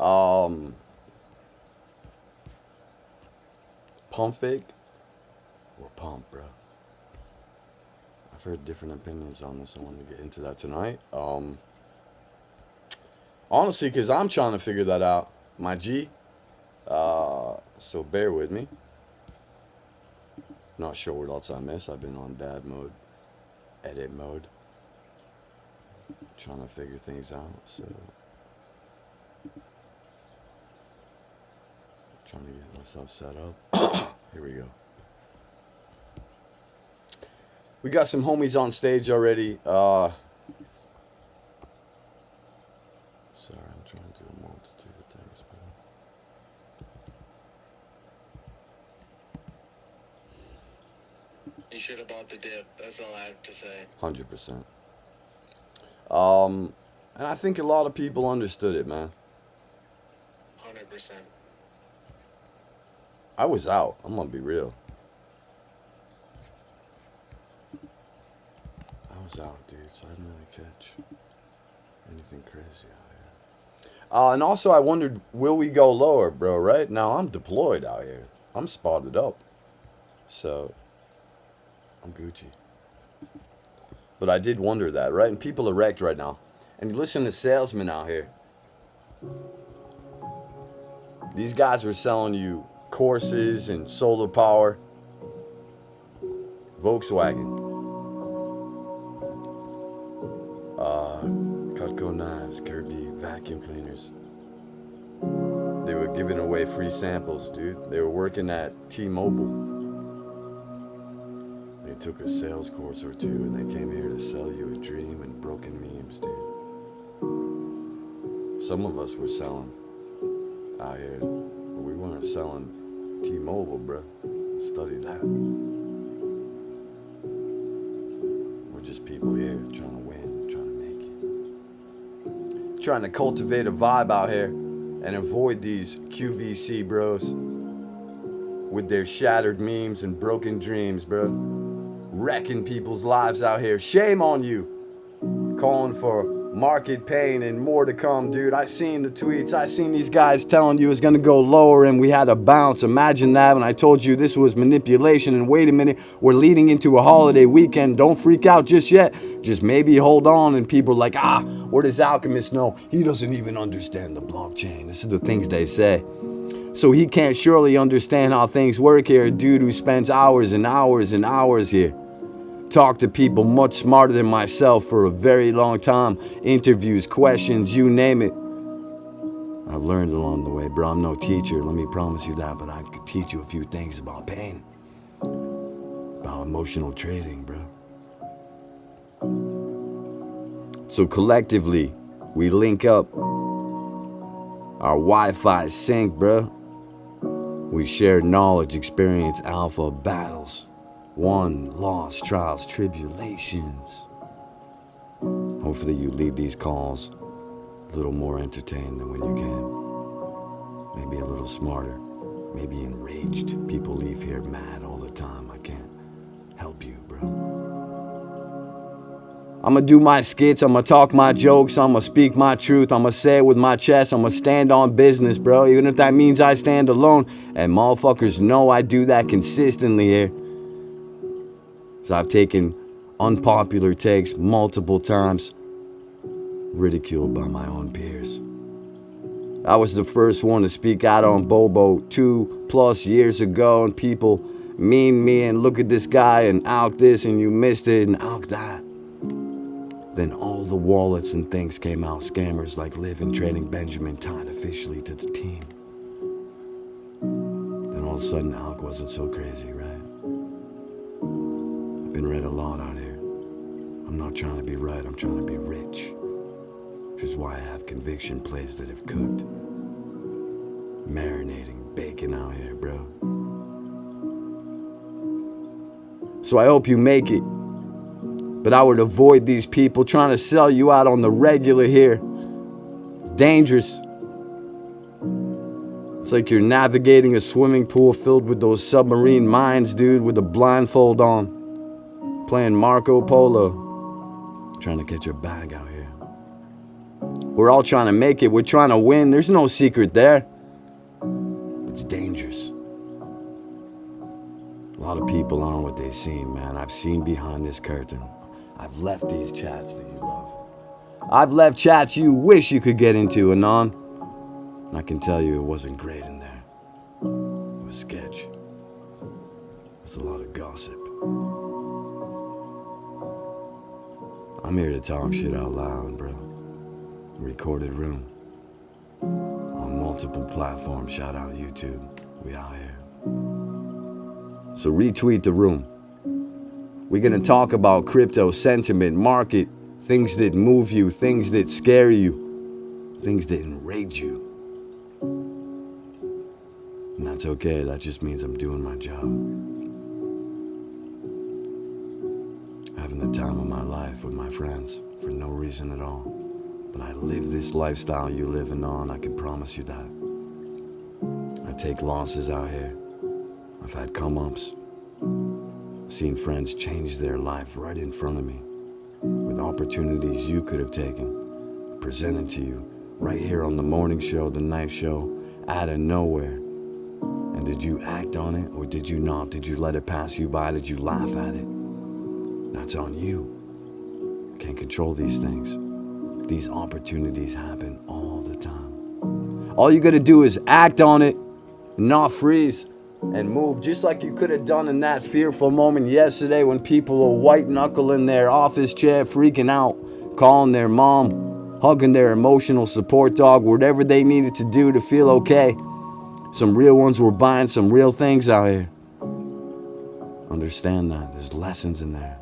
Um, Pump fake or pump, bro? I've heard different opinions on this. I want to get into that tonight. Honestly, because I'm trying to figure that out, my G. So bear with me. Not sure what else I missed. I've been on dad mode, edit mode, trying to figure things out. So trying to get myself set up. Here we go. We got some homies on stage already. Sorry, I'm trying to do a multitude of things, bro. You should have bought the dip. That's all I have to say. 100%. Um, and I think a lot of people understood it, man. 100%. I was out. I'm gonna be real. I was out, dude, so I didn't really catch anything crazy out here. And also, I wondered, will we go lower, bro? Right now, I'm deployed out here. I'm spotted up, so I'm Gucci. But I did wonder that, right? And people are wrecked right now. And you listen to salesmen out here. These guys were selling you courses and solar power. Volkswagen. Cutco knives, Kirby vacuum cleaners. They were giving away free samples, dude. They were working at T-Mobile. They took a sales course or two and they came here to sell you a dream and broken memes, dude. Some of us were selling out here, but we weren't selling T-Mobile, bro. Study that. We're just people here trying to win, trying to make it. Trying to cultivate a vibe out here and avoid these QVC bros with their shattered memes and broken dreams, bro. Wrecking people's lives out here. Shame on you. Calling for market pain and more to come, dude. I seen the tweets. I seen these guys telling you it's gonna go lower and we had a bounce. Imagine that when I told you this was manipulation. And wait a minute, we're leading into a holiday weekend. Don't freak out just yet. Just maybe hold on. And people are like, what does Alchemist know? He doesn't even understand the blockchain. This is the things they say. So he can't surely understand how things work here. A dude who spends hours and hours and hours here. Talk to people much smarter than myself for a very long time. Interviews, questions, you name it. I've learned along the way, bro. I'm no teacher, let me promise you that, but I could teach you a few things about pain. About emotional trading, bro. So collectively, we link up. Our Wi-Fi sync, bro. We share knowledge, experience, alpha, battles. Won, loss, trials, tribulations. Hopefully you leave these calls a little more entertained than when you came. Maybe a little smarter. Maybe enraged. People leave here mad all the time. I can't help you, bro. I'ma do my skits, I'ma talk my jokes, I'ma speak my truth, I'ma say it with my chest, I'ma stand on business, bro. Even if that means I stand alone. And motherfuckers know I do that consistently here. So I've taken unpopular takes multiple times, ridiculed by my own peers. I was the first one to speak out on Bobo 2+ years ago, and people meme me and look at this guy and out this and you missed it and out that. Then all the wallets and things came out, scammers like Liv and Trading Benjamin tied officially to the team. Then all of a sudden Alk wasn't so crazy, right? Been read a lot out here. I'm not trying to be right, I'm trying to be rich. Which is why I have conviction plays that have cooked. Marinating bacon out here, bro. So I hope you make it. But I would avoid these people trying to sell you out on the regular here. It's dangerous. It's like you're navigating a swimming pool filled with those submarine mines, dude, with a blindfold on. Playing Marco Polo, trying to catch a bag out here. We're all trying to make it. We're trying to win. There's no secret there. It's dangerous. A lot of people aren't what they seem, man. I've seen behind this curtain. I've left these chats that you love. I've left chats you wish you could get into, Anon. And I can tell you it wasn't great in there. It was sketch. It was a lot of gossip. I'm here to talk shit out loud, bro. Recorded room. On multiple platforms. Shout out YouTube. We out here. So retweet the room. We're going to talk about crypto sentiment, market, things that move you, things that scare you, things that enrage you. And that's okay. That just means I'm doing my job. Having the time of my life with my friends for no reason at all. But I live this lifestyle you're living on. I can promise you that. I take losses out here. I've had come-ups. I've seen friends change their life right in front of me with opportunities you could have taken, presented to you right here on the morning show, the night show, out of nowhere. And did you act on it or did you not? Did you let it pass you by? Did you laugh at it? That's on you. Can't control these things. These opportunities happen all the time. All you gotta do is act on it, not freeze, and move just like you could have done in that fearful moment yesterday when people were white knuckling their office chair, freaking out, calling their mom, hugging their emotional support dog, whatever they needed to do to feel okay. Some real ones were buying some real things out here. Understand that. There's lessons in there.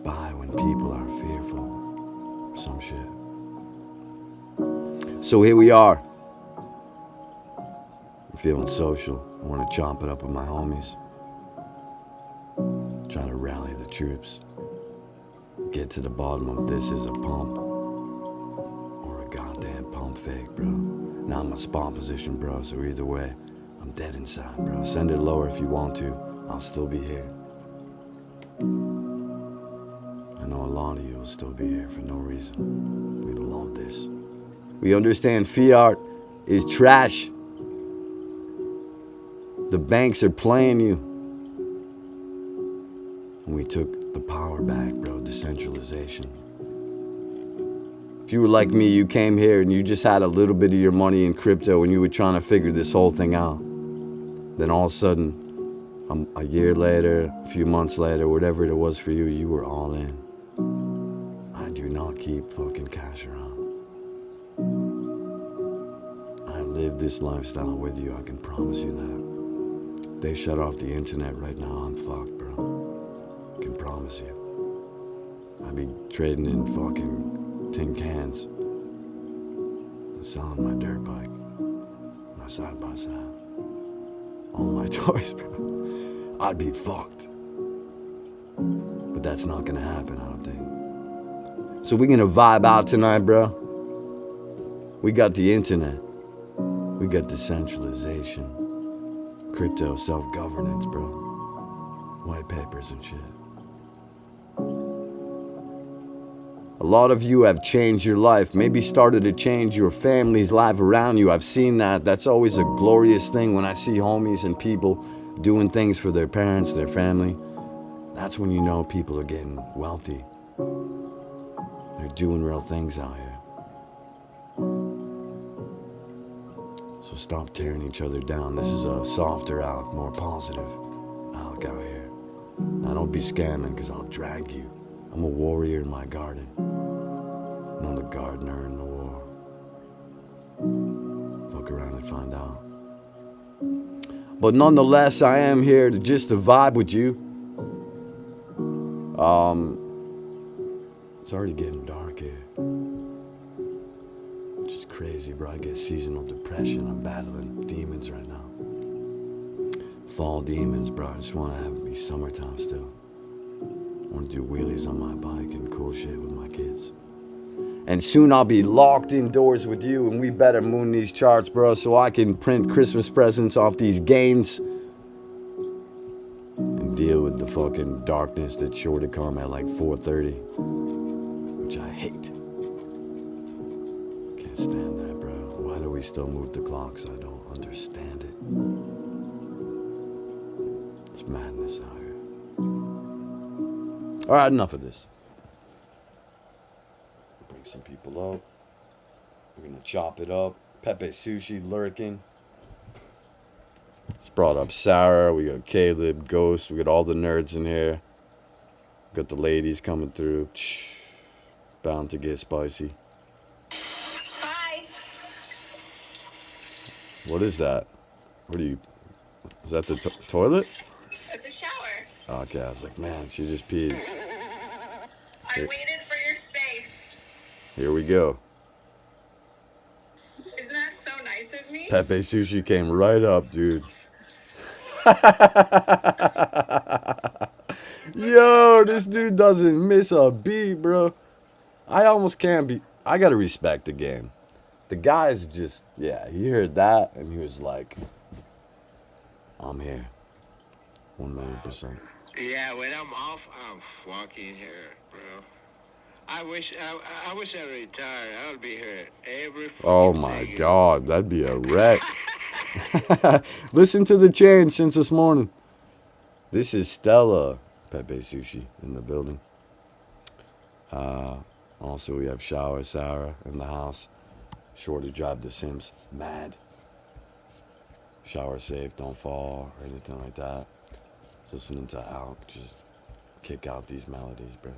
Buy when people are fearful. Some shit. So here we are. I'm feeling social. I want to chomp it up with my homies. Trying to rally the troops. Get to the bottom of this is a pump. Goddamn pump fake, bro. Now I'm a spawn position, bro, so either way, I'm dead inside, bro. Send it lower if you want to. I'll still be here. I know a lot of you will still be here for no reason. We love this. We understand fiat is trash. The banks are playing you. And we took the power back, bro. Decentralization. If you were like me, you came here and you just had a little bit of your money in crypto and you were trying to figure this whole thing out. Then all of a sudden, a year later, a few months later, whatever it was for you, you were all in. I do not keep fucking cash around. I live this lifestyle with you, I can promise you that. They shut off the internet right now, I'm fucked, bro. I can promise you. I'd be trading in fucking tin cans, selling my dirt bike, my side by side, all my toys, bro. I'd be fucked. But that's not gonna happen, I don't think. So we're gonna vibe out tonight, bro. We got the internet. We got decentralization. Crypto self-governance, bro. White papers and shit. A lot of you have changed your life, maybe started to change your family's life around you. I've seen that. That's always a glorious thing when I see homies and people doing things for their parents, their family. That's when you know people are getting wealthy. They're doing real things out here. So stop tearing each other down. This is a softer Alec, more positive Alec out here. Now don't be scamming because I'll drag you. I'm a warrior in my garden, not a gardener in the war. Fuck around and find out. But nonetheless, I am here to just to vibe with you. It's already getting dark here, which is crazy, bro. I get seasonal depression. I'm battling demons right now. Fall demons, bro. I just want to have it be summertime still. I want to do wheelies on my bike and cool shit with my kids. And soon I'll be locked indoors with you, and we better moon these charts, bro, so I can print Christmas presents off these gains and deal with the fucking darkness that's sure to come at like 4:30, which I hate. Can't stand that, bro. Why do we still move the clocks? I don't understand it. It's madness out here. All right, enough of this. Bring some people up. We're gonna chop it up. Pepe Sushi lurking. Just brought up Sarah. We got Caleb, Ghost. We got all the nerds in here. Got the ladies coming through. Bound to get spicy. Hi. What is that? What are you? Is that the toilet? It's a shower. Okay, I was like, man, she just peed. I waited for your space. Here we go. Isn't that so nice of me? Pepe Sushi came right up, dude. Yo, this dude doesn't miss a beat, bro. I almost can't be. I gotta respect the game. The guy's just, yeah, he heard that and he was like, I'm here. 1,000,000%. Yeah, when I'm off, I'm fucking here, bro. I wish I retired. I would be here every fucking Oh my second. God, that'd be a wreck. Listen to the change since this morning. This is Stella Pepe Sushi in the building. Also, we have Shower Sarah in the house. Sure to drive the Sims mad. Shower safe, don't fall, or anything like that. Just listening to Al just kick out these melodies, bro.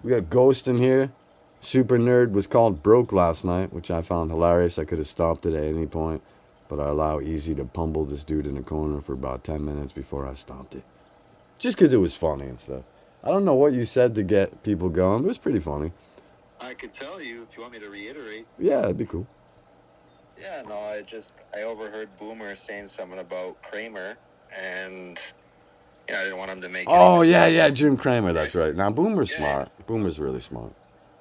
We got Ghost in here. Super Nerd was called broke last night, which I found hilarious. I could have stopped it at any point, but I allow Easy to pummel this dude in the corner for about 10 minutes before I stopped it. Just because it was funny and stuff. I don't know what you said to get people going, but it was pretty funny. I could tell you if you want me to reiterate. Yeah, that'd be cool. Yeah, no, I overheard Boomer saying something about Kramer, and I didn't want him to make. Oh, any yeah, mistakes. Jim Kramer, that's right. Now, Boomer's Yeah. smart. Boomer's really smart.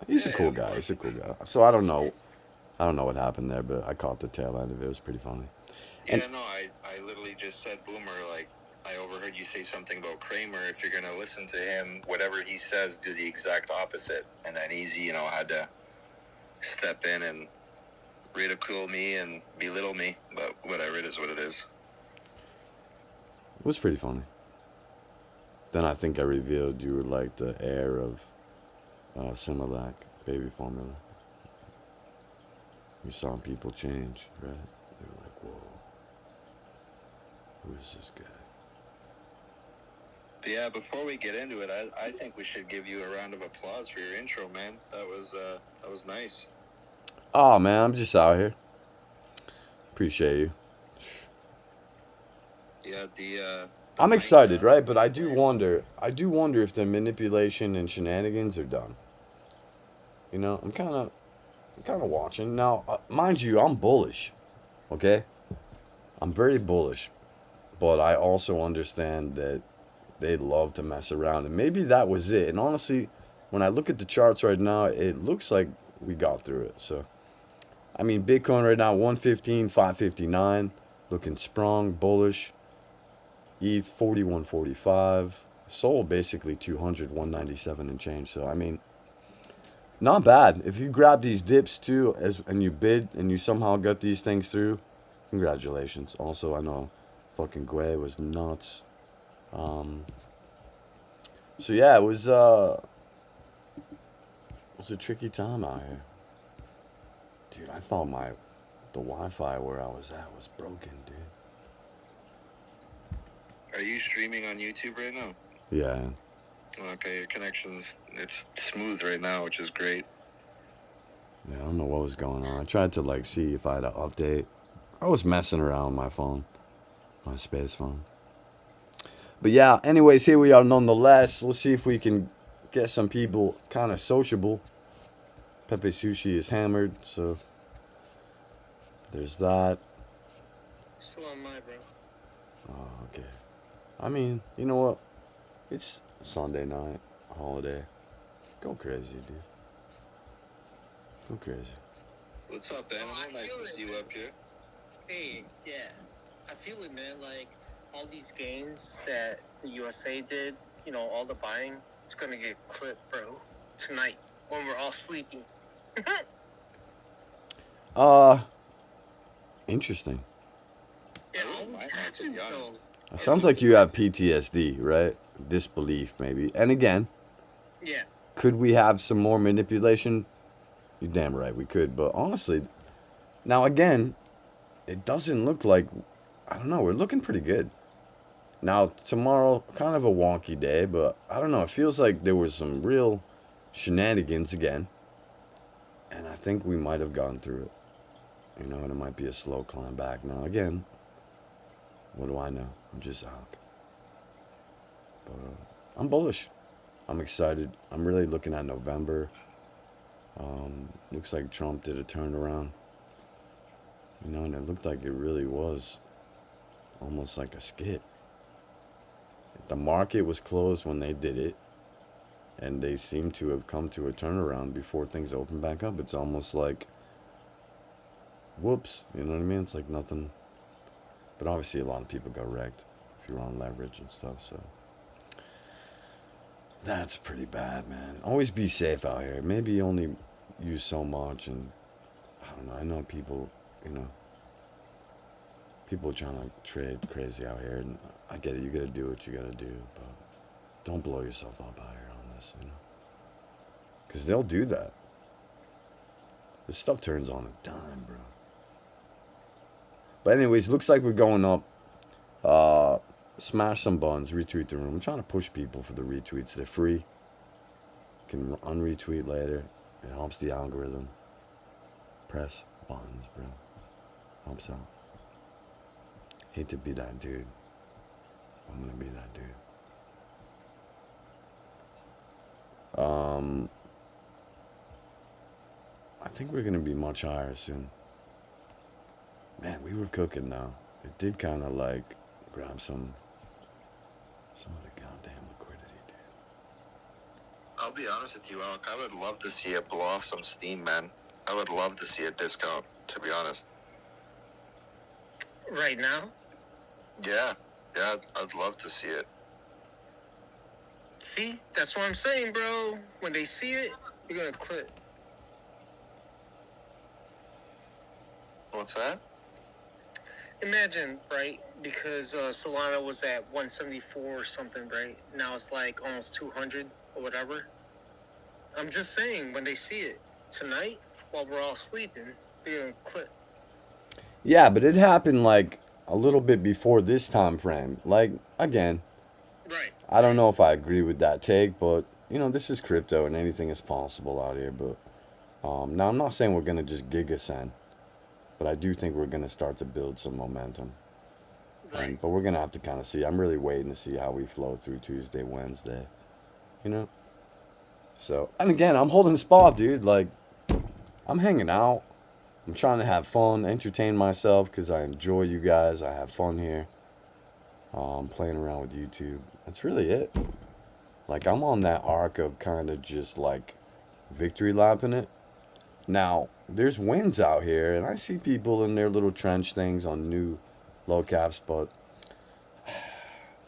He's a Yeah, cool of guy. course. He's a cool guy. So I don't know what happened there, but I caught the tail end of it. It was pretty funny. Yeah, no, I literally just said, Boomer, like, I overheard you say something about Kramer. If you're going to listen to him, whatever he says, do the exact opposite. And then Easy, had to step in and ridicule me and belittle me. But whatever, it is what it is. It was pretty funny. Then I think I revealed you were like the heir of Similac baby formula. You saw people change, right? They were like, whoa, who is this guy? But yeah, before we get into it, I think we should give you a round of applause for your intro, man. That was nice. Oh, man, I'm just out here. Appreciate you. Yeah, I'm excited, right? But I do wonder if the manipulation and shenanigans are done. I'm kind of watching. Now, mind you, I'm bullish, okay? I'm very bullish. But I also understand that they love to mess around. And maybe that was it. And honestly, when I look at the charts right now, it looks like we got through it. So, I mean, Bitcoin right now, 115, 559, looking strong, bullish. ETH 41.45, Sol basically 200, 197 and change. So I mean, not bad. If you grab these dips too, and you bid and you somehow got these things through, congratulations. Also, I know fucking Gwei was nuts. So yeah, it was a tricky time out here, dude. I thought the Wi-Fi where I was at was broken, dude. Are you streaming on YouTube right now? Yeah. Okay, your connection's it's smooth right now, which is great. Yeah, I don't know what was going on. I tried to see if I had an update. I was messing around with my phone, my space phone. But yeah, anyways, here we are nonetheless. Let's see if we can get some people kind of sociable. Pepe Sushi is hammered, so there's that. Still on my, bro. Oh, okay. I mean, you know what? It's Sunday night, holiday. Go crazy, dude. Go crazy. What's up, Ben? Oh, I Nice feel to it, see you man. up here. Hey, yeah, I feel it, man. Like, all these gains that the USA did, all the buying, it's gonna get clipped, bro, tonight when we're all sleeping. Interesting. It I wouldn't always mind that, to be happens, honest. though. It sounds like you have PTSD, right? Disbelief, maybe. And again, Yeah. could we have some more manipulation? You're damn right we could. But honestly, now again, it doesn't look like, I don't know, we're looking pretty good. Now, tomorrow, kind of a wonky day, but I don't know. It feels like there was some real shenanigans again. And I think we might have gone through it. And it might be a slow climb back. Now, again, what do I know? I'm just out. But I'm bullish. I'm excited. I'm really looking at November. Looks like Trump did a turnaround. And it looked like it really was almost like a skit. The market was closed when they did it, and they seem to have come to a turnaround before things open back up. It's almost like, whoops, you know what I mean? It's like nothing. But obviously, a lot of people got wrecked if you're on leverage and stuff, so. That's pretty bad, man. Always be safe out here. Maybe only use so much, and I don't know. I know people, people trying to trade crazy out here, and I get it. You gotta do what you gotta do, but don't blow yourself up out here on this, because they'll do that. This stuff turns on a dime, bro. But anyways, looks like we're going up. Smash some buttons, retweet the room. I'm trying to push people for the retweets. They're free. You can unretweet later. It helps the algorithm. Press buttons, bro. Helps out. Hate to be that dude. I'm gonna be that dude. I think we're gonna be much higher soon. Man, we were cooking now. It did kind of like grab some of the goddamn liquidity, dude. I'll be honest with you, Alec. I would love to see it blow off some steam, man. I would love to see a discount, to be honest. Right now? Yeah, I'd love to see it. See? That's what I'm saying, bro. When they see it, you're gonna clip. What's that? Imagine, right? Because Solana was at 174 or something, right? Now it's like almost 200 or whatever. I'm just saying, when they see it tonight, while we're all sleeping, they're gonna clip. Yeah, but it happened like a little bit before this time frame. Like, again, Right. I don't know if I agree with that take, but this is crypto and anything is possible out here. But now I'm not saying we're gonna just gigascend, but I do think we're gonna start to build some momentum. Right. But we're gonna have to kind of see. I'm really waiting to see how we flow through Tuesday, Wednesday. So, and again, I'm holding spot, dude. Like, I'm hanging out. I'm trying to have fun, entertain myself because I enjoy you guys. I have fun here. Playing around with YouTube. That's really it. Like, I'm on that arc of kind of just like victory lapping it. Now, there's wins out here, and I see people in their little trench things on new low caps, but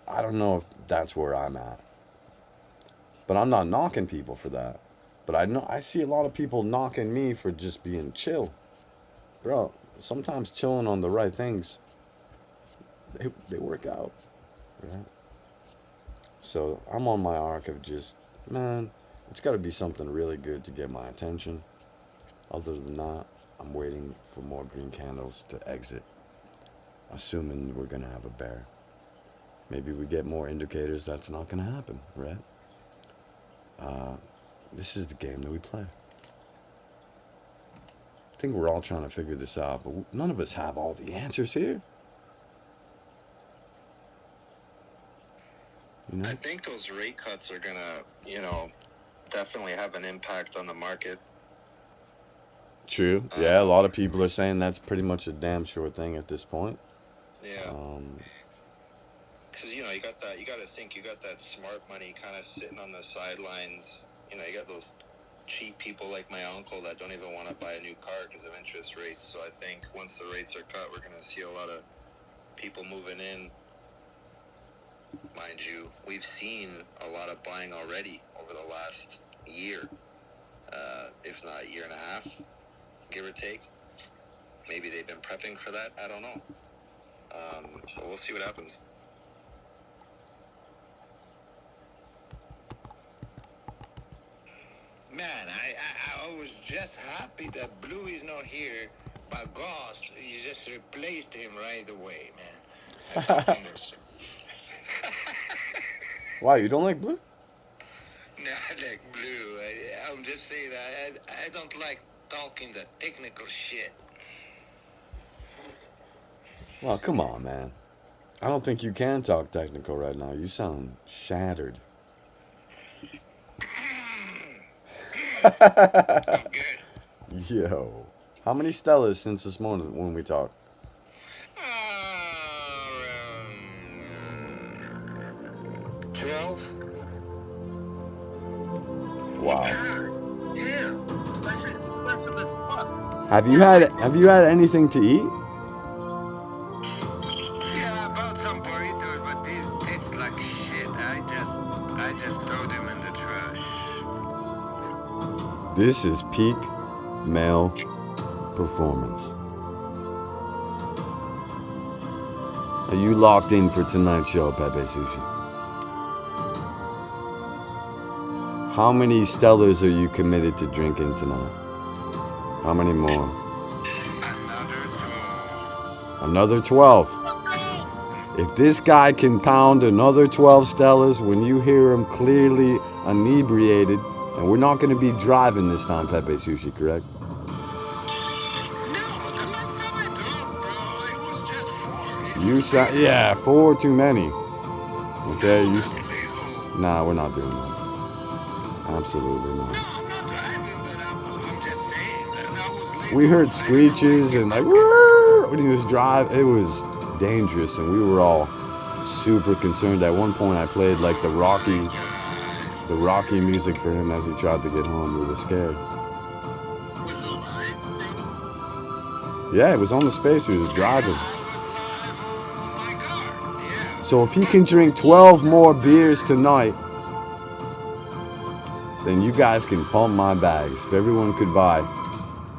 I don't know if that's where I'm at. But I'm not knocking people for that. But I see a lot of people knocking me for just being chill. Bro, sometimes chilling on the right things, they work out. Right? So I'm on my arc of just, man, it's got to be something really good to get my attention. Other than that, I'm waiting for more green candles to exit. Assuming we're going to have a bear. Maybe we get more indicators that's not going to happen, right? This is the game that we play. I think we're all trying to figure this out, but none of us have all the answers here. I think those rate cuts are gonna, definitely have an impact on the market. True. Yeah, a lot of people are saying that's pretty much a damn sure thing at this point. Yeah. Because you got to think you got that smart money kind of sitting on the sidelines. You got those cheap people like my uncle that don't even want to buy a new car because of interest rates. So I think once the rates are cut, we're going to see a lot of people moving in mind you, we've seen a lot of buying already over the last year, if not a year and a half, give or take. Maybe they've been prepping for that. I don't know. But we'll see what happens. Man, I was just happy that Blue is not here, but Goss, you just replaced him right away, man. I don't understand. Why, you don't like Blue? No, I like Blue. I'm just saying, I don't like talking the technical shit. Well, come on, man. I don't think you can talk technical right now. You sound shattered. I'm good. Yo. How many Stellas since this morning when we talked? 12? Wow. Damn, that's expensive as fuck. Have you had anything to eat? Yeah, I bought some burritos, but these taste like shit. I just throw them in the trash. This is peak male performance. Are you locked in for tonight's show, Pepe Sushi? How many Stellars are you committed to drinking tonight? How many more? Another 12. Another 12. If this guy can pound another 12 Stellas when you hear him clearly inebriated, and we're not going to be driving this time, Pepe Sushi, correct? No, the last time I drove, bro, it was just 4. You sound, yeah, 4 too many. Okay, you. Illegal. Nah, we're not doing that. Absolutely No, not. I'm not driving, but I'm just saying that I was legal. We heard screeches and like "Woo!" when he was driving. It was dangerous, and we were all super concerned. At one point, I played like the Rocky music for him as he tried to get home. We were scared. Was it live, bro? Yeah, it was on the space. He was driving. I was live on my car. Yeah. So if he can drink 12 more beers tonight, then you guys can pump my bags. If everyone could buy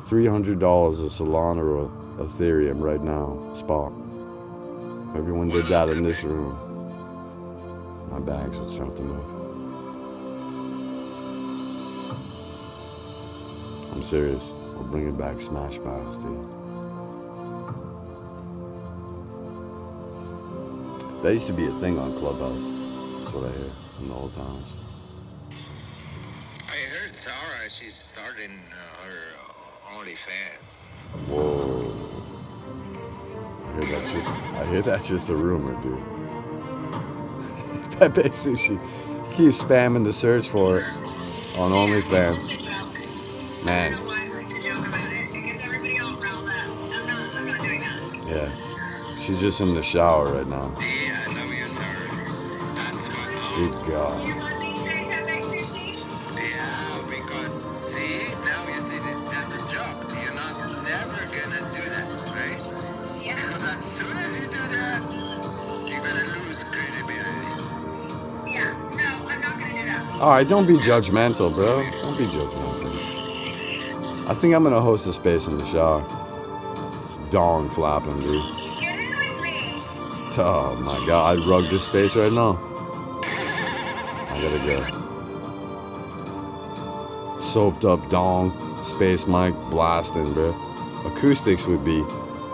$300 of Solana or Ethereum right now, spot. If everyone did that in this room, my bags would start to move. I'm serious. We're bringing back Smash Bass, dude. That used to be a thing on Clubhouse. That's what I hear from the old times. I heard Sarah, she's starting her OnlyFans. Whoa. I hear that's just a rumor, dude. Pepe Sushi keeps spamming the search for it on OnlyFans. Man, I don't want to joke about it. It gets everybody else riled up. I'm not doing that. yeah. She's just in the shower right now. Yeah, I love you, Sarah. That's my Good God. You want me to say that makes sushi? Yeah, because see, now you say this is just a job. You're not never gonna do that, right? Yeah. Because as soon as you do that, you're gonna lose credibility. Yeah. No, I'm not gonna do that. Alright, don't be judgmental, bro. Don't be judgmental. I think I'm gonna host a space in the shower. It's dong flapping, dude. Get in with me. Oh my God, I'd rug this space right now. I gotta go. Soaped up dong, space mic blasting, bro. Acoustics would be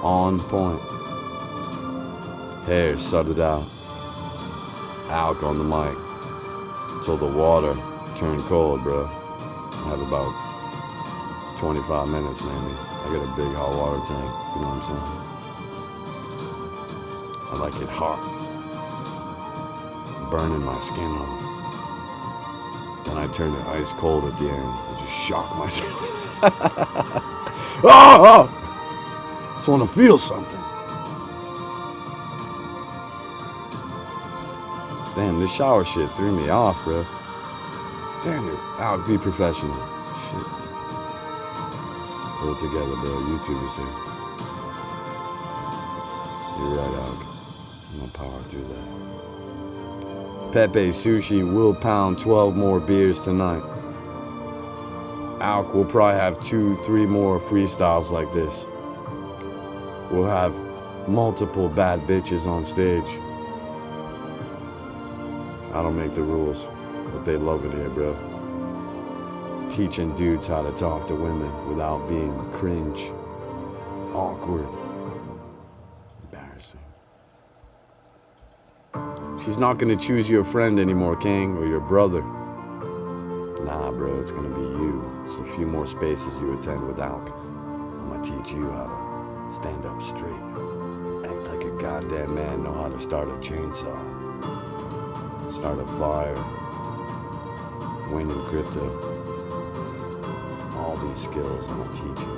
on point. Hair sudded out. Alk on the mic. Till the water turned cold, bro. I have about 25 minutes, maybe. I got a big hot water tank, you know what I'm saying? I like it hot. Burning my skin off. Then I turn it ice cold at the end and just shock myself. Oh! Just want to feel something. Damn, this shower shit threw me off, bro. Damn it. I'll be professional. Shit. Pull it together, bro. YouTube is here. You're right, Alg. I'm gonna power through that. Pepe Sushi will pound 12 more beers tonight. Alk will probably have 2-3 more freestyles like this. We'll have multiple bad bitches on stage. I don't make the rules, but they love it here, bro. Teaching dudes how to talk to women without being cringe, awkward, embarrassing. She's not gonna choose your friend anymore, King, or your brother. Nah, bro, it's gonna be you. It's a few more spaces you attend with Alk. I'm gonna teach you how to stand up straight. Act like a goddamn man, know how to start a chainsaw. Start a fire. Win in crypto. All these skills I'm gonna teach you.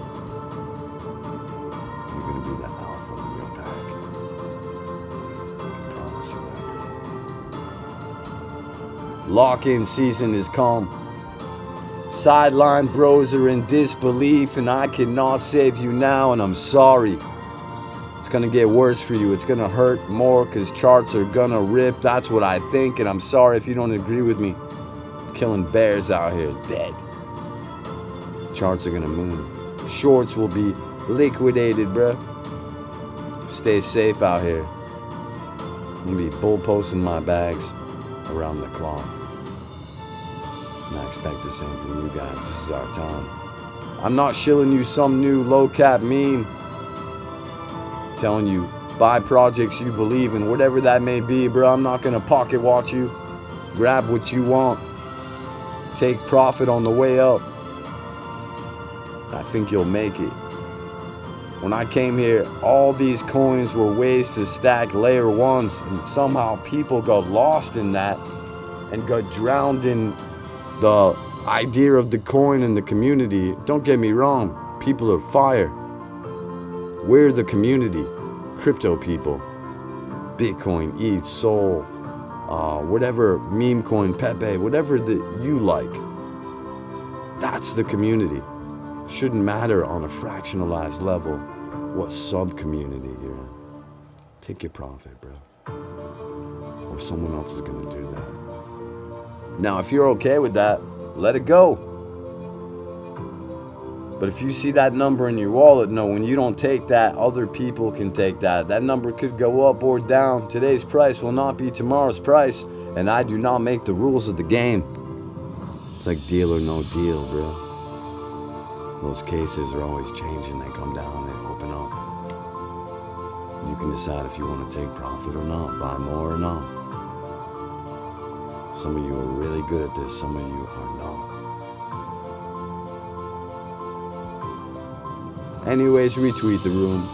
You're gonna be the alpha in your pack. I can promise you that, bro. Lock-in season is come. Sideline bros are in disbelief, and I cannot save you now, and I'm sorry. It's gonna get worse for you. It's gonna hurt more because charts are gonna rip. That's what I think, and I'm sorry if you don't agree with me. Killing bears out here, dead. Charts are gonna moon. Shorts will be liquidated, bruh. Stay safe out here. I'm gonna be bull posting my bags around the clock. And I expect the same from you guys. This is our time. I'm not shilling you some new low cap meme. Telling you buy projects you believe in, whatever that may be, bro. I'm not gonna pocket watch you. Grab what you want. Take profit on the way up. I think you'll make it. When I came here, all these coins were ways to stack layer ones, and somehow people got lost in that and got drowned in the idea of the coin and the community. Don't get me wrong, people are fire. We're the community, crypto people. Bitcoin, ETH, Sol, whatever meme coin, Pepe, whatever that you like. That's the community. Shouldn't matter on a fractionalized level what sub-community you're in. Take your profit, bro. Or someone else is gonna do that. Now, if you're okay with that, let it go. But if you see that number in your wallet, no, when you don't take that, other people can take that. That number could go up or down. Today's price will not be tomorrow's price, and I do not make the rules of the game. It's like deal or no deal, bro. Those cases are always changing. They come down, they open up. You can decide if you want to take profit or not, buy more or not. Some of you are really good at this, some of you are not. Anyways, retweet the room.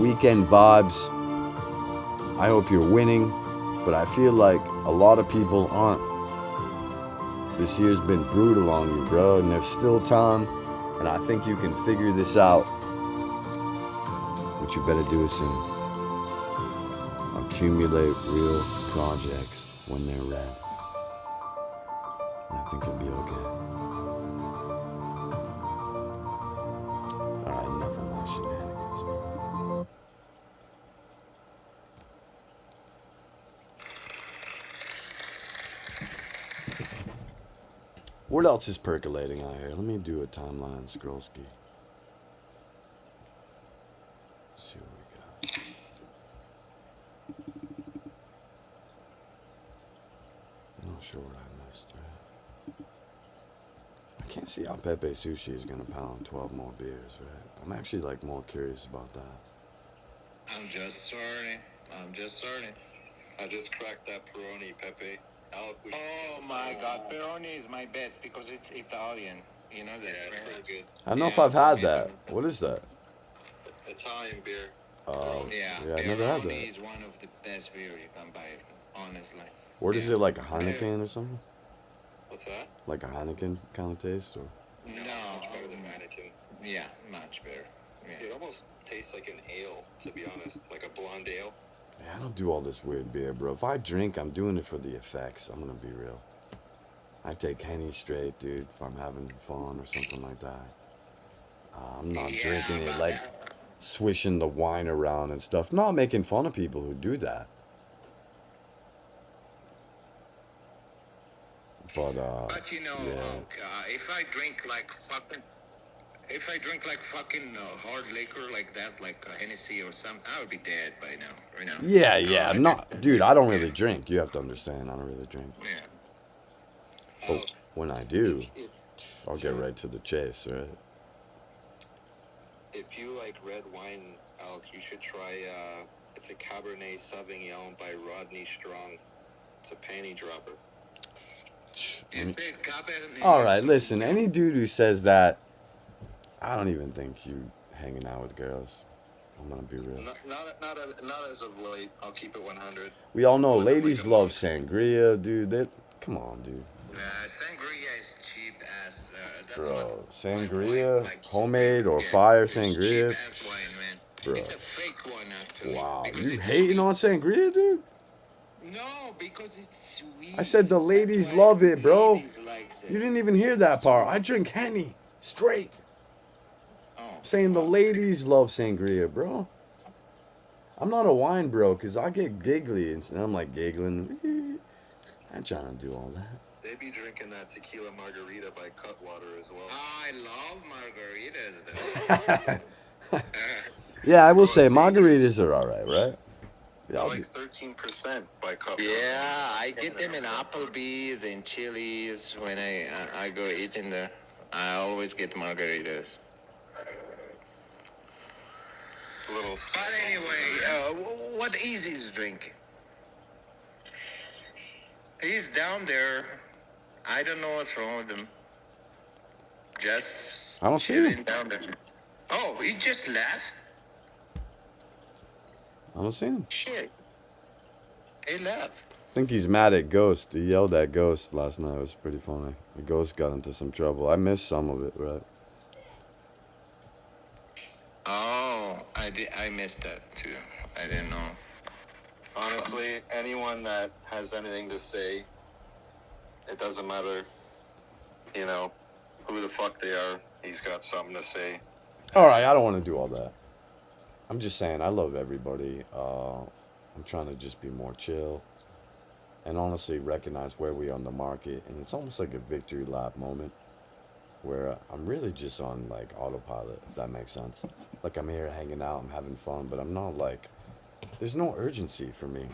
Weekend vibes. I hope you're winning, but I feel like a lot of people aren't. This year's been brutal on you, bro, and there's still time, and I think you can figure this out. What you better do is soon. Accumulate real projects when they're red. And I think you'll be okay. Alright, enough of my shenanigans, man. What else is percolating out here? Let me do a timeline scrollski. See what we got. I'm not sure what I missed, right? I can't see how Pepe Sushi is gonna pound 12 more beers, right? I'm actually like more curious about that. I'm just starting. I just cracked that Peroni, Pepe. Oh my God, Peroni is my best because it's Italian. You know that. Yeah, it's pretty good. I don't know if I've had that. What is that? Italian beer. Oh, Yeah, yeah, I never had Peroni that. is one of the best beer you can buy, honestly. What is Yeah. it, like a Heineken or something? What's that? Like a Heineken kind of taste, or? No, much better than Heineken. Yeah, much better. Yeah. It almost tastes like an ale, to be honest, like a blonde ale. Yeah, I don't do all this weird beer, bro. If I drink, I'm doing it for the effects. I'm gonna be real. I take Henny straight, dude, if I'm having fun or something like that. I'm not Yeah, drinking it but- like swishing the wine around and stuff. Not making fun of people who do that. But But you know, yeah. if I drink like fucking hard liquor like that, like Hennessy or something, I would be dead by now. You know. Yeah, No, yeah. I I'm just not, dude. I don't yeah, really drink. You have to understand. I don't really drink. yeah. But when I If, do, if I'll get right to the chase, right? if you like red wine, Alec, you should try. It's a Cabernet Sauvignon by Rodney Strong. It's a panty dropper. You say Cabernet All right, listen. Sauvignon. Any dude who says that, I don't even think you hanging out with girls. I'm gonna be real. Not as of late. I'll keep it 100. We all know Wasn't like ladies a love monk. sangria, dude. Come on, dude. Sangria is cheap ass. That's Bro, what my sangria, wife likes. homemade or Yeah, fire it's sangria, cheap ass wine, man. bro. It's a fake one actually. Wow, Because you it's hating sweet. on sangria, dude? No, because it's sweet. I said the That's ladies why love it, bro. ladies likes it. You didn't even hear that part. I drink Henny straight. Oh, Saying the fuck. ladies love sangria, bro. I'm not a wine bro, cause I get giggly and I'm like giggling. I ain't trying to do all that. They be drinking that tequila margarita by Cutwater as well. I love margaritas though. Yeah, I will say margaritas are all right, right? Yeah, They're I'll like be, 13% by Cutwater. Yeah, I get them in Applebee's and Chili's when I go eating there. I always get margaritas. Little. But anyway, what Easy's drinking? He's down there. I don't know what's wrong with him. Just I don't see chilling him. down there. Oh, he just left? I don't see him. Shit. He left. I think he's mad at Ghost. He yelled at Ghost last night. It was pretty funny. The Ghost got into some trouble. I missed some of it, right? Oh, I missed that too. I didn't know. Honestly, anyone that has anything to say, it doesn't matter, you know, who the fuck they are. He's got something to say. All right, I don't want to do all that. I'm just saying I love everybody. I'm trying to just be more chill and honestly recognize where we are on the market. And it's almost like a victory lap moment where I'm really just on like autopilot, if that makes sense. Like I'm here hanging out, I'm having fun, but I'm not like, there's no urgency for me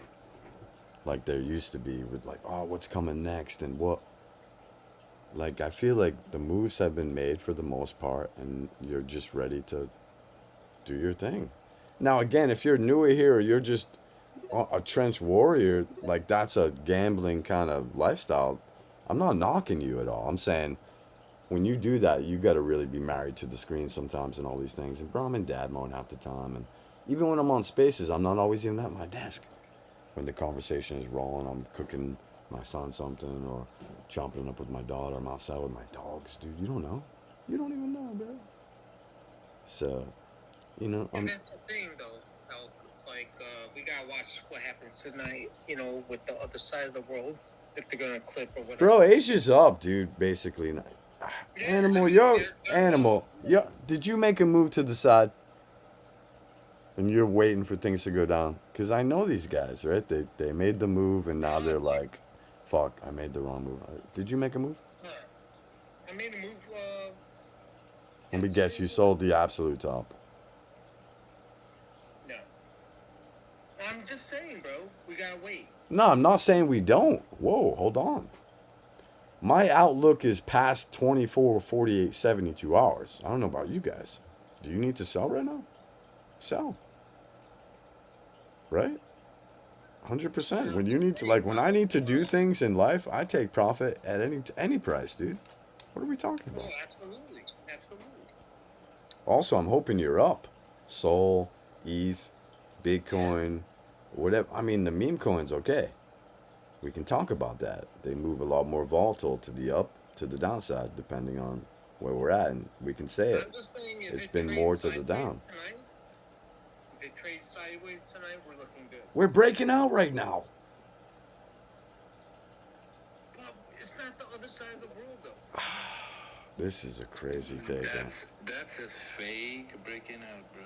like there used to be with like, oh, what's coming next and what. Like I feel like the moves have been made for the most part and you're just ready to do your thing. Now again, if you're newer here or you're just a trench warrior, like that's a gambling kind of lifestyle. I'm not knocking you at all. I'm saying when you do that, you got to really be married to the screen sometimes and all these things. And bro, I'm in dad mode half the time. And even when I'm on spaces, I'm not always even at my desk. When the conversation is rolling, I'm cooking my son something or chomping it up with my daughter. I'm outside with my dogs, dude. You don't know. You don't even know, bro. So, you know, And that's the thing, though. Like, we gotta watch what happens tonight, you know, with the other side of the world, if they're gonna clip or whatever. bro, Asia's up, dude. Basically, animal, yo, animal, yo. Did you make a move to the side? And you're waiting for things to go down? Cause I know these guys, right? They made the move, and now they're like, "Fuck, I made the wrong move." Did you make a move? I made a move, Let me guess, you sold the absolute top. no. I'm just saying, bro, we gotta wait. No, I'm not saying we don't. Whoa, hold on. My outlook is past 24, 48, 72 hours. I don't know about you guys. Do you need to sell right now? Sell. Right? 100%. When you need to, like, when I need to do things in life, I take profit at any price, dude. What are we talking Oh, about? absolutely. Absolutely. Also, I'm hoping you're up. Sol, ETH, Bitcoin, whatever. I mean, the meme coin's okay. We can talk about that. They move a lot more volatile to the up, to the downside, depending on where we're at, and we can say it. I'm just saying, if It's it been trades more to the sideways down. tonight, if it trades sideways tonight, we're looking good. We're breaking out right now. Well, it's not the other side of the world, though. This is a crazy take. Man. That's a fake breaking out, bro.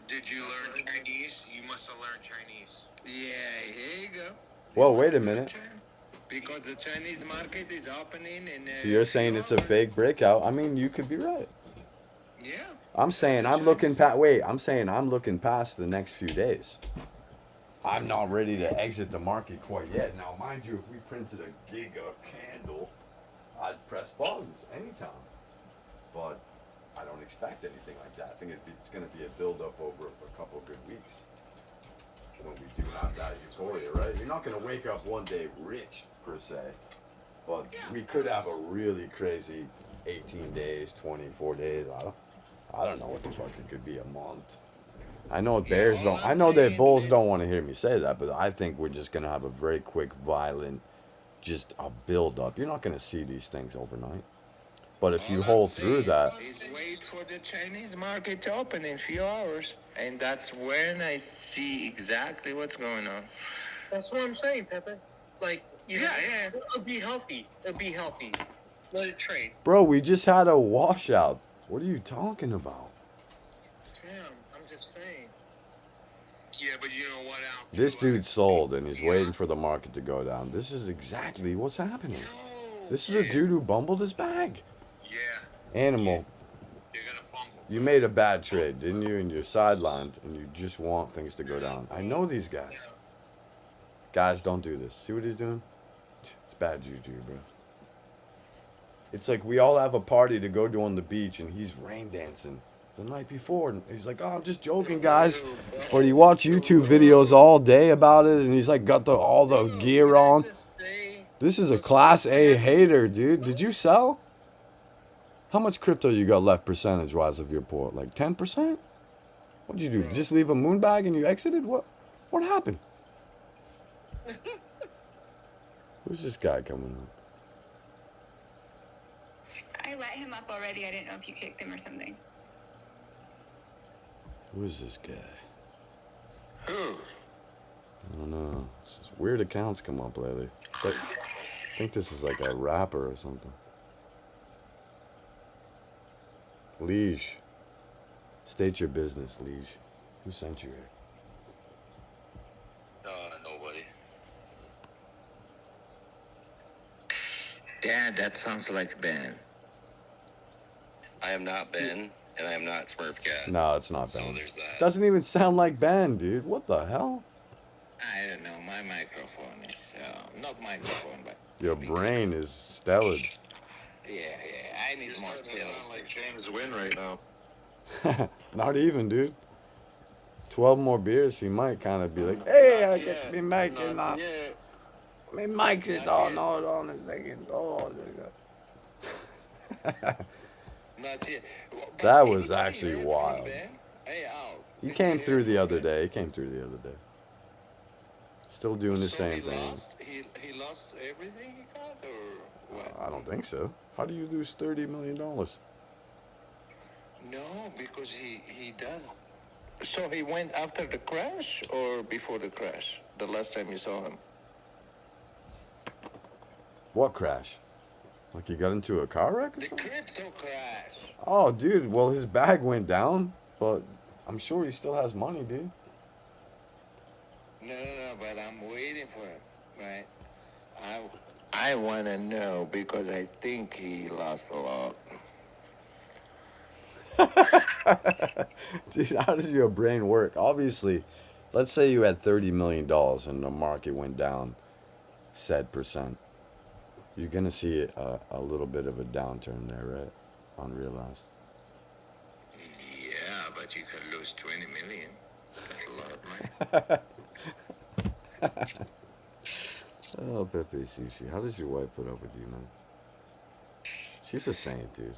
Did you learn Chinese? You must have learned Chinese. Yeah, here you go. Well, wait a minute. Because the Chinese market is opening in. So you're saying it's a fake breakout? I mean, you could be right. Yeah. I'm saying I'm looking past. Wait, I'm saying I'm looking past the next few days. I'm not ready to exit the market quite yet. Now, mind you, if we printed a giga candle, I'd press buttons anytime. But I don't expect anything like that. I think it's going to be a build up over a couple of good weeks when we do have that euphoria, right? You're not going to wake up one day rich per se, but we could have a really crazy 18 days, 24 days. I don't know what the fuck it could be, a month. I know bears don't. I know that bulls don't want to hear me say that, but I think we're just gonna have a very quick, violent, just a build up. You're not gonna see these things overnight, but if you hold through that, Is wait for the Chinese market to open in a few hours, and that's when I see exactly what's going on. That's what I'm saying, Pepe. Like, you know, Yeah. it'll be healthy. It'll be healthy. Let it trade. bro, we just had a washout. What are you talking about? Damn, I'm just saying. Yeah, but you know what? This dude sold and he's waiting for the market to go down. This is exactly what's happening. This is a dude who bumbled his bag. Yeah, Animal, you're gonna fumble. you made a bad trade, didn't you? And you're sidelined and you just want things to go down. I know these guys. Guys, don't do this. See what he's doing? It's bad juju, bro. It's like we all have a party to go to on the beach and he's rain dancing the night before. And he's like, oh, I'm just joking, guys. Or you watch YouTube videos all day about it and he's like got all the gear on. This is a class A hater, dude. Did you sell? How much crypto you got left percentage wise of your port? Like 10%? What'd you do? Just leave a moon bag and you exited? What happened? Who's this guy coming up? I let him up already. I didn't know if you kicked him or something. Who is this guy? Who? I don't know. This is weird accounts come up lately. But I think this is like a rapper or something. Liege. State your business, Liege. Who sent you here? Nobody. Dad, that sounds like Ben. I am not Ben, and I am not Smurfcat. No, it's not So Ben. there's that. Doesn't even sound like Ben, dude. What the hell? I don't know. My microphone is not microphone, but Your speaker. brain is stellar. Yeah. I need more sales. like James Wynn right now. Not even, dude. 12 more beers, he might kind of be like, hey, I get me making Not up. yet. Me mic it Not on, yet. hold on a second. Oh, Not yet. But That was anybody actually heard from wild. Ben? Hey, Al. he did came you through hear the from other Ben? day. He came through the other day. Still doing the So same he thing. Lost, he lost everything he got, or what? I don't think so. How do you lose $30 million? No, because he does. So he went after the crash or before the crash? The last time you saw him? What crash? Like he got into a car wreck or The something? crypto crash. Oh, dude. Well, his bag went down, but I'm sure he still has money, dude. No, but I'm waiting for him, right? I want to know because I think he lost a lot. Dude, how does your brain work? Obviously, let's say you had $30 million and the market went down said percent. You're going to see a little bit of a downturn there, right? Unrealized. Yeah, but you could lose 20 million. That's a lot of money. Oh, Pepe Sushi. How does your wife put up with you, man? She's a saint, dude.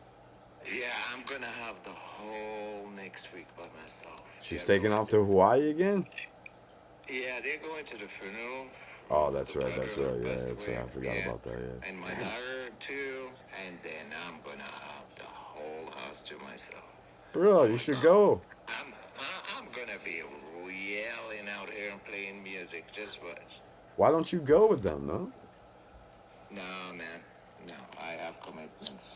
Yeah, I'm gonna have the whole next week by myself. She's They're taking going off to Hawaii again? Yeah, they're going to the funeral. Oh, that's The right, that's brother right. Yeah, passed that's away. right. I forgot Yeah. about that, yeah. And my daughter too. And then I'm gonna have the whole house to myself. Bro, you should go. I'm gonna be yelling out here and playing music. Just watch. Why don't you go with them, no? No, man. No, I have commitments.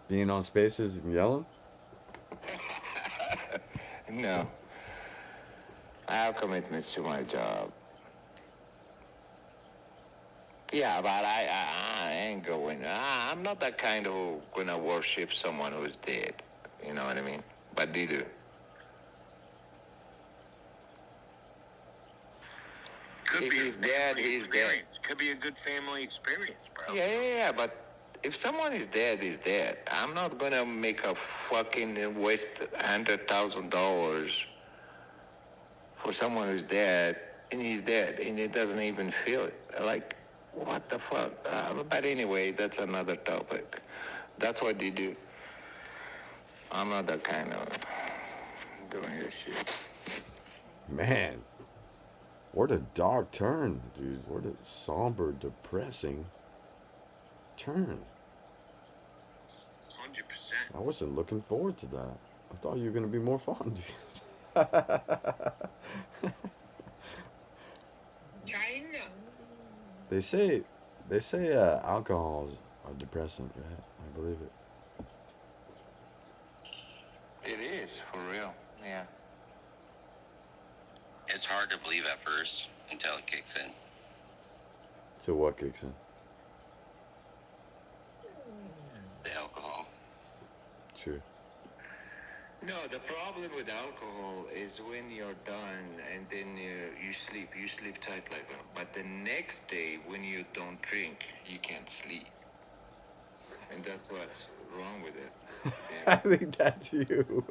Being on spaces and yelling? No. I have commitments to my job. Yeah, but I ain't going. I'm not that kind who gonna worship someone who's dead. You know what I mean? But they do. Could If be he's a dead, family he's dead. experience. Could be a good family experience, bro. Yeah. But if someone is dead, he's dead. I'm not gonna make a fucking waste $100,000 for someone who's dead, and he's dead, and he doesn't even feel it. Like, what the fuck? But anyway, that's another topic. That's what they do. I'm not that kind of doing this shit. Man, what a dark turn, dude. What a somber, depressing turn. 100%. I wasn't looking forward to that. I thought you were gonna be more fun, dude. China. They say alcohols are depressant, right? I believe it. It is, for real. Yeah. It's hard to believe at first until it kicks in. So what kicks in? The alcohol. True. No, the problem with alcohol is when you're done and then you sleep tight like that. But the next day when you don't drink, you can't sleep. And that's what's wrong with it. I Yeah. think that's you.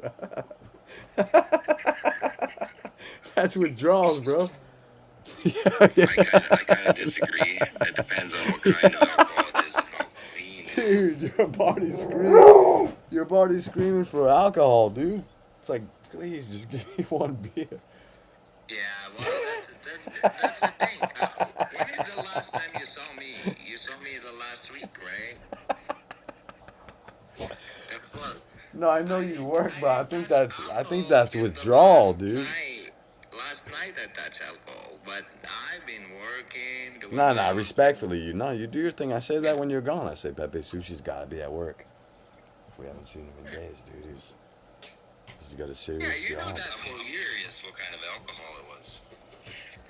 That's withdrawals, bro. I kind of disagree. It depends on what kind of alcohol it is and how clean it is. Dude, your body's screaming. Your body's screaming for alcohol, dude. It's like, please, just give me one beer. Yeah, well, that's the thing. When is the last time you saw me? You saw me the last week, right? That's what. No, I know you work, but I think that's withdrawal, dude. Last night I touched alcohol, but I've been working. Doing Nah, my own respectfully, you do your thing. I say that when you're gone. I say Pepe Sushi's gotta be at work. We haven't seen him in days, dude. He's got a Yeah, serious you know job. that for I'm years. curious what kind of alcohol it was.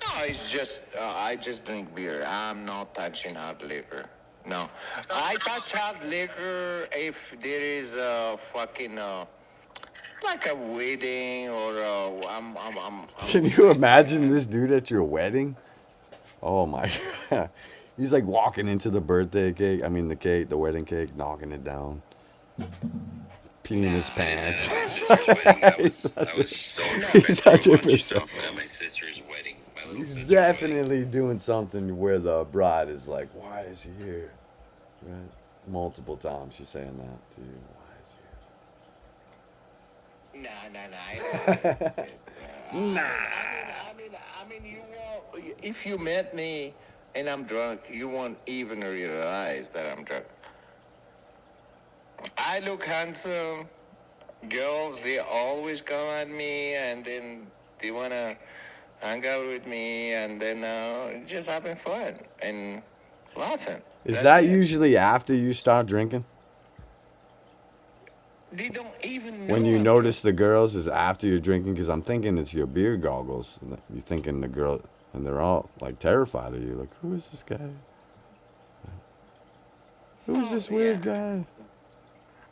No, it's just I just drink beer. I'm not touching hard liquor. No, I touch hard liquor if there is a fucking like a wedding or I'm Can you imagine this dude at your wedding? Oh my god. He's like walking into the birthday cake, the wedding cake, knocking it down. Peeing his pants. I was so drunk. He's I such threw a a bunch of person. stuff at my sister's wedding. My little He's sister's wedding. definitely doing something where the bride is like, why is he here? Right? Multiple times she's saying that to you. Why is he here? Nah. I mean, you won't. If you met me and I'm drunk, you won't even realize that I'm drunk. I look handsome. Girls, they always come at me, and then they wanna hang out with me, and then just having fun and laughing. Is That's that it. usually after you start drinking? They don't even know. When you I'm notice the girls is after you're drinking? Because I'm thinking it's your beer goggles. You're thinking the girl, and they're all like terrified of you. Like, who is this guy? Who is this weird guy?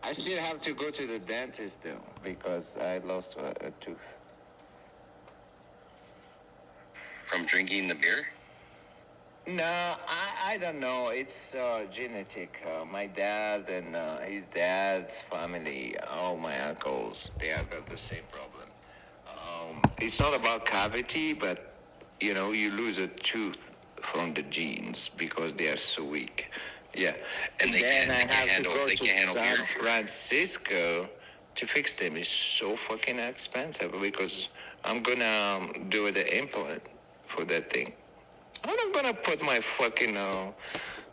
I still have to go to the dentist though because I lost a tooth. From drinking the beer? No, I don't know. It's genetic. My dad and his dad's family, all my uncles, they have got the same problem. It's not about cavity, but you lose a tooth from the genes because they are so weak. Yeah, and They then can't- I they can't have to handle- go they to can't handle San beer. Francisco to fix them. It's so fucking expensive because I'm gonna do the implant for that thing. I'm not gonna put my fucking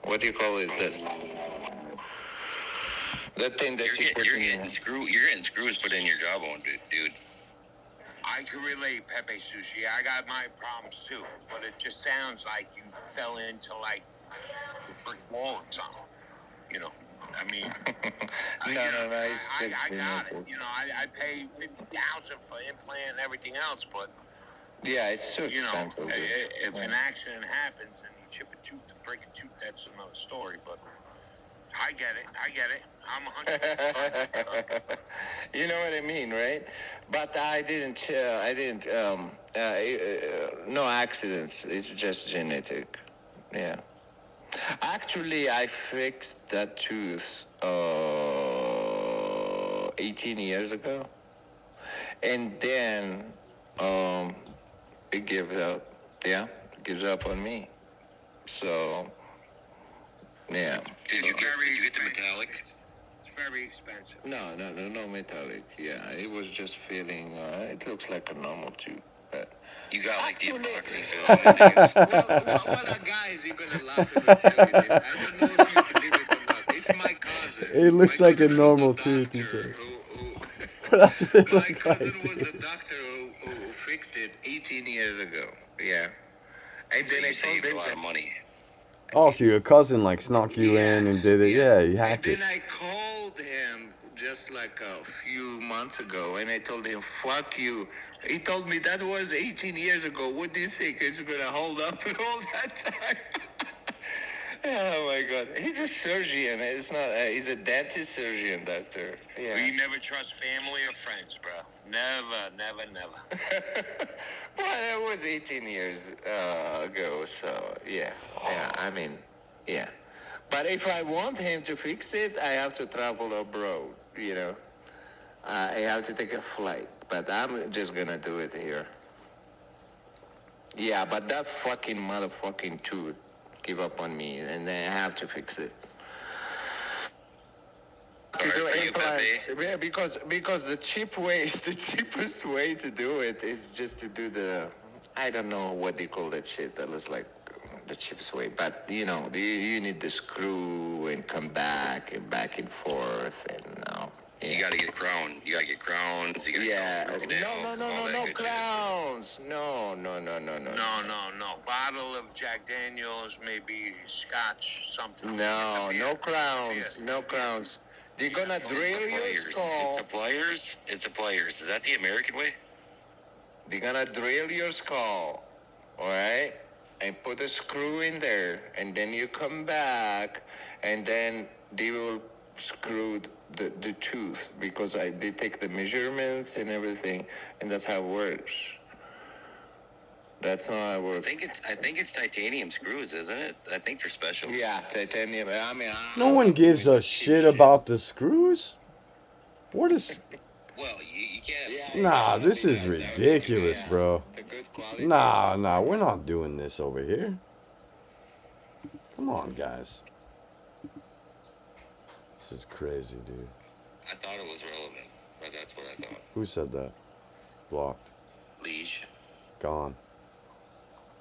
what do you call it? That thing that you put You're in getting screws put in your jawbone, dude. I can relate, Pepe Sushi. I got my problems too, but it just sounds like you fell into like a brick wall or something. I mean, No, it's I just got it. genetic. I pay $50,000 for implant and everything else, but Yeah, it's so expensive. Dude. if Yeah. an accident happens and you chip a tooth, break a tooth, that's another story. But I get it. I'm 100%. You know what I mean, right? But I didn't, no accidents. It's just genetic. Yeah. Actually, I fixed that tooth 18 years ago. And then it gives up. Yeah, it gives up on me. So, yeah. Did you get the metallic? It's very expensive. No metallic. Yeah, it was just feeling, it looks like a normal tooth. But You got like the Actually- epoxy fill. well, the guys, you're gonna laugh when I tell you this. I don't know if you believe it or not. It's my cousin. It looks My like a cousin was normal the tooth, he doctor said. who- That's what it my looked cousin like, was the dude. doctor who fixed it 18 years ago. Yeah. And So then I you saved told a him lot that of money. Oh, so your cousin like snuck you in and did it. Yes. Yeah, he hacked And it. then I called him just like a few months ago, and I told him, "Fuck you." He told me that was 18 years ago. What do you think? It's gonna hold up all that time? Oh my God! He's a surgeon. It's not. He's a dentist surgeon doctor. Yeah. We never trust family or friends, bro. Never. Well, it was 18 years ago, so yeah. I mean, yeah. But if I want him to fix it, I have to travel abroad, you know. I have to take a flight, but I'm just gonna do it here. Yeah, but that fucking motherfucking tooth give up on me, and then I have to fix it. To Alright, do for you, implants, yeah, because the cheapest way to do it is just to do the, I don't know what they call that shit. That looks like the cheapest way, but you know, you need the screw and come back and forth, and You gotta get crown. You gotta get crowns. You gotta yeah, get nails, no, all that good shit. clowns, no. No. Bottle of Jack Daniels, maybe Scotch, something. No crowns. They're gonna drill your skull. It's a pliers. Is that the American way? They're gonna drill your skull, all right, and put a screw in there, and then you come back, and then they will screw the tooth because they take the measurements and everything, and that's how it works. That's how it works. I think it's titanium screws, isn't it? I think they're special. Yeah, titanium. I mean, No one gives a shit about the screws. What is? Well, you can't. Nah, this is ridiculous, bro. The good quality. Nah, we're not doing this over here. Come on, guys. This is crazy, dude. I thought it was relevant, but that's what I thought. Who said that? Blocked. Leash. Gone.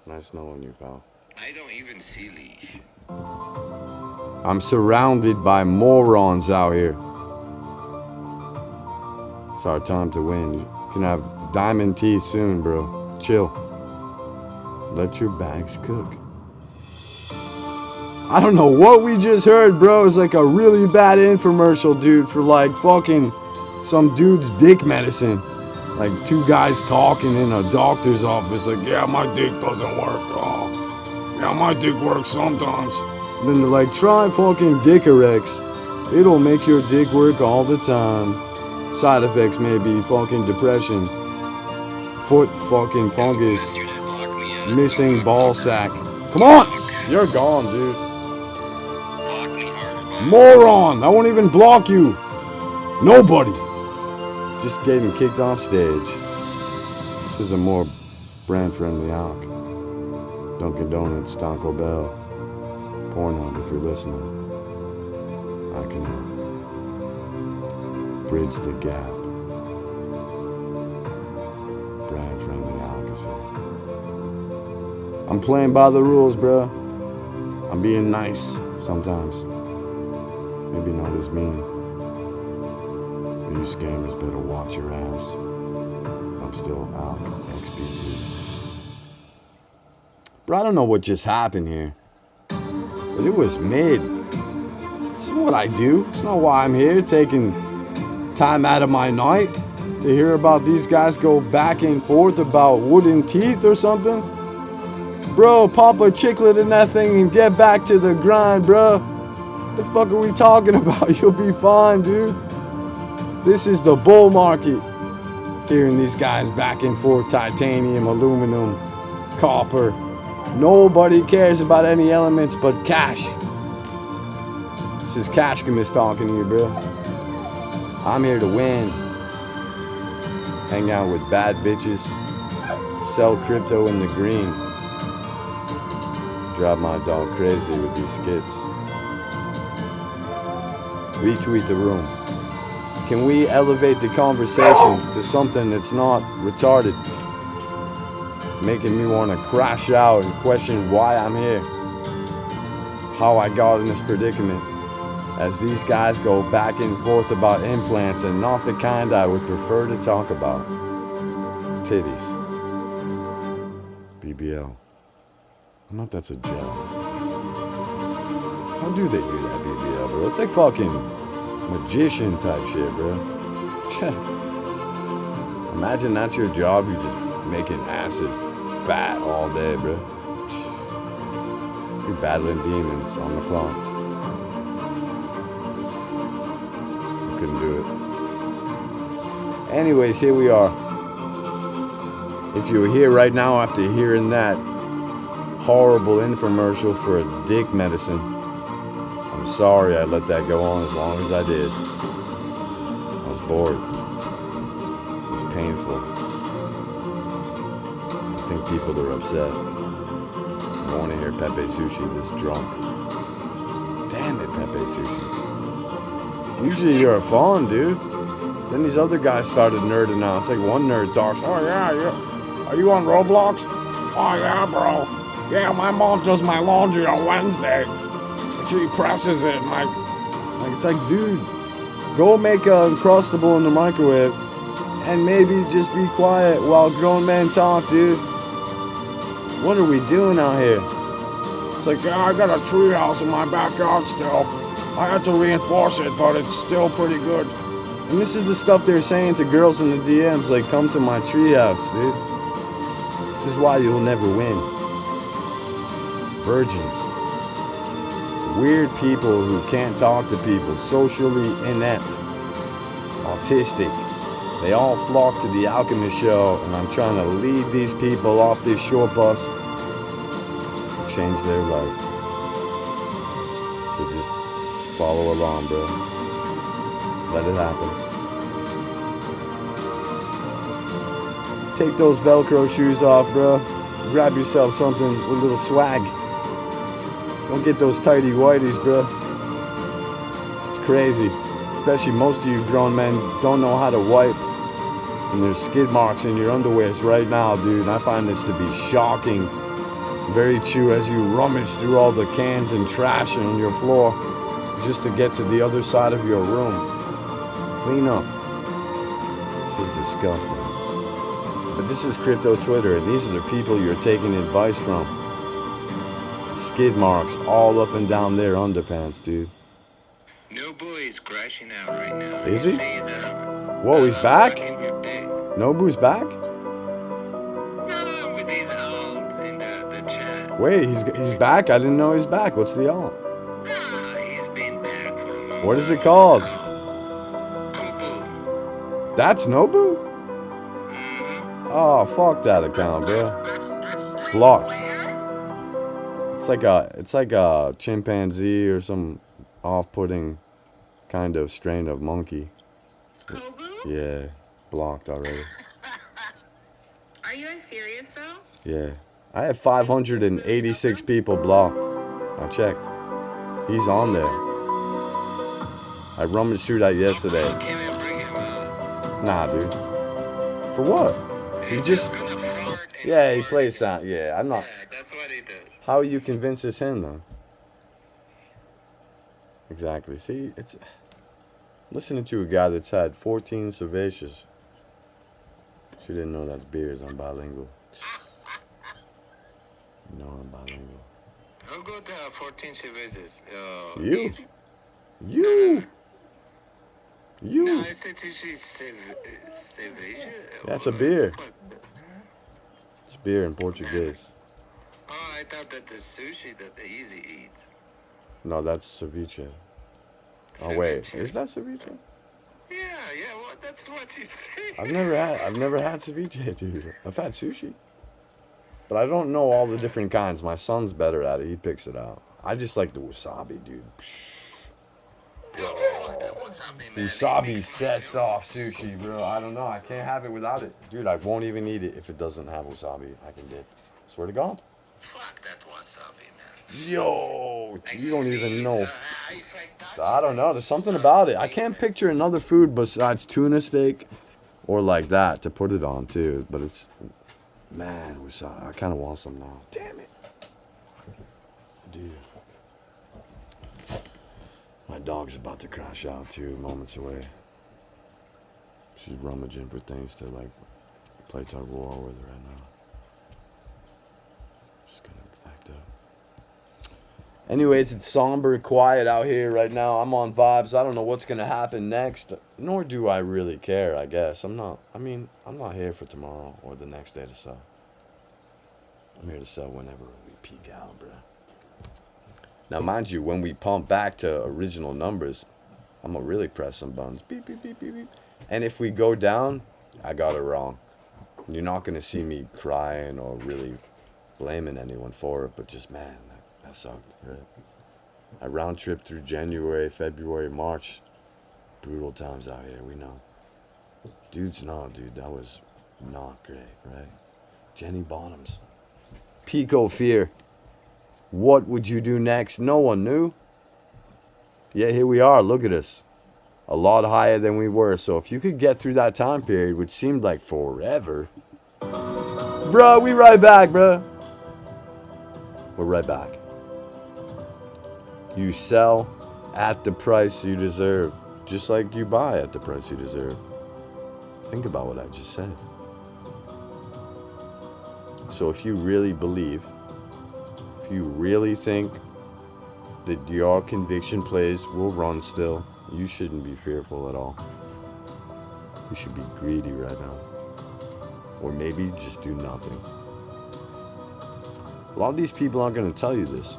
Nice knowing you, pal. I don't even see leash. I'm surrounded by morons out here. It's our time to win. You can have diamond teeth soon, bro. Chill. Let your bags cook. I don't know what we just heard, bro. It's like a really bad infomercial, dude, for like fucking some dude's dick medicine. Like two guys talking in a doctor's office, like, yeah, my dick doesn't work. Oh, yeah, my dick works sometimes. Then they're like, try fucking Dickorex. It'll make your dick work all the time. Side effects may be fucking depression, foot fucking fungus, You didn't block me. missing ball sack. Come on! You're gone, dude. Block me harder. Moron! I won't even block you. Nobody. Just getting kicked off stage. This is a more brand-friendly Alk. Dunkin' Donuts, Taco Bell, Pornhub if you're listening. I can help. Bridge the gap. Brand-friendly Alk is here. I'm playing by the rules, bro. I'm being nice sometimes. Maybe not as mean. But you scammers better watch your ass. 'Cause I'm still Alk XP2. Bro, I don't know what just happened here. But it was mid. This is what I do. It's not why I'm here taking time out of my night to hear about these guys go back and forth about wooden teeth or something. Bro, pop a chiclet in that thing and get back to the grind, bro. What the fuck are we talking about? You'll be fine, dude. This is the bull market. Hearing these guys back and forth, titanium, aluminum, copper. Nobody cares about any elements but cash. This is Cashcomus talking to you, bro. I'm here to win. Hang out with bad bitches. Sell crypto in the green. Drive my dog crazy with these skits. Retweet the room. Can we elevate the conversation to something that's not retarded? Making me want to crash out and question why I'm here. How I got in this predicament. As these guys go back and forth about implants and not the kind I would prefer to talk about. Titties. BBL. I know if that's a gel. How do they do that, BBL, bro? It's like fucking magician type shit, bro. Imagine that's your job. You're just making asses fat all day, bro. You're battling demons on the clock. I couldn't do it. Anyways, here we are. If you're here right now after hearing that horrible infomercial for a dick medicine, I'm sorry I let that go on as long as I did. I was bored. It was painful. I think people are upset. I want to hear Pepe Sushi this drunk. Damn it, Pepe Sushi. Usually you're a fawn, dude. Then these other guys started nerding out. It's like one nerd talks. Oh yeah. Are you on Roblox? Oh yeah, bro. Yeah, my mom does my laundry on Wednesday. She presses it. It's like, dude, go make an Uncrustable in the microwave and maybe just be quiet while grown men talk, dude. What are we doing out here? It's like, yeah, I got a treehouse in my backyard still. I had to reinforce it, but it's still pretty good. And this is the stuff they're saying to girls in the DMs, like, come to my treehouse, dude. This is why you'll never win. Virgins. Weird people who can't talk to people, socially inept, autistic. They all flock to the Alchemist show, and I'm trying to lead these people off this short bus and change their life. So just follow along, bro. Let it happen. Take those Velcro shoes off, bro. Grab yourself something with a little swag. Don't get those tighty whities, bro. It's crazy. Especially most of you grown men don't know how to wipe. And there's skid marks in your underwears right now, dude. And I find this to be shocking. Very true as you rummage through all the cans and trash on your floor just to get to the other side of your room. Clean up. This is disgusting. But this is Crypto Twitter, and these are the people you're taking advice from. Skid marks all up and down their underpants, dude. Nobu is crashing out right now. Is he? Saying, Whoa, he's back? fucking your dick. Nobu's back? With his alt in the chat. Wait, he's back? I didn't know he's back. What's the alt? He's been back for a long What is it time. called? Kubu. That's Nobu? Oh, fuck that account, bro. Blocked. It's like a chimpanzee or some off-putting kind of strain of monkey. Kobu? Yeah, blocked already. Are you serious though? Yeah. I have 586 people blocked. I checked. He's on there. I rummaged through that yesterday. Can we bring him out? Nah, dude. For what? He just... Gonna fart and Yeah, he fart. plays sound. Yeah, I'm not... Yeah, that's what he does. How you convince it's him, though? Exactly. See, it's... Listening to a guy that's had 14 cervezas. She didn't know that's beers. I'm bilingual. No, I'm bilingual. Who got 14 cervezas? You. Easy? You! No, You! I said cerveja. That's a beer. It's beer in Portuguese. Oh, I thought that the sushi that the Easy eats. No, that's ceviche. Oh wait, Ceviche. is that ceviche? Yeah, well, that's what you say. I've never had ceviche, dude. I've had sushi, but I don't know all the different kinds. My son's better at it. He picks it out. I just like the wasabi, dude. That wasabi, man. Wasabi sets off sushi, bro. I don't know. I can't have it without it, dude. I won't even eat it if it doesn't have wasabi. I can dip. Swear to God. Fuck that wasabi, man. Yo, you don't even Sneeze, know. if I touch I don't it, know. There's something start about it. I sneezing. can't picture another food besides tuna steak or like that to put it on too. But it's, man, wasabi. I kind of want some now. Damn it, dude. My dog's about to crash out 2 moments away. She's rummaging for things to like play tug of war with right now. Just gonna act up. Anyways, it's somber and quiet out here right now. I'm on vibes. I don't know what's gonna happen next, nor do I really care, I guess. I'm not here for tomorrow or the next day to sell. I'm here to sell whenever we peak out, bro. Now, mind you, when we pump back to original numbers, I'm gonna really press some buttons. Beep, beep, beep, beep, beep. And if we go down, I got it wrong. You're not gonna see me crying or really blaming anyone for it, but just, man, that sucked, right? I round trip through January, February, March. Brutal times out here, we know. Dude, that was not great, right? Jenny Bottoms. Pico Fear. What would you do next? No one knew. Yeah, here we are. Look at us. A lot higher than we were. So if you could get through that time period, which seemed like forever. Bro, we right back, bro. We're right back. You sell at the price you deserve, just like you buy at the price you deserve. Think about what I just said. So if you really believe, if you really think that your conviction plays will run still, you shouldn't be fearful at all. You should be greedy right now. Or maybe just do nothing. A lot of these people aren't going to tell you this.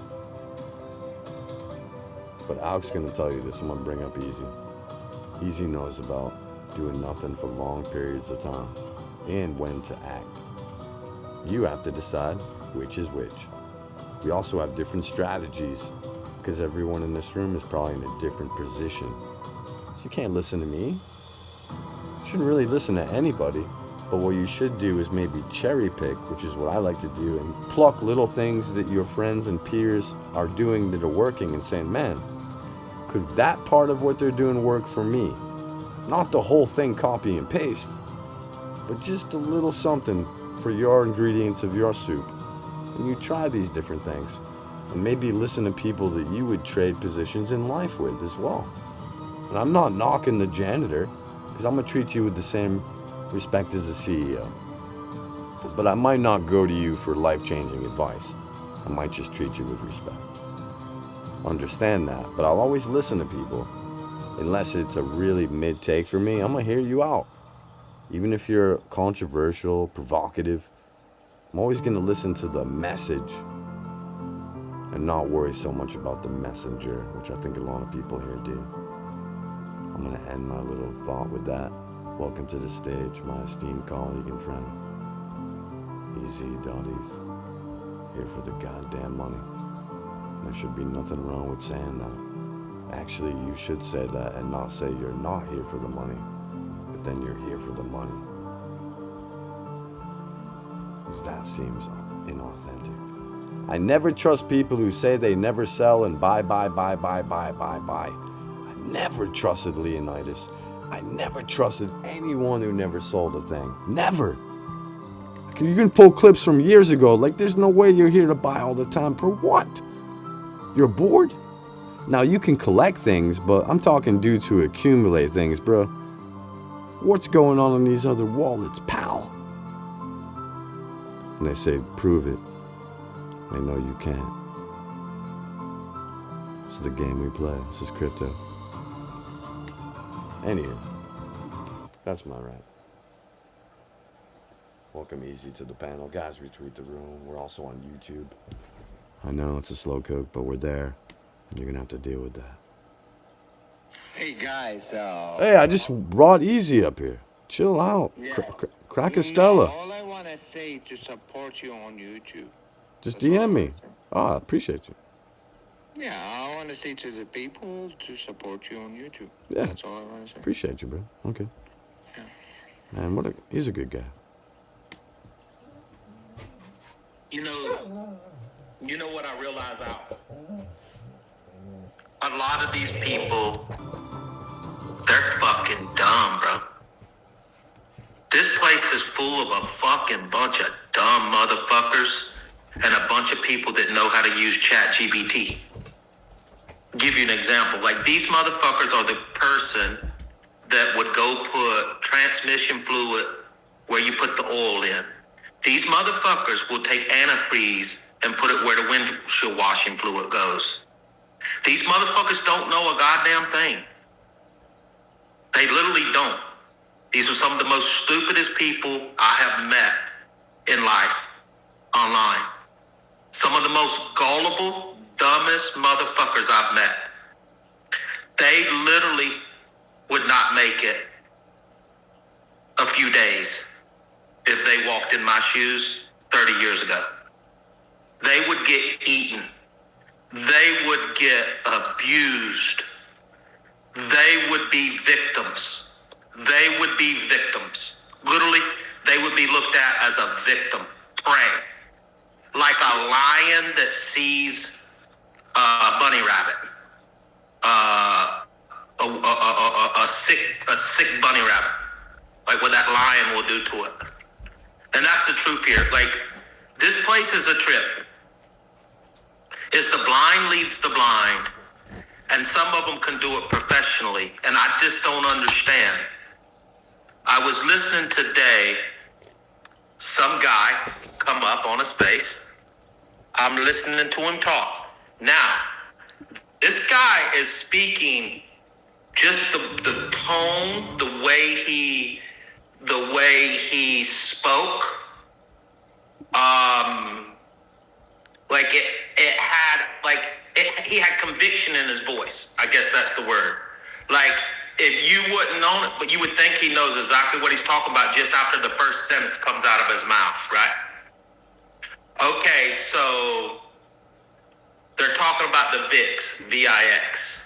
But Alex is going to tell you this. I'm going to bring up Easy. Easy knows about doing nothing for long periods of time and when to act. You have to decide which is which. We also have different strategies because everyone in this room is probably in a different position. So you can't listen to me. You shouldn't really listen to anybody. But what you should do is maybe cherry pick, which is what I like to do, and pluck little things that your friends and peers are doing that are working and saying, man, could that part of what they're doing work for me? Not the whole thing copy and paste, but just a little something for your ingredients of your soup. And you try these different things. And maybe listen to people that you would trade positions in life with as well. And I'm not knocking the janitor, because I'm going to treat you with the same respect as a CEO. But I might not go to you for life-changing advice. I might just treat you with respect. Understand that, but I'll always listen to people. Unless it's a really mid-take for me, I'm going to hear you out. Even if you're controversial, provocative, I'm always going to listen to the message and not worry so much about the messenger, which I think a lot of people here do. I'm going to end my little thought with that. Welcome to the stage, my esteemed colleague and friend, Easy.eth, here for the goddamn money. There should be nothing wrong with saying that. Actually, you should say that and not say you're not here for the money, but then you're here for the money. Because that seems inauthentic. I never trust people who say they never sell and buy. I never trusted Leonidas. I never trusted anyone who never sold a thing. Never. You can pull clips from years ago. Like, there's no way you're here to buy all the time. For what? You're bored? Now, you can collect things, but I'm talking dudes who accumulate things, bro. What's going on in these other wallets, pal? And they say, prove it. They know you can't. This is the game we play. This is crypto. Anywho, that's my rant. Welcome Easy to the panel. Guys, retweet the room. We're also on YouTube. I know it's a slow cook, but we're there, and you're gonna have to deal with that. Hey guys, Hey, I just brought Easy up here. Chill out. Yeah. Crack a Stella. all I wanna say to support you on YouTube. Just That's all I DM me. wanna say. Oh, I appreciate you. Yeah, I wanna say to the people to support you on YouTube. Yeah. That's all I wanna say. Appreciate you, bro. Okay. Yeah. Man, he's a good guy. You know what I realize out? A lot of these people, they're fucking dumb, bro. This place is full of a fucking bunch of dumb motherfuckers and a bunch of people that know how to use ChatGPT. Give you an example. Like, these motherfuckers are the person that would go put transmission fluid where you put the oil in. These motherfuckers will take antifreeze and put it where the windshield washing fluid goes. These motherfuckers don't know a goddamn thing. They literally don't. These are some of the most stupidest people I have met in life online. Some of the most gullible, dumbest motherfuckers I've met. They literally would not make it a few days if they walked in my shoes 30 years ago. They would get eaten. They would get abused. They would be victims. They would be victims. Literally, they would be looked at as a victim, prey. Like a lion that sees a bunny rabbit. A sick bunny rabbit. Like what that lion will do to it. And that's the truth here. Like, this place is a trip. It's the blind leads the blind. And some of them can do it professionally. And I just don't understand. I was listening today, some guy come up on his face. I'm listening to him talk. Now, this guy is speaking just the tone, the way he spoke. He had conviction in his voice. I guess that's the word. Like, if you wouldn't know it, but you would think he knows exactly what he's talking about just after the first sentence comes out of his mouth, right? Okay, so they're talking about the VIX, V-I-X.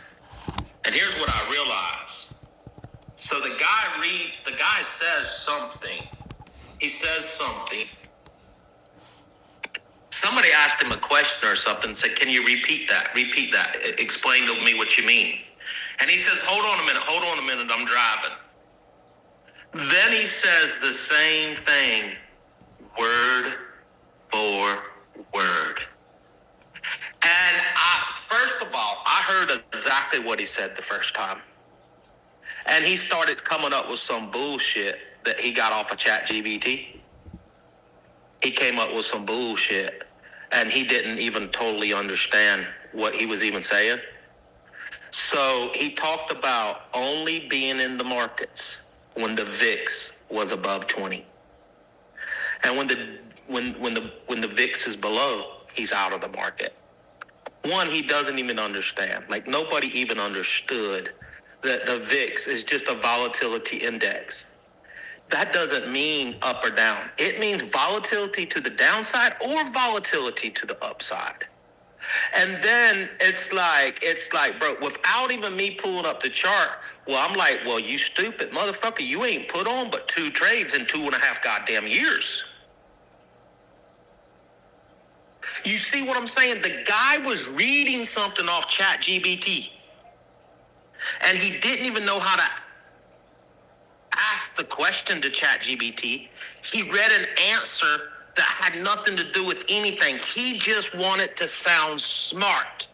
And here's what I realized. So the guy says something. He says something. Somebody asked him a question or something, said, can you repeat that? Repeat that. Explain to me what you mean. And he says, hold on a minute, I'm driving. Then he says the same thing, word for word. And first of all, I heard exactly what he said the first time. And he started coming up with some bullshit that he got off of ChatGPT. He came up with some bullshit, and he didn't even totally understand what he was even saying. So he talked about only being in the markets when the VIX was above 20. And when the VIX is below, he's out of the market. One, he doesn't even understand. Like, nobody even understood that the VIX is just a volatility index. That doesn't mean up or down. It means volatility to the downside or volatility to the upside. And then it's like, bro, without even me pulling up the chart, well, I'm like, well, you stupid motherfucker, you ain't put on but 2 trades in 2.5 goddamn years. You see what I'm saying? The guy was reading something off ChatGPT, and he didn't even know how to ask the question to ChatGPT. He read an answer that had nothing to do with anything. He just wanted to sound smart.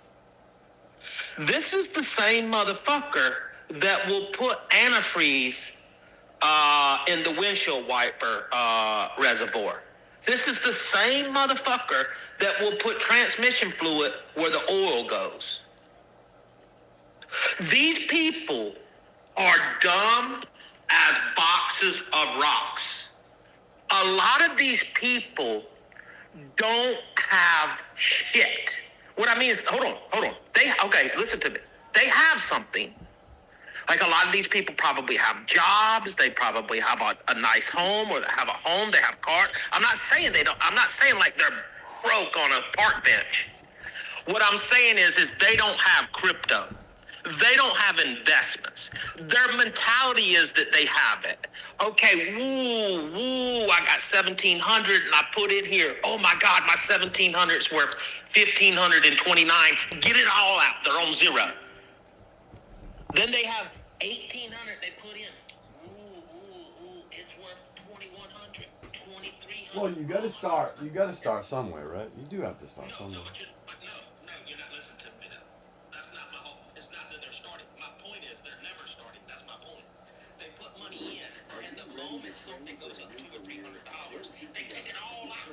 This is the same motherfucker that will put antifreeze in the windshield wiper reservoir. This is the same motherfucker that will put transmission fluid where the oil goes. These people are dumb as boxes of rocks. A lot of these people don't have shit. What I mean is, hold on. Okay, listen to me. They have something. Like a lot of these people probably have jobs. They probably have a nice home, or they have a home. They have cars. I'm not saying they don't. I'm not saying like they're broke on a park bench. What I'm saying is they don't have crypto. They don't have investments. Their mentality is that they have it. Okay, I got 1,700 and I put it here. Oh my God, my 1,700 is worth 1,529. Get it all out. They're on zero. Then they have 1,800 they put in. It's worth 2,100, 2,300. Well, you gotta start somewhere, right? You do have to start somewhere. No, you're not listening to me though. That's not my whole, it's not that they're starting. My point is they're never starting. That's my point. They put money in, and the moment something goes up $200 or $300, they take it all out.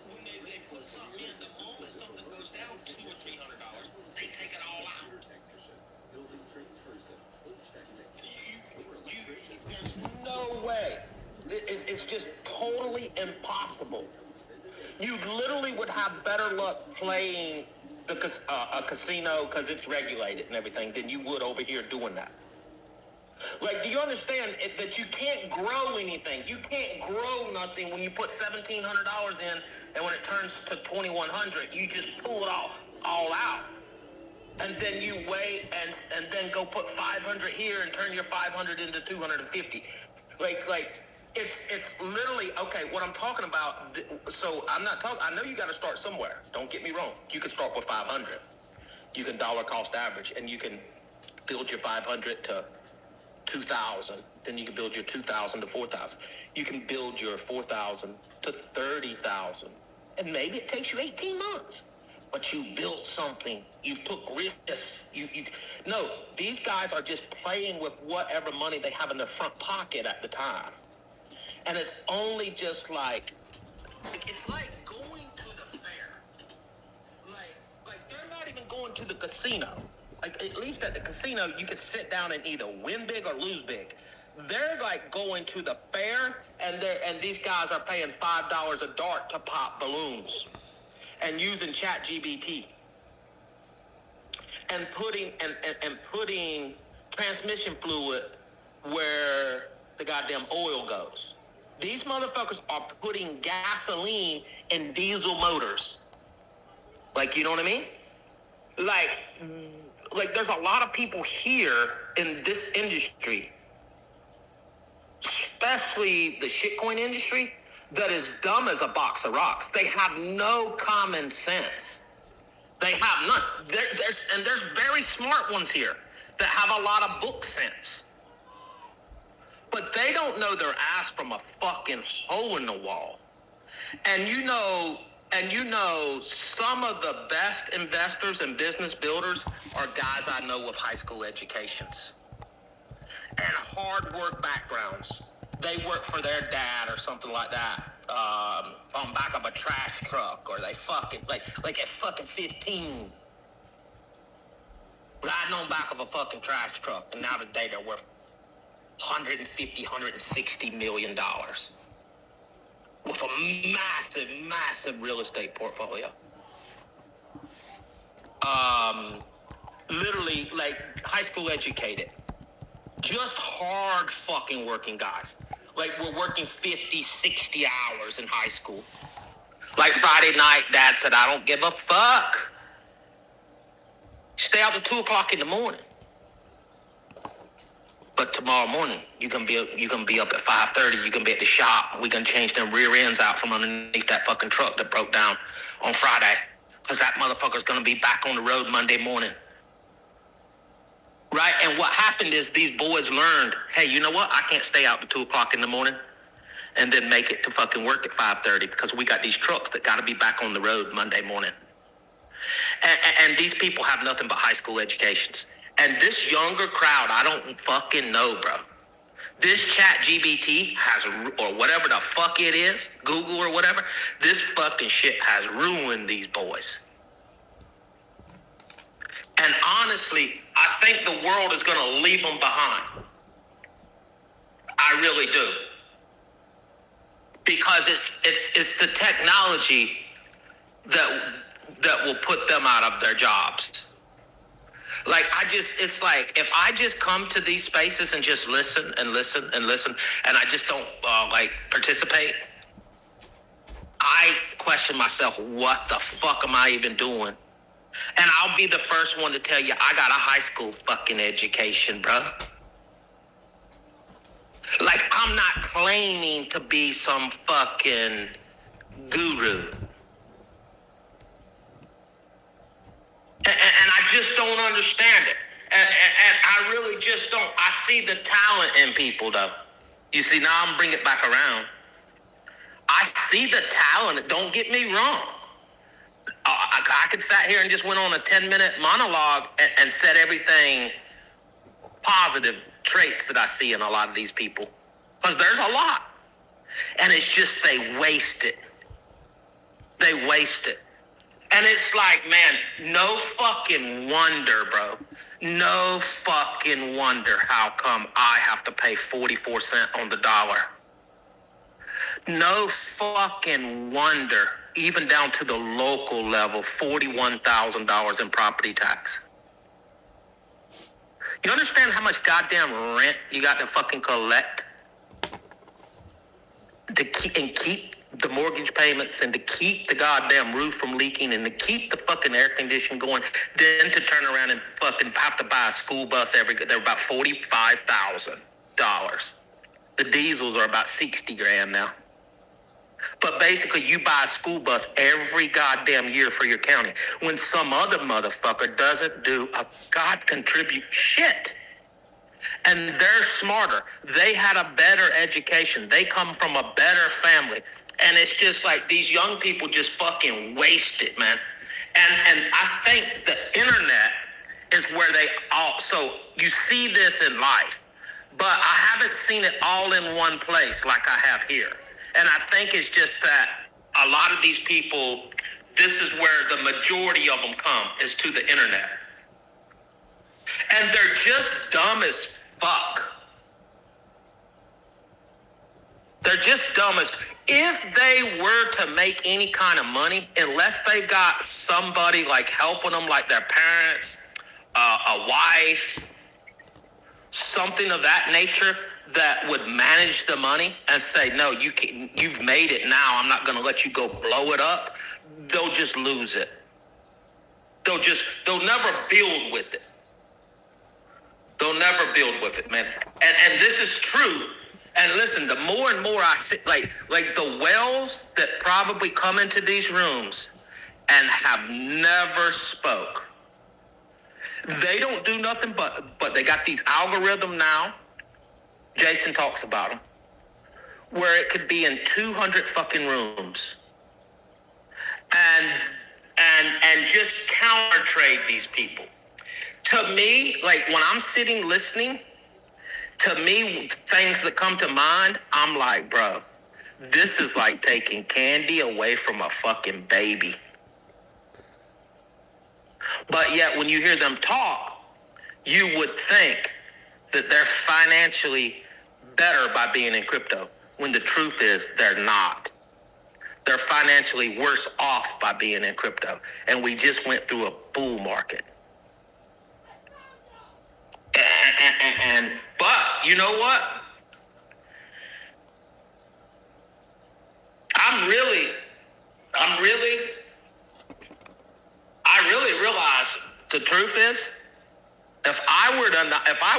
When they put something in, the moment something goes down $200 or $300, they take it all out. There's no way. It's just totally impossible. You literally would have better luck playing a casino because it's regulated and everything than you would over here doing that. Like, do you understand that you can't grow anything? You can't grow nothing when you put $1,700 in, and when it turns to $2,100, you just pull it all out. And then you wait and then go put 500 here and turn your 500 into 250. Like it's literally, okay, what I'm talking about. So I'm not talking, I know you got to start somewhere. Don't get me wrong. You can start with 500. You can dollar cost average, and you can build your 500 to 2,000. Then you can build your 2,000 to 4,000. You can build your 4,000 to 30,000. And maybe it takes you 18 months. But you built something. You took risks. No, these guys are just playing with whatever money they have in their front pocket at the time. And it's only just like, it's like going to the fair. Like they're not even going to the casino. Like, at least at the casino, you can sit down and either win big or lose big. They're like going to the fair, and these guys are paying $5 a dart to pop balloons, and using ChatGPT, and putting transmission fluid where the goddamn oil goes. These motherfuckers are putting gasoline in diesel motors. Like, you know what I mean? Like there's a lot of people here in this industry, especially the shitcoin industry, that is dumb as a box of rocks. They have no common sense. They have none. There's very smart ones here that have a lot of book sense. But they don't know their ass from a fucking hole in the wall. And you know, some of the best investors and business builders are guys I know with high school educations and hard work backgrounds. They work for their dad or something like that, on back of a trash truck, or they fucking like at fucking 15, riding on back of a fucking trash truck, and now today they're worth $160 million with a massive real estate portfolio. Literally, like, high school educated, just hard fucking working guys. Like, we're working 50, 60 hours in high school. Like Friday night, Dad said, I don't give a fuck. Stay out till 2 o'clock in the morning. But tomorrow morning, you can be up at 5:30. You can be at the shop. We can change them rear ends out from underneath that fucking truck that broke down on Friday, because that motherfucker's gonna be back on the road Monday morning. Right? And what happened is these boys learned, hey, you know what? I can't stay out to 2 o'clock in the morning and then make it to fucking work at 5:30, because we got these trucks that got to be back on the road Monday morning. And these people have nothing but high school educations. And this younger crowd, I don't fucking know, bro. This ChatGPT has, or whatever the fuck it is, Google or whatever, this fucking shit has ruined these boys. And honestly, I think the world is going to leave them behind. I really do. because it's the technology that will put them out of their jobs. Like it's like if I just come to these spaces and just listen and listen and listen, and I just don't like participate, I question myself, what the fuck am I even doing? And I'll be the first one to tell you, I got a high school fucking education, bro. Like, I'm not claiming to be some fucking guru. And I just don't understand it. And I really just don't. I see the talent in people, though. You see, now I'm bringing it back around. I see the talent. Don't get me wrong. I could sat here and just went on a 10-minute monologue and said everything positive traits that I see in a lot of these people. Because there's a lot. And it's just they waste it. They waste it. And it's like, man, no fucking wonder, bro. No fucking wonder how come I have to pay 44 cents on the dollar. No fucking wonder, even down to the local level, $41,000 in property tax. You understand how much goddamn rent you got to fucking collect to keep the mortgage payments and to keep the goddamn roof from leaking and to keep the fucking air conditioning going, then to turn around and fucking have to buy a school bus they're about $45,000. The diesels are about 60 grand now. But basically, you buy a school bus every goddamn year for your county when some other motherfucker doesn't do a God contribute shit. And they're smarter. They had a better education. They come from a better family. And it's just like these young people just fucking waste it, man. And I think the internet is where they all, so you see this in life, but I haven't seen it all in one place like I have here. And I think it's just that a lot of these people, this is where the majority of them come, is to the internet. And they're just dumb as fuck. They're just dumb as, if they were to make any kind of money, unless they've got somebody like helping them, like their parents, a wife, something of that nature that would manage the money and say, no, you've made it now, I'm not going to let you go blow it up, they'll just lose it. They'll never build with it. They'll never build with it, man. And this is true. And listen, the more and more I see, like the whales that probably come into these rooms and have never spoke, they don't do nothing but they got these algorithms now. Jason talks about them, where it could be in 200 fucking rooms and just counter trade these people. To me, like when I'm sitting listening, to me, things that come to mind, I'm like, bro, this is like taking candy away from a fucking baby. But yet when you hear them talk, you would think that they're financially better by being in crypto, when the truth is they're not. They're financially worse off by being in crypto. And we just went through a bull market. But you know what? I really realize the truth is, if I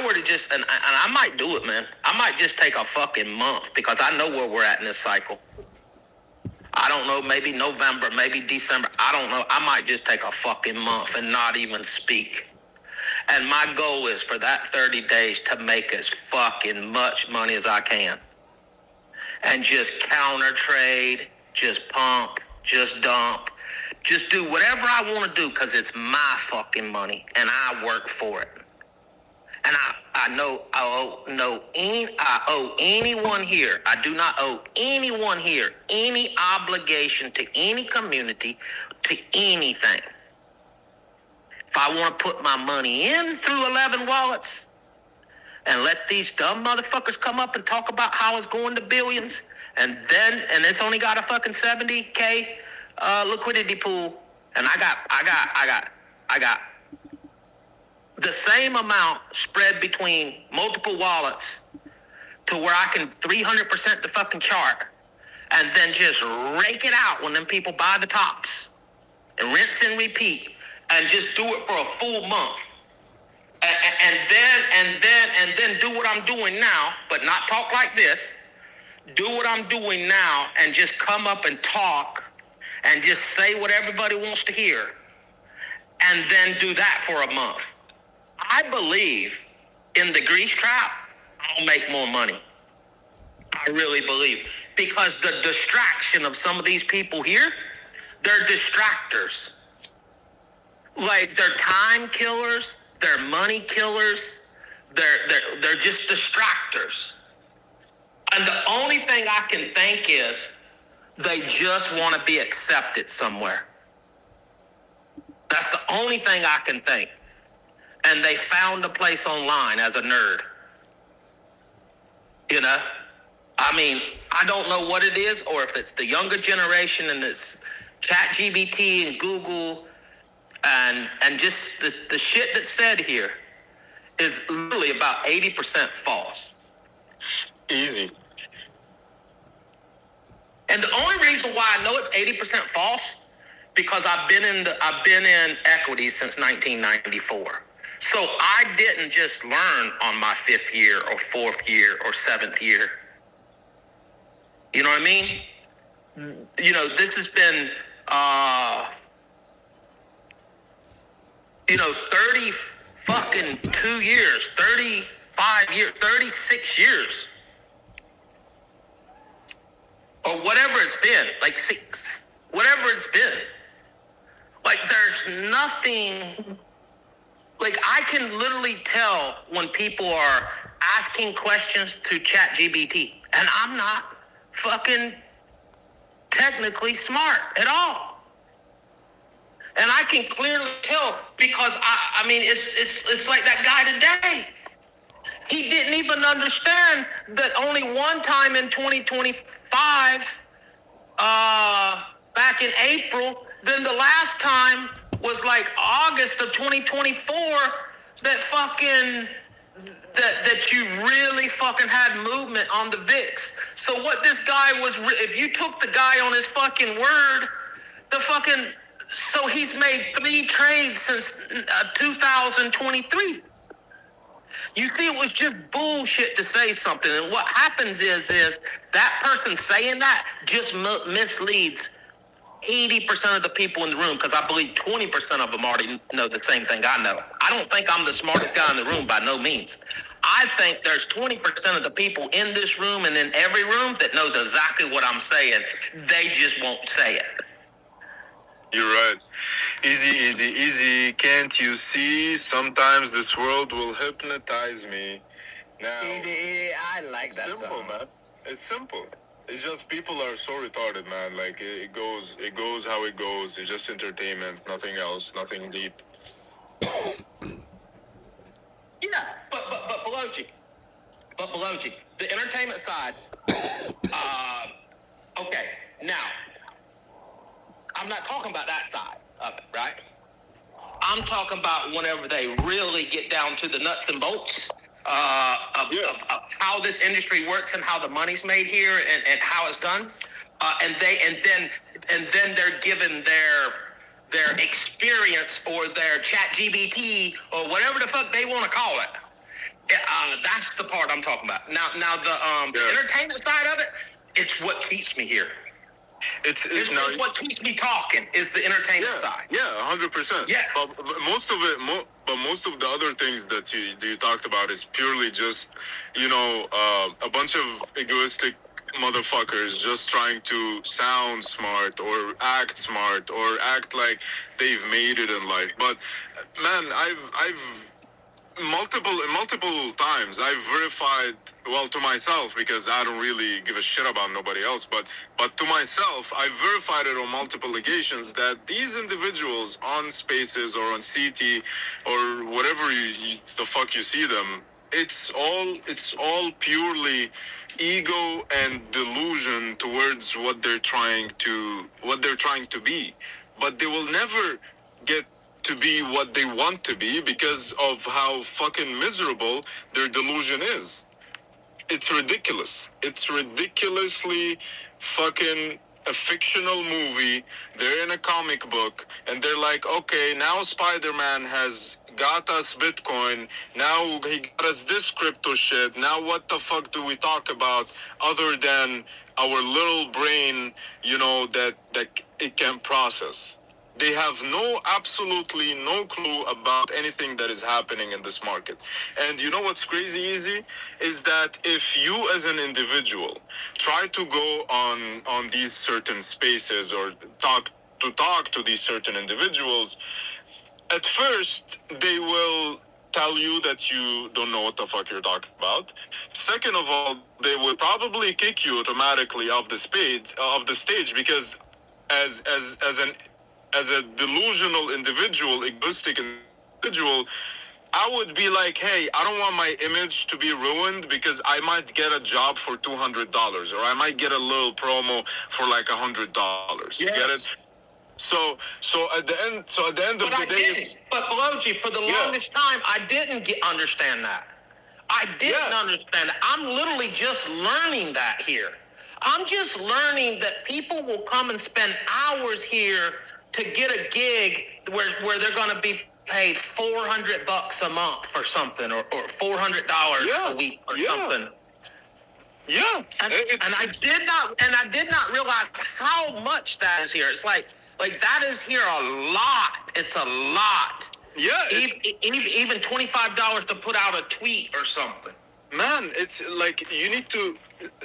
were to just, and I might do it, man. I might just take a fucking month because I know where we're at in this cycle. I don't know, maybe November, maybe December. I don't know. I might just take a fucking month and not even speak. And my goal is for that 30 days to make as fucking much money as I can. And just counter trade, just pump, just dump, just do whatever I want to do because it's my fucking money and I work for it. And I owe anyone here. I do not owe anyone here any obligation to any community, to anything. If I want to put my money in through 11 wallets and let these dumb motherfuckers come up and talk about how it's going to billions, and it's only got a fucking 70K liquidity pool, and I got the same amount spread between multiple wallets to where I can 300% the fucking chart, and then just rake it out when them people buy the tops, and rinse and repeat, and just do it for a full month. And then do what I'm doing now, but not talk like this. Do what I'm doing now and just come up and talk and just say what everybody wants to hear, and then do that for a month. I believe in the grease trap, I'll make more money. I really believe. Because the distraction of some of these people here, they're distractors. Like, they're time killers, they're money killers, they're just distractors. And the only thing I can think is they just want to be accepted somewhere. That's the only thing I can think. And they found a place online as a nerd. You know? I mean, I don't know what it is, or if it's the younger generation and it's ChatGPT and Google and just the shit that's said here is literally about 80% false. Easy. And the only reason why I know it's 80% false, because I've been in equities since 1994. So I didn't just learn on my 5th year or 4th year or 7th year. You know what I mean? You know, this has been, 30 fucking 2 years, 35 years, 36 years. Or whatever it's been, like 6, whatever it's been. Like, there's nothing, like, I can literally tell when people are asking questions to ChatGPT, and I'm not fucking technically smart at all. And I can clearly tell because I mean, it's like that guy today. He didn't even understand that only one time in 2025, back in April, then the last time was like August of 2024 that you really fucking had movement on the VIX. So what this guy was, if you took the guy on his fucking word, so he's made 3 trades since 2023. You see, it was just bullshit to say something. And what happens is that person saying that just misleads 80% of the people in the room, because I believe 20% of them already know the same thing I know. I don't think I'm the smartest guy in the room by no means. I think there's 20% of the people in this room and in every room that knows exactly what I'm saying. They just won't say it. You're right. Easy. Can't you see? Sometimes this world will hypnotize me. Now, I like that simple, song. man. It's simple. It's just people are so retarded, man. Like, it goes how it goes. It's just entertainment, nothing else, nothing deep. Yeah, but Beloji, the entertainment side. Okay, now I'm not talking about that side of it, right? I'm talking about whenever they really get down to the nuts and bolts of how this industry works and how the money's made here and how it's done, and then they're given their experience or their ChatGPT or whatever the fuck they want to call it. That's the part I'm talking about. Now the entertainment side of it, it's what keeps me here. It's what keeps me talking is the entertainment side. Yeah, 100%. Yes. But most of the other things that you talked about is purely just, a bunch of egoistic motherfuckers just trying to sound smart or act like they've made it in life. But man, I've multiple times I've verified, well, to myself, because I don't really give a shit about nobody else, but to myself, I've verified it on multiple occasions that these individuals on Spaces or on CT or whatever the fuck you see them, it's all purely ego and delusion towards what they're trying to be, but they will never get to be what they want to be because of how fucking miserable their delusion is. It's ridiculous. It's ridiculously fucking a fictional movie. They're in a comic book and they're like, okay, now Spider-Man has got us Bitcoin. Now he got us this crypto shit. Now what the fuck do we talk about other than our little brain, that it can process? They have absolutely no clue about anything that is happening in this market. And you know what's crazy easy is that if you as an individual try to go on these certain spaces or talk to these certain individuals, at first they will tell you that you don't know what the fuck you're talking about. Second of all, they will probably kick you automatically off the stage because as a delusional individual, egoistic individual, I would be like, hey, I don't want my image to be ruined because I might get a job for $200 or I might get a little promo for like $100. You get it? So at the end of the day, But Beloji, for the longest time, I didn't understand that. I didn't understand it. I'm literally just learning that here. I'm just learning that people will come and spend hours here to get a gig where they're going to be paid $400 a month for something or $400 a week or something. Yeah, and I did not realize how much that is here. It's like that is here a lot. It's a lot. Yeah, even $25 to put out a tweet or something. Man, it's like you need to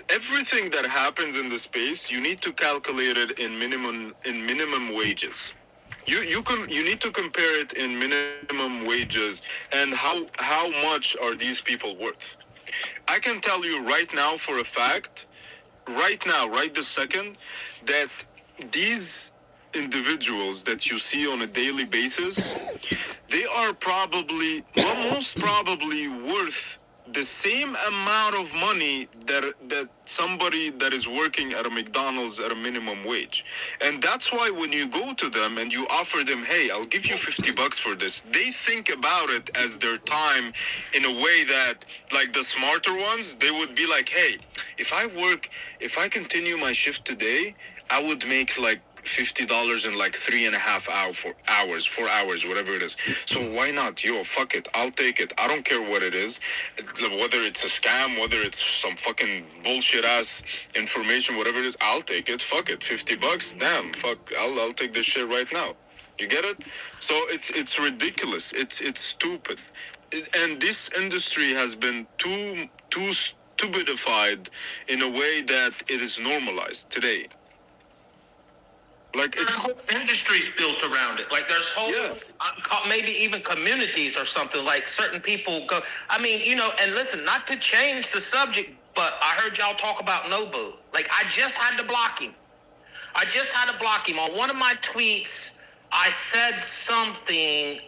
everything that happens in the space, you need to calculate it in minimum wages. You need to compare it in minimum wages and how much are these people worth. I can tell you right now for a fact, right this second, that these individuals that you see on a daily basis, they are most probably worth the same amount of money that somebody that is working at a McDonald's at a minimum wage. And that's why when you go to them and you offer them, hey, I'll give you $50 for this, they think about it as their time in a way that, like the smarter ones, they would be like, hey, if I continue my shift today, I would make like $50 in like 3.5 hours, 4 hours, whatever it is. So why not? Yo, fuck it. I'll take it. I don't care what it is. Whether it's a scam, whether it's some fucking bullshit ass information, whatever it is, I'll take it. Fuck it. $50. Damn. Fuck. I'll take this shit right now. You get it? So it's ridiculous. It's stupid. And this industry has been too stupidified in a way that it is normalized today. Like there's whole industries built around it. Like there's whole, maybe even communities or something. Like certain people go. I mean, and listen, not to change the subject, but I heard y'all talk about Nobu. Like I just had to block him. On one of my tweets, I said something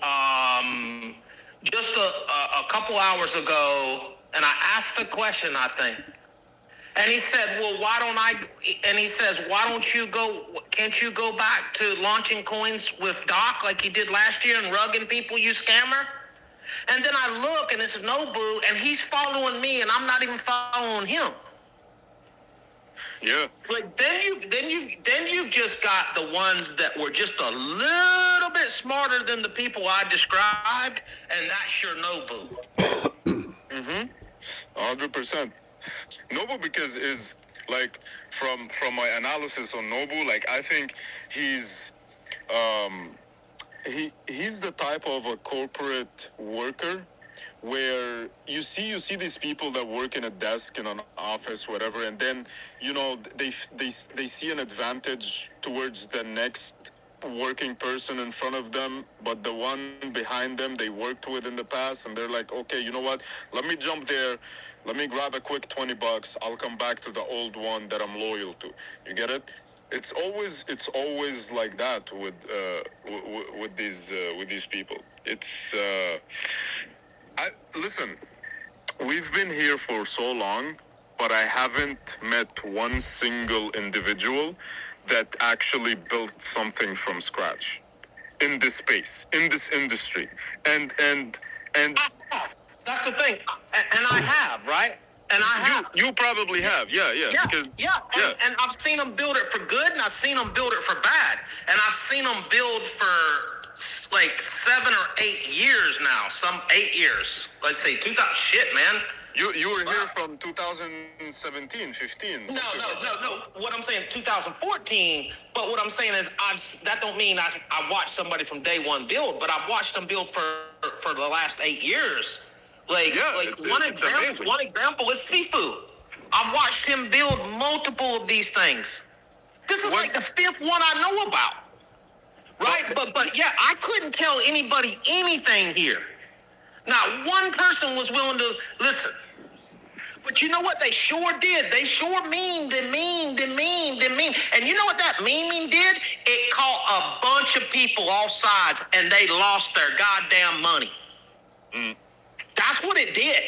just a couple hours ago, and I asked a question, I think. And he said, well, can't you go back to launching coins with Doc like you did last year and rugging people, you scammer? And then I look and it's Nobu and he's following me and I'm not even following him. Yeah. Like then you've just got the ones that were just a little bit smarter than the people I described, and that's your Nobu. 100%. Nobu because is like from my analysis on Nobu, like I think he's the type of a corporate worker where you see these people that work in a desk in an office, whatever, and then they see an advantage towards the next working person in front of them, but the one behind them they worked with in the past, and they're like, okay, you know what, let me jump there, let me grab a quick $20, I'll come back to the old one that I'm loyal to. You get it? It's always like that with these people. Listen, we've been here for so long, but I haven't met one single individual that actually built something from scratch in this space, in this industry. And That's the thing. And I have, right? And I have. you probably have, yeah. And I've seen them build it for good, and I've seen them build it for bad. And I've seen them build for like 7 or 8 years now. Some 8 years. Let's say 2000. Shit, man. You were here from 2017, 15. No. What I'm saying, 2014. But what I'm saying is, that don't mean I watched somebody from day one build, but I've watched them build for the last 8 years. One example is Sifu. I've watched him build multiple of these things. This is like the 5th one I know about. Right? But yeah, I couldn't tell anybody anything here. Not one person was willing to listen. But you know what they sure did? They sure memed. And you know what that memeing did? It caught a bunch of people off sides, and they lost their goddamn money. That's what it did.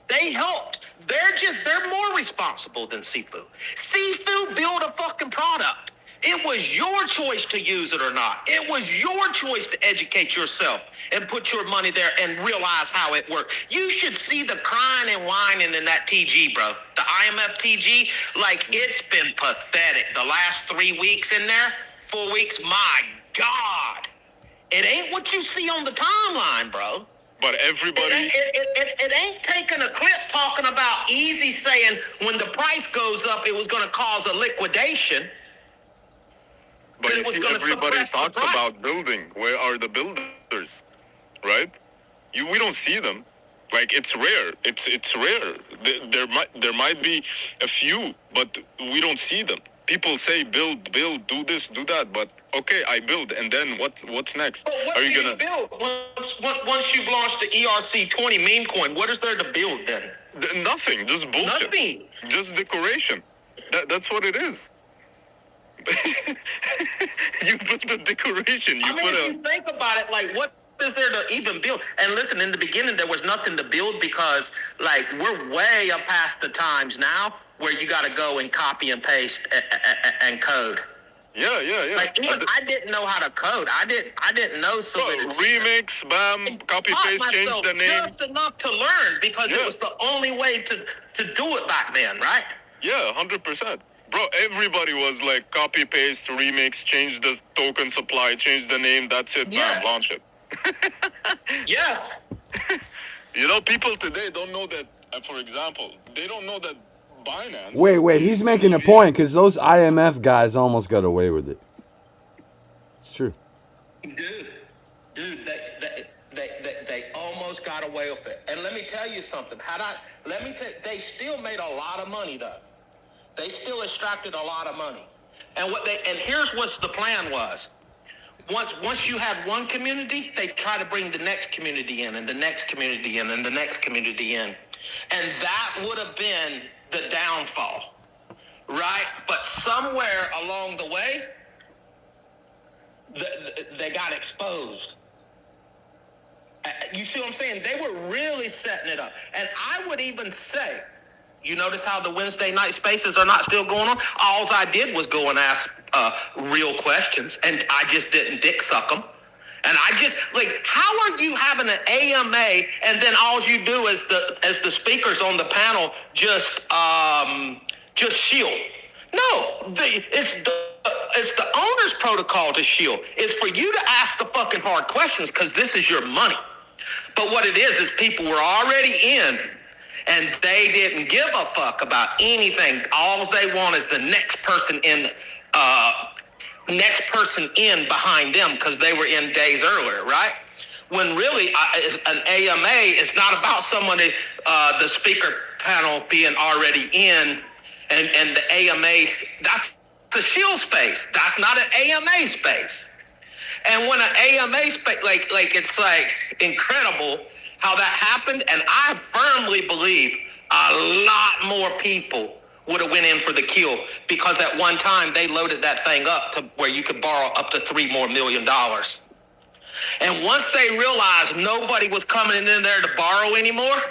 They helped. They're more responsible than Sifu. Sifu built a fucking product. It was your choice to use it or not. It was your choice to educate yourself and put your money there and realize how it worked. You should see the crying and whining in that TG, bro. The IMF TG, like, it's been pathetic. The last 3 weeks in there, 4 weeks, my God. It ain't what you see on the timeline, bro. But everybody... It ain't taking a clip talking about Easy saying when the price goes up, it was going to cause a liquidation. But you see, everybody talks about building. Where are the builders, right? We don't see them. Like, it's rare. It's rare. There might be a few, but we don't see them. People say build, do this, do that. But okay, I build, and then what's next? But what are you gonna build once you've launched the ERC20 meme coin? What is there to build then? Nothing. Just bullshit. Nothing. Just decoration. That's what it is. You put the decoration. If you think about it, like, what is there to even build? And listen, in the beginning, there was nothing to build because, like, we're way up past the times now where you got to go and copy and paste and code. Yeah. Like, even I didn't know how to code. I didn't know Solidity. Remix, bam, copy paste, change the name. Just enough to learn because it was the only way to do it back then, right? Yeah, 100%. Bro, everybody was like copy paste, remix, change the token supply, change the name. That's it. Bam, launch it. Yes. You know, people today don't know that. For example, they don't know that Binance. Wait, he's making a point because those IMF guys almost got away with it. It's true. Dude, they almost got away with it. And let me tell you something. They still made a lot of money though. They still extracted a lot of money. And here's what the plan was. Once you had one community, they try to bring the next community in and the next community in and the next community in. And that would have been the downfall, right? But somewhere along the way, they got exposed. You see what I'm saying? They were really setting it up. And I would even say, you notice how the Wednesday night spaces are not still going on? All I did was go and ask real questions, and I just didn't dick suck them. And I just, like, how are you having an AMA, and then all you do is as the speakers on the panel just shield? No, it's the owner's protocol to shield. It's for you to ask the fucking hard questions because this is your money. But what it is people were already in, and they didn't give a fuck about anything. All they want is the next person in behind them because they were in days earlier, right? When really an AMA is not about somebody, the speaker panel being already in, and the AMA, that's the shield space. That's not an AMA space. And when an AMA space, like it's like incredible how that happened, and I firmly believe a lot more people would have went in for the kill because at one time they loaded that thing up to where you could borrow up to $3 more million. And once they realized nobody was coming in there to borrow anymore,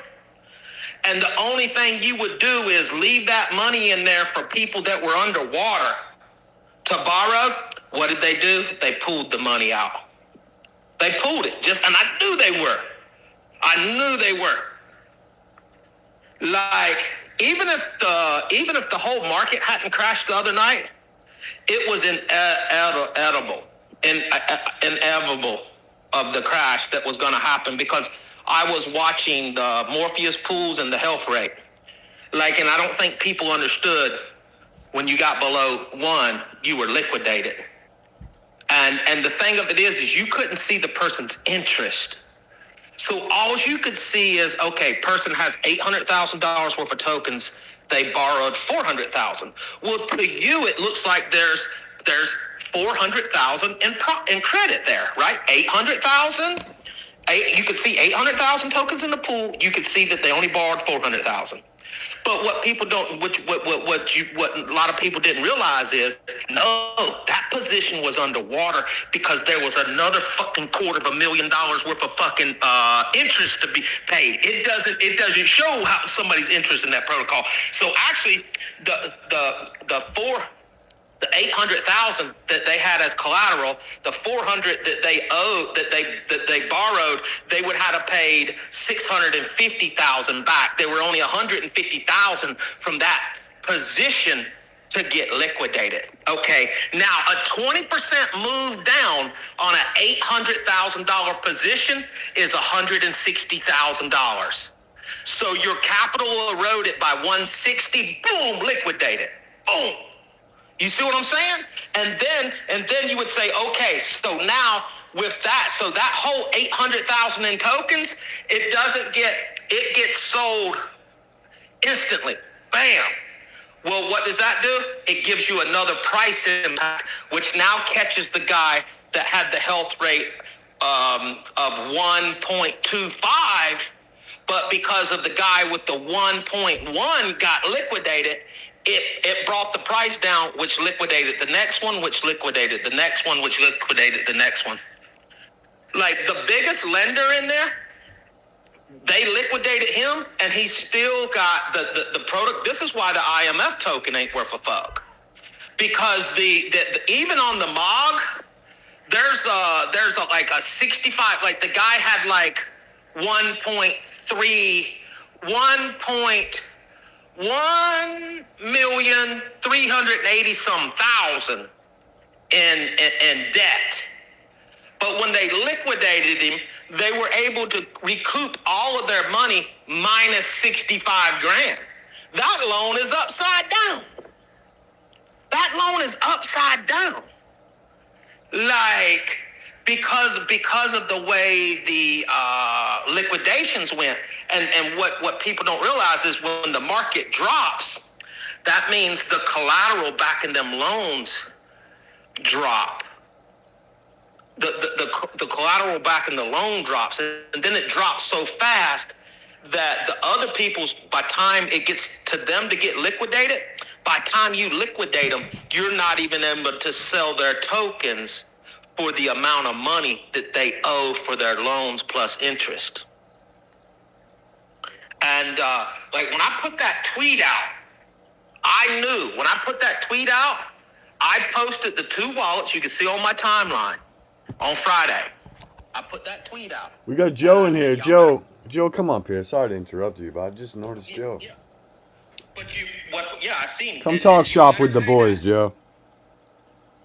and the only thing you would do is leave that money in there for people that were underwater to borrow, what did they do? They pulled the money out. They pulled it. And I knew they were. I knew they were. Like, even if the whole market hadn't crashed the other night, it was inevitable of the crash that was going to happen, because I was watching the Morpheus pools and the health rate. Like, and I don't think people understood when you got below 1, you were liquidated. And the thing of it is you couldn't see the person's interest. So all you could see is, okay, person has $800,000 worth of tokens. They borrowed 400,000. Well, to you, it looks like there's 400,000 in credit there, right? 800,000. You could see 800,000 tokens in the pool. You could see that they only borrowed 400,000. But what people don't, what a lot of people didn't realize is, no, that position was underwater because there was another fucking $250,000 worth of fucking interest to be paid. It doesn't show how somebody's interest in that protocol. So actually, the 800,000 that they had as collateral, the 400 that they owed, that they borrowed, they would have to paid 650,000 back. There were only 150,000 from that position to get liquidated. Okay, now a 20% move down on an $800,000 position is $160,000. So your capital eroded by 160. Boom, liquidated. Boom. You see what I'm saying? And then you would say, okay, so now with that, so that whole 800,000 in tokens, it gets sold instantly. Bam. Well, what does that do? It gives you another price impact, which now catches the guy that had the health rate of 1.25, but because of the guy with the 1.1 got liquidated, it brought the price down, which liquidated the next one, which liquidated the next one, which liquidated the next one. Like the biggest lender in there, they liquidated him, and he still got the product. This is why the IMF token ain't worth a fuck, because the even on the MOG, there's like a 65. Like the guy had like 1,380,000 in debt. But when they liquidated him, they were able to recoup all of their money minus 65 grand. That loan is upside down. That loan is upside down. Like, because of the way the liquidations went. And what people don't realize is when the market drops, that means the collateral back in them loans drop. The collateral back in the loan drops, and then it drops so fast that the other people's, by time it gets to them to get liquidated, by time you liquidate them, you're not even able to sell their tokens for the amount of money that they owe for their loans plus interest. And like when I put that tweet out, I knew when I put that tweet out, I posted the 2 wallets you can see on my timeline on Friday. I put that tweet out. We got Joe in here. Joe, come up here. Sorry to interrupt you, but I just noticed Joe. Yeah. But I seen. Come talk shop with the boys, Joe.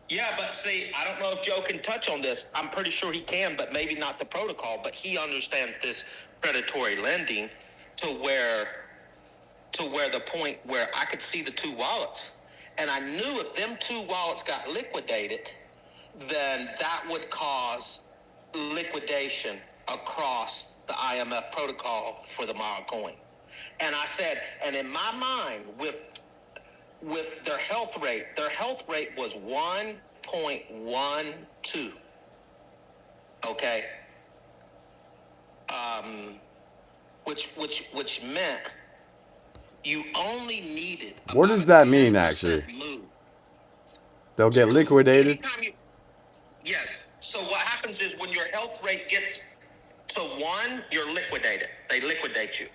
Yeah, but see, I don't know if Joe can touch on this. I'm pretty sure he can, but maybe not the protocol. But he understands this predatory lending to where the point where I could see the 2 wallets. And I knew if them 2 wallets got liquidated, then that would cause liquidation across the IMF protocol for the MOG coin. And I said, and in my mind, with their health rate was 1.12. Okay. Which meant you only needed. What does that mean, actually? Move. They'll get liquidated? Yes. So what happens is when your health rate gets to 1, you're liquidated. They liquidate you.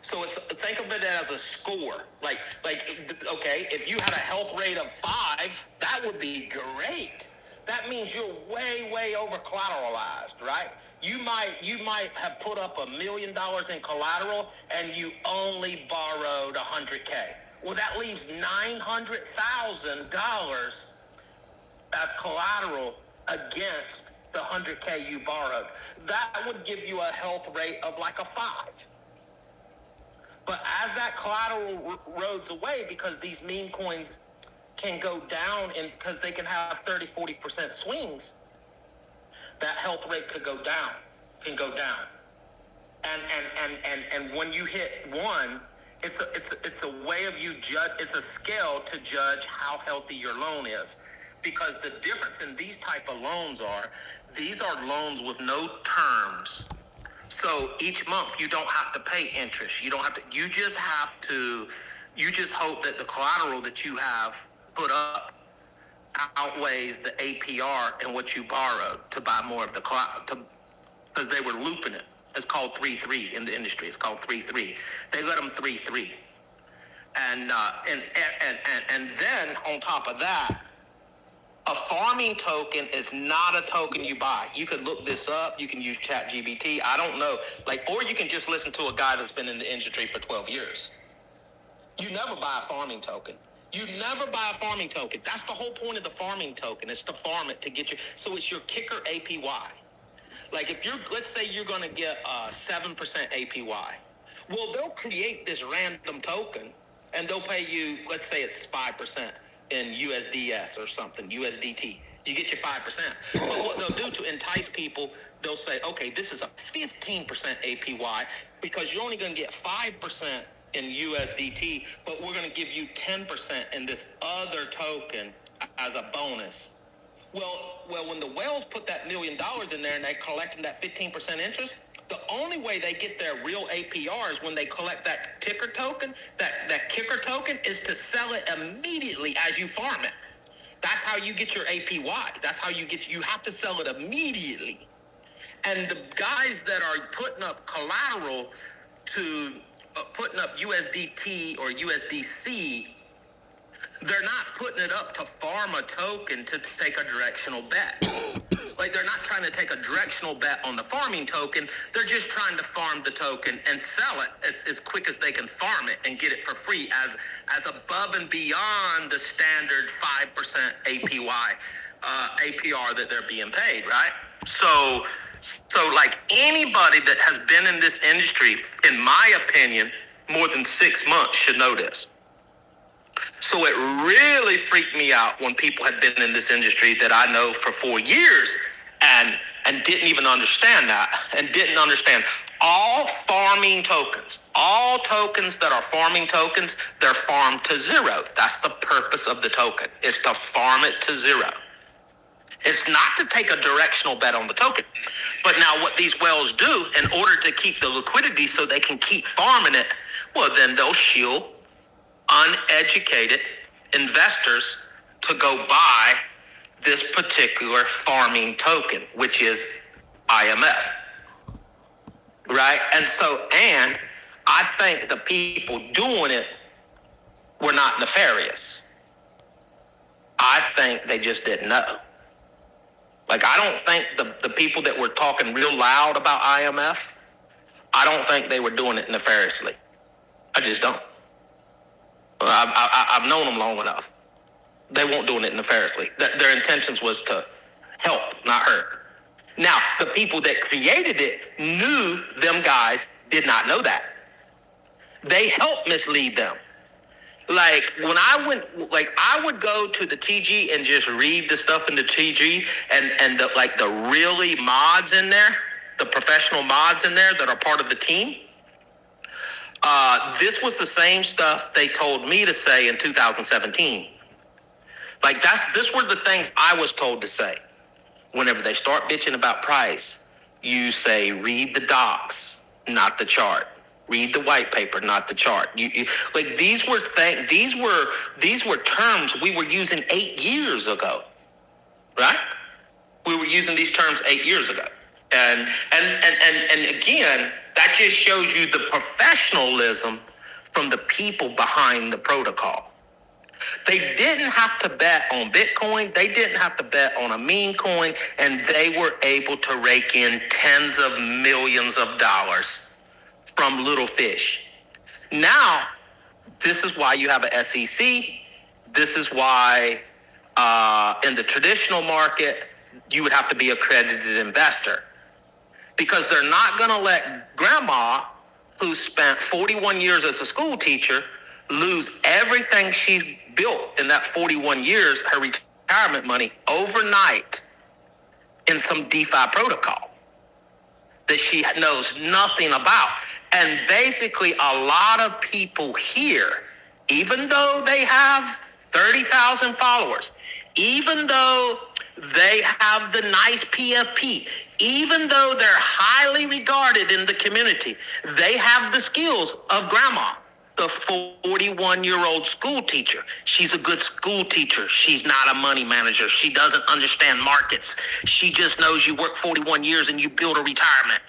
So think of it as a score. Like, okay, if you had a health rate of 5, that would be great. That means you're way over collateralized, right? You might have put up $1 million in collateral and you only borrowed $100K. Well, that leaves $900,000 as collateral against the $100K you borrowed. That would give you a health rate of like a 5. But as that collateral erodes away, because these meme coins can go down and because they can have 30-40% swings, that health rate can go down. And when you hit 1, it's a way of you judge. It's a scale to judge how healthy your loan is, because the difference in these type of loans these are loans with no terms. So each month you don't have to pay interest. You don't have to. You just hope that the collateral that you have put up outweighs the APR and what you borrowed to buy more of the collateral. Because they were looping it. It's called 3-3 in the industry. It's called 3-3. They let them 3-3. And then on top of that, a farming token is not a token you buy. You could look this up. You can use ChatGPT. I don't know. Or you can just listen to a guy that's been in the industry for 12 years. You never buy a farming token. You never buy a farming token. That's the whole point of the farming token. It's to farm it to get your. So it's your kicker APY. Like if let's say you're going to get 7% APY. Well, they'll create this random token and they'll pay you, let's say it's 5% in USDS or something, USDT. You get your 5%. But what they'll do to entice people, they'll say, okay, this is a 15% APY because you're only going to get 5% in USDT, but we're going to give you 10% in this other token as a bonus. Well, when the whales put that $1 million in there and they're collecting that 15% interest, the only way they get their real APR is when they collect that ticker token, that kicker token, is to sell it immediately as you farm it. That's how you get your APY. That's how you have to sell it immediately. And the guys that are putting up collateral to putting up USDT or USDC, they're not putting it up to farm a token to take a directional bet. Like they're not trying to take a directional bet on the farming token. They're just trying to farm the token and sell it as quick as they can farm it and get it for free as above and beyond the standard 5% APR that they're being paid, right? So like anybody that has been in this industry, in my opinion, more than 6 months should know this. So it really freaked me out when people had been in this industry that I know for 4 years and didn't even understand that, and didn't understand all farming tokens, all tokens that are farming tokens, they're farmed to 0. That's the purpose of the token, is to farm it to 0. It's not to take a directional bet on the token. But now what these whales do in order to keep the liquidity so they can keep farming it, well, then they'll shield uneducated investors to go buy this particular farming token, which is IMF, right? And I think the people doing it were not nefarious. I think they just didn't know. Like, I don't think the people that were talking real loud about IMF, I don't think they were doing it nefariously. I just don't. I've known them long enough. They weren't doing it nefariously. Their intentions was to help, not hurt. Now, the people that created it knew them guys did not know that. They helped mislead them. Like when I would go to the TG and just read the stuff in the TG and the really mods in there, the professional mods in there that are part of the team. This was the same stuff they told me to say in 2017. Like this were the things I was told to say. Whenever they start bitching about price, you say, read the docs, not the chart. Read the white paper, not the chart. Like these were terms we were using 8 years ago, right? We were using these terms 8 years ago. And again, that just shows you the professionalism from the people behind the protocol. They didn't have to bet on Bitcoin. They didn't have to bet on a meme coin, and they were able to rake in tens of millions of dollars from little fish. Now, this is why you have a SEC. This is why in the traditional market, you would have to be an accredited investor, because they're not going to let grandma, who spent 41 years as a school teacher, lose everything she's built in that 41 years, her retirement money, overnight in some DeFi protocol that she knows nothing about. And basically, a lot of people here, even though they have 30,000 followers, even though they have the nice PFP, even though they're highly regarded in the community, they have the skills of grandma, the 41-year-old school teacher. She's a good school teacher. She's not a money manager. She doesn't understand markets. She just knows you work 41 years and you build a retirement.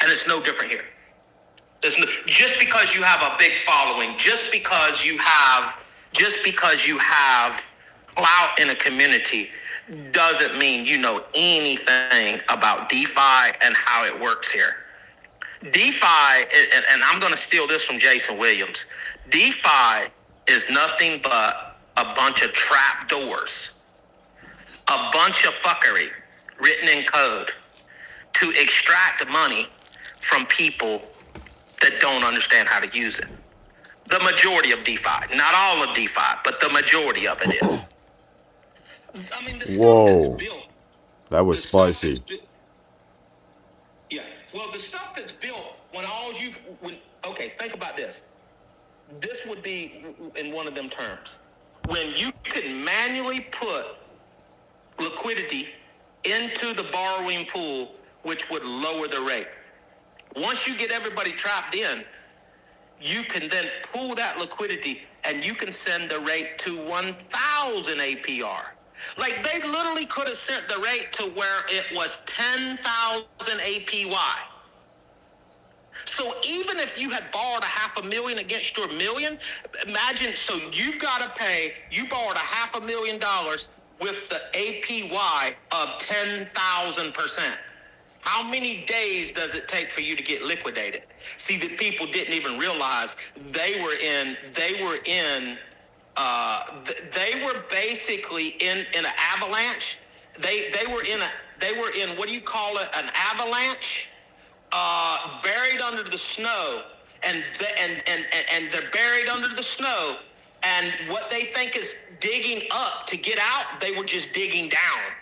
And it's no different here. Just because you have a big following, just because you have clout in a community, doesn't mean you know anything about DeFi and how it works here. DeFi, and I'm going to steal this from Jason Williams, DeFi is nothing but a bunch of trap doors, a bunch of fuckery written in code to extract money from people that don't understand how to use it. The majority of DeFi, not all of DeFi, but the majority of it is. I mean, the stuff that's built. That was spicy. Yeah. Well, the stuff that's built, okay, think about this. This would be in one of them terms. When you can manually put liquidity into the borrowing pool, which would lower the rate. Once you get everybody trapped in, you can then pool that liquidity and you can send the rate to 1,000 APR. Like, they literally could have sent the rate to where it was 10,000 APY. So even if you had borrowed $500,000 against your million, imagine, so you've got to pay, you borrowed $500,000 with the APY of 10,000%. How many days does it take for you to get liquidated? See, the people didn't even realize they were basically in an avalanche. They were in what do you call it? An avalanche, buried under the snow, and they're buried under the snow. And what they think is digging up to get out, they were just digging down.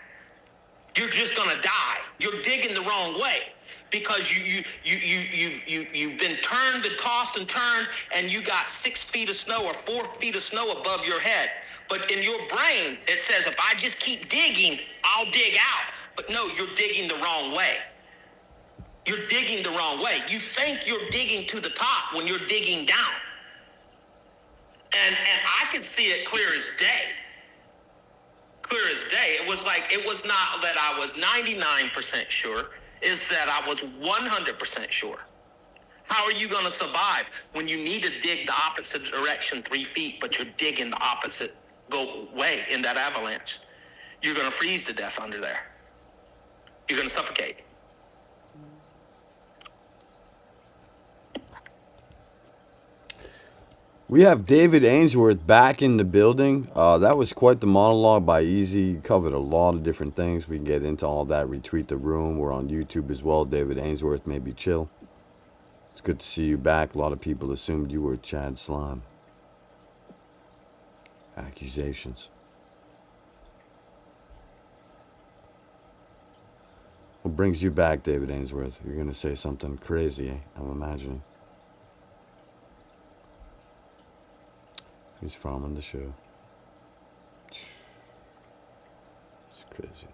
You're just gonna die. You're digging the wrong way because you've been turned and tossed and turned, and you got 6 feet of snow or 4 feet of snow above your head. But in your brain, it says, if I just keep digging, I'll dig out. But no, you're digging the wrong way. You're digging the wrong way. You think you're digging to the top when you're digging down. And I could see it clear as day. Clear as day. It was not that I was 99% sure, is that I was 100% sure. How are you going to survive when you need to dig the opposite direction 3 feet, but you're digging the opposite way in that avalanche? You're going to freeze to death under there. You're going to suffocate. We have David Ainsworth back in the building. That was quite the monologue by Easy. Covered a lot of different things. We can get into all that. Retweet the room. We're on YouTube as well. David Ainsworth, maybe chill. It's good to see you back. A lot of people assumed you were Chad Slime. Accusations. What brings you back, David Ainsworth? You're going to say something crazy, eh? I'm imagining. He's farming the show. It's crazy.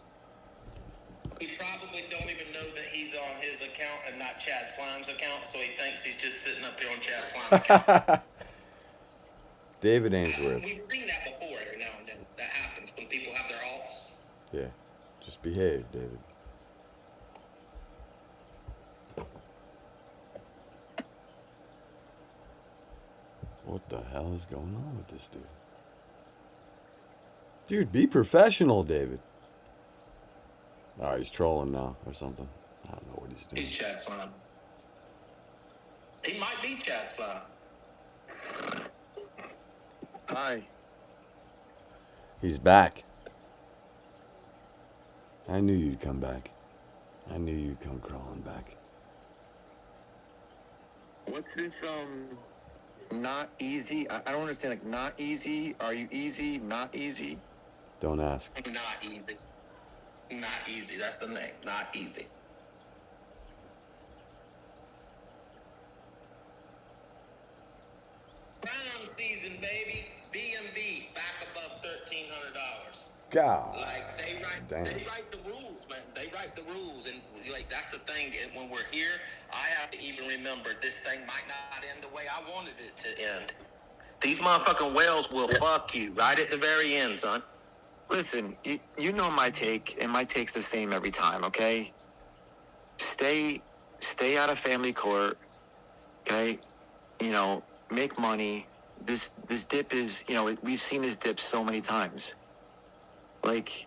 He probably don't even know that he's on his account and not Chad Slime's account, so he thinks he's just sitting up here on Chad Slime's account. David Ainsworth. We've seen that before every now and then. That happens when people have their Yeah, just behave, David. What the hell is going on with this dude? Dude, be professional, David. Alright, he's trolling now or something. I don't know what he's doing. He's chat slime. He might be chat slime. Hi. He's back. I knew you'd come back. I knew you'd come crawling back. What's this, not easy? I don't understand, like, not easy? Are you easy? Not easy? Don't ask. Not easy. Not easy. That's the name. Not easy. Prime season, baby. B&B back above $1,300. God. Like they write the rules, man. They write the rules, and like that's the thing. And when we're here, I have to even remember this thing might not end the way I wanted it to end. These motherfucking whales will fuck you right at the very end, son. Listen, you know my take, and my take's the same every time, okay? Stay out of family court, okay? You know, make money. This dip is, you know, we've seen this dip so many times. Like,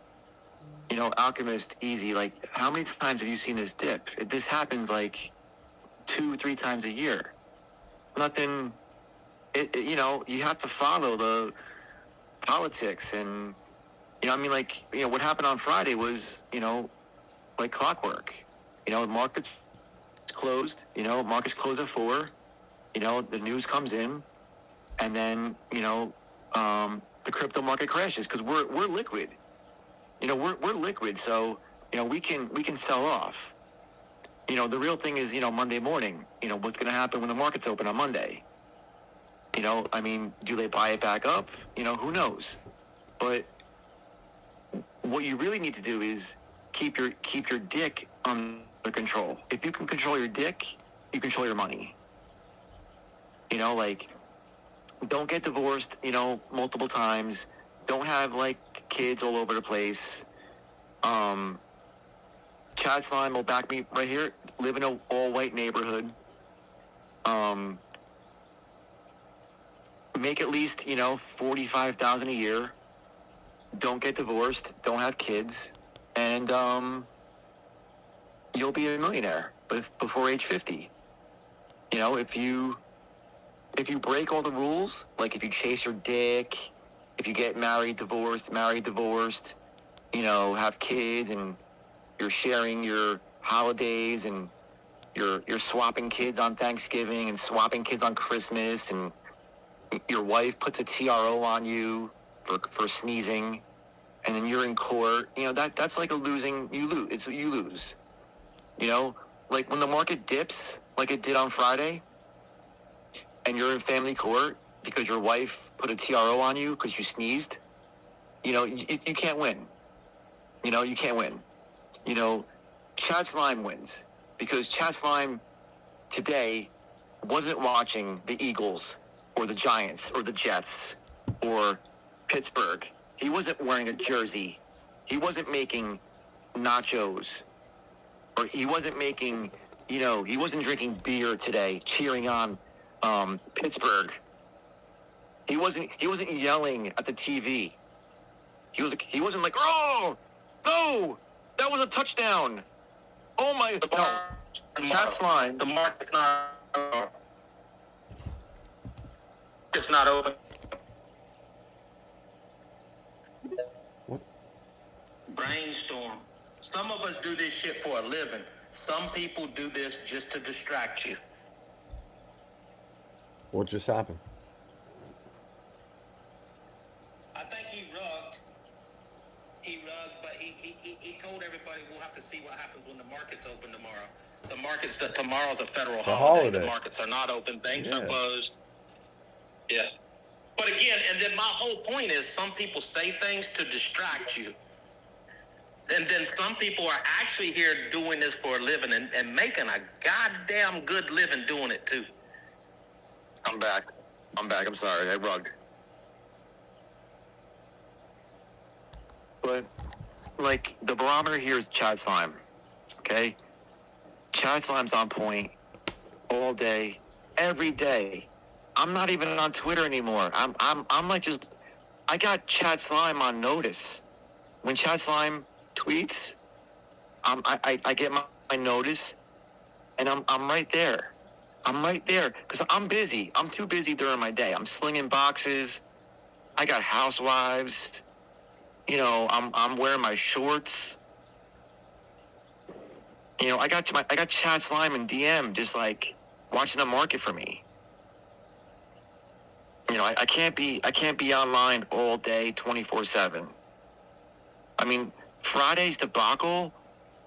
you know, Alchemist, easy. Like, how many times have you seen this dip? This happens like 2-3 times a year. Nothing. You know, you have to follow the politics, and you know, I mean, like, you know, what happened on Friday was, you know, like clockwork. You know, the market's closed. You know, markets close at 4. You know, the news comes in, and then you know, the crypto market crashes because we're liquid. You know, we're liquid, so you know we can sell off. You know, the real thing is, you know, Monday morning. You know, what's going to happen when the markets open on Monday? You know, I mean, do they buy it back up? You know, who knows? But what you really need to do is keep your dick under control. If you can control your dick, you control your money. You know, like, don't get divorced, you know, multiple times. Don't have, like, kids all over the place. Chad Slime will back me right here. Live in an all-white neighborhood. Make at least, you know, $45,000 a year. Don't get divorced. Don't have kids. And, you'll be a millionaire before age 50. You know, if you break all the rules, like if you chase your dick, if you get married, divorced, you know, have kids, and you're sharing your holidays, and you're swapping kids on Thanksgiving and swapping kids on Christmas, and your wife puts a TRO on you for sneezing, and then you're in court, you know, that's like you lose. You know, like when the market dips like it did on Friday, and you're in family court because your wife put a TRO on you because you sneezed, you know, you can't win. You know, you can't win. You know, Chad Slime wins because Chad Slime today wasn't watching the Eagles or the Giants or the Jets or Pittsburgh. He wasn't wearing a jersey. He wasn't making nachos. Or he wasn't making, you know, he wasn't drinking beer today, cheering on Pittsburgh. He wasn't yelling at the TV. He wasn't like, oh no, that was a touchdown. Oh my, no. Chad Slime. The market's not open. What? Brainstorm. Some of us do this shit for a living. Some people do this just to distract you. What just happened? I think he rugged. But he told everybody we'll have to see what happens when the markets open tomorrow. Tomorrow's a federal holiday. The markets are not open. Banks are closed. Yeah. But again, and then my whole point is some people say things to distract you. And then some people are actually here doing this for a living and making a goddamn good living doing it too. I'm back. I'm sorry. I rugged. But like the barometer here is Chad Slime. Okay? Chad Slime's on point all day, every day. I'm not even on Twitter anymore. I'm like just, I got Chad Slime on notice. When Chad Slime tweets, I get my notice, and I'm right there. I'm right there because I'm busy. I'm too busy during my day. I'm slinging boxes. I got housewives. You know, I'm wearing my shorts. You know, I got Chad Slime and DM just like watching the market for me. You know, I can't be online all day 24/7. I mean, Friday's debacle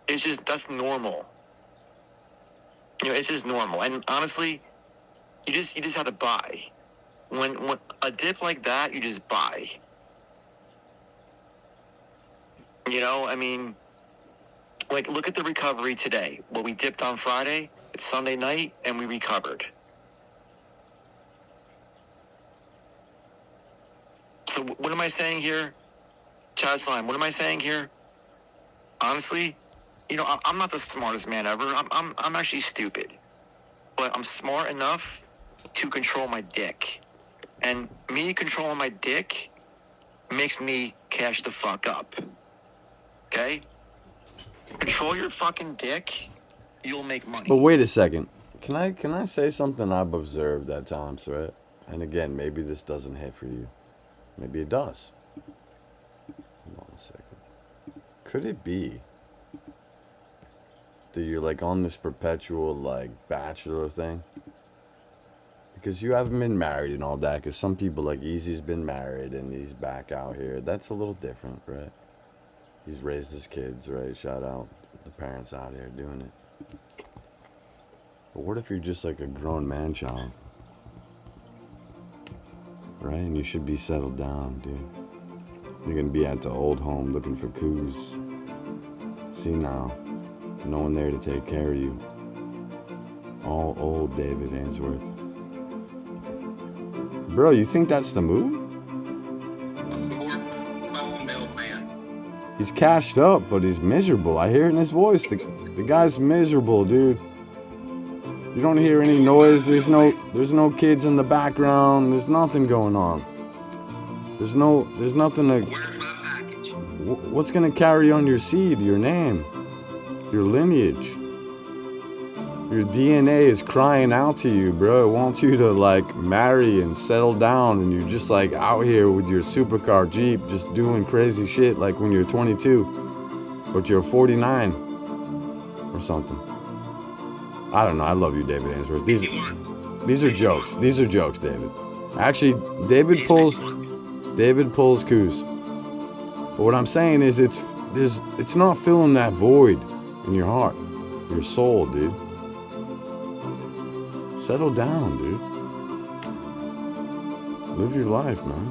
is just, that's normal. You know, it's just normal. And honestly, you just have to buy. When a dip like that, you just buy. You know, I mean, like, look at the recovery today. Well, we dipped on Friday, it's Sunday night, and we recovered. So what am I saying here? Chad Slime, what am I saying here? Honestly, you know, I'm not the smartest man ever. I'm actually stupid. But I'm smart enough to control my dick. And me controlling my dick makes me cash the fuck up. Okay? Control your fucking dick, you'll make money. But wait a second. Can I say something I've observed at times, right? And again, maybe this doesn't hit for you. Maybe it does. Hold on a second. Could it be that you're like on this perpetual like bachelor thing? Because you haven't been married and all that. Because some people like Easy's been married and he's back out here. That's a little different, right? He's raised his kids, right? Shout out the parents out here doing it. But what if you're just like a grown man child? Right? And you should be settled down, dude. You're gonna be at the old home looking for coups. See now, no one there to take care of you. All old David Ainsworth. Bro, you think that's the move? He's cashed up, but he's miserable. I hear it in his voice. The guy's miserable, dude. You don't hear any noise. There's no kids in the background. There's nothing going on. There's nothing to. What's gonna carry on your seed, your name, your lineage? Your DNA is crying out to you, bro. It wants you to like marry and settle down, and you're just like out here with your supercar Jeep, just doing crazy shit like when you're 22, but you're 49 or something. I don't know. I love you, David Ainsworth. These are jokes. These are jokes, David. Actually, David pulls coups. But what I'm saying is it's not filling that void in your heart, your soul, dude. Settle down, dude. Live your life, man.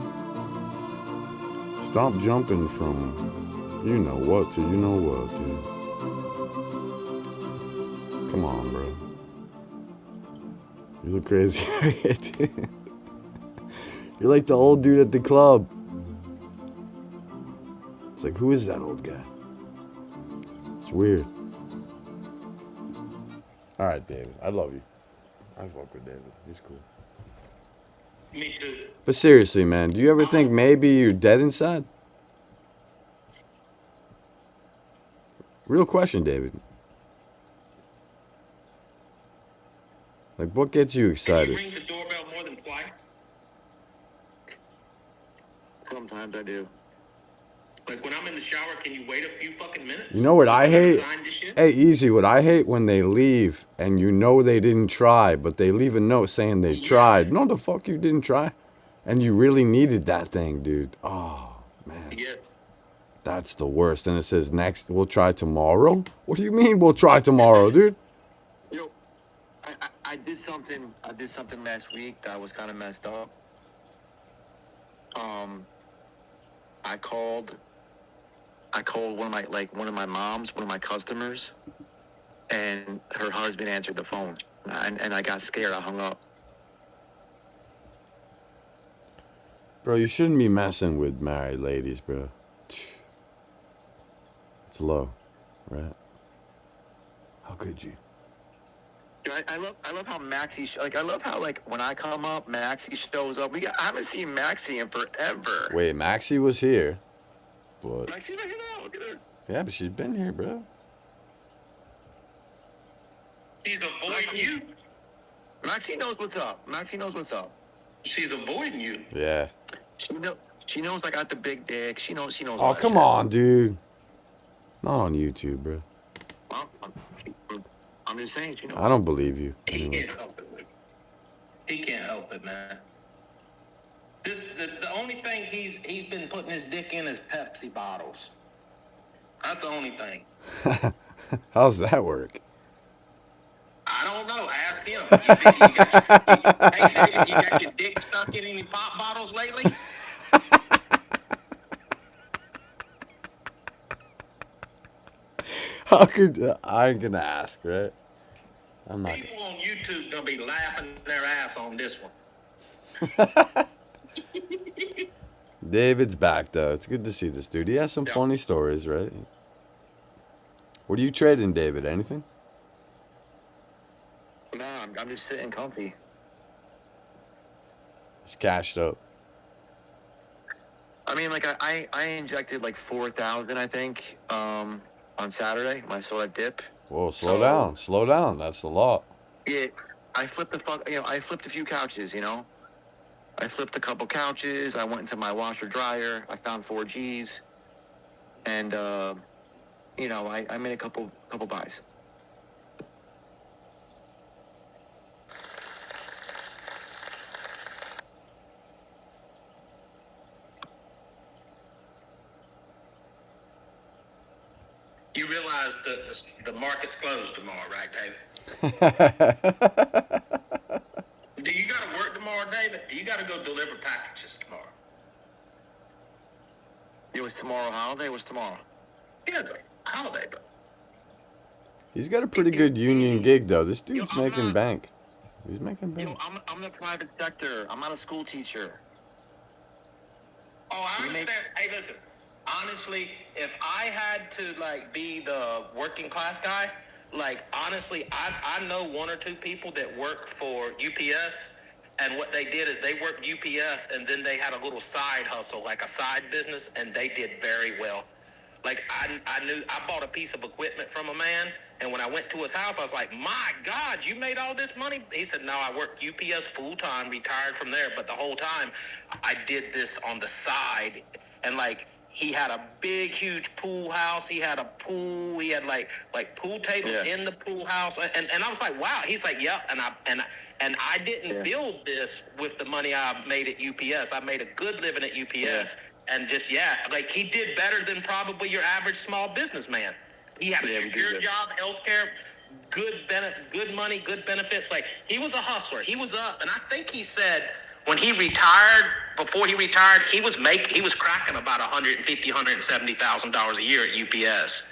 Stop jumping from you know what to you know what, dude. Come on, bro. You look crazy. You're like the old dude at the club. It's like, who is that old guy? It's weird. All right, David. I love you. I fuck with David. He's cool. Me too. But seriously, man, do you ever think maybe you're dead inside? Real question, David. Like, what gets you excited? Ring the doorbell more than twice. Sometimes I do. Like when I'm in the shower, can you wait a few fucking minutes? You know what I hate? Sign this shit? Hey, Easy, what I hate when they leave and you know they didn't try, but they leave a note saying they tried. No, the fuck you didn't try. And you really needed that thing, dude. Oh, man. Yes. That's the worst. And it says next, we'll try tomorrow? What do you mean we'll try tomorrow, dude? You know, I did something last week that was kind of messed up. I called one of my moms, one of my customers, and her husband answered the phone, and I got scared. I hung up. Bro, you shouldn't be messing with married ladies, bro. It's low, right? How could you? I love how Maxie I love how like when I come up, Maxie shows up. I haven't seen Maxie in forever. Wait, Maxie was here, but Maxie's right here now. Look at her. yeah, but she's been here, bro. She's avoiding you. Maxie knows what's up. Maxie knows what's up. She's avoiding you. Yeah. She knows I got the big dick. She knows. Oh, all that come shit. on, dude. Not on YouTube, bro. Well, I'm just saying. She knows. I don't believe you. He Anyway. can't help it. He can't help it, man. The only thing he's been putting his dick in is Pepsi bottles. That's the only thing. How's that work? I don't know. Ask him. Hey, David, you got your dick stuck in any pop bottles lately? How could I ain't gonna ask, right? I'm not. People on YouTube gonna be laughing their ass on this one. David's back though. It's good to see this dude. He has some funny stories, right? What are you trading, David? Anything? Nah, I'm just sitting comfy. It's cashed up. I mean, like I injected like 4,000, I think, on Saturday. When I saw that dip. Whoa, slow down. Slow down. That's a lot. Yeah, I flipped I flipped a few couches. I flipped a couple couches. I went into my washer dryer. I found 4 Gs, and I made a couple buys. You realize the market's closed tomorrow, right, David? Do you got to work tomorrow, David? Do you got to go deliver packages tomorrow? It was tomorrow holiday. It was tomorrow. Yeah, it's a holiday, but He's got a pretty good union gig though. This dude's making bank. He's making bank. I'm the private sector. I'm not a school teacher. oh, I understand. Hey, listen. Honestly, if I had to be the working class guy, honestly, I know 1 or 2 people that work for UPS, and what they did is they worked UPS, and then they had a little side hustle, like a side business, and they did very well. I bought a piece of equipment from a man, and when I went to his house, I was like, my God, you made all this money? He said, no, I worked UPS full time, retired from there, but the whole time I did this on the side, and he had a big, huge pool house. He had a pool. He had like pool tables in the pool house. And I was like, wow. He's like, yep. And I didn't build this with the money I made at UPS. I made a good living at UPS. And just, he did better than probably your average small businessman. He had a secure job, healthcare, good money, good benefits. He was a hustler. He was up. And I think he said, when he retired, before he retired, he was cracking about $150,000-$170,000 a year at UPS.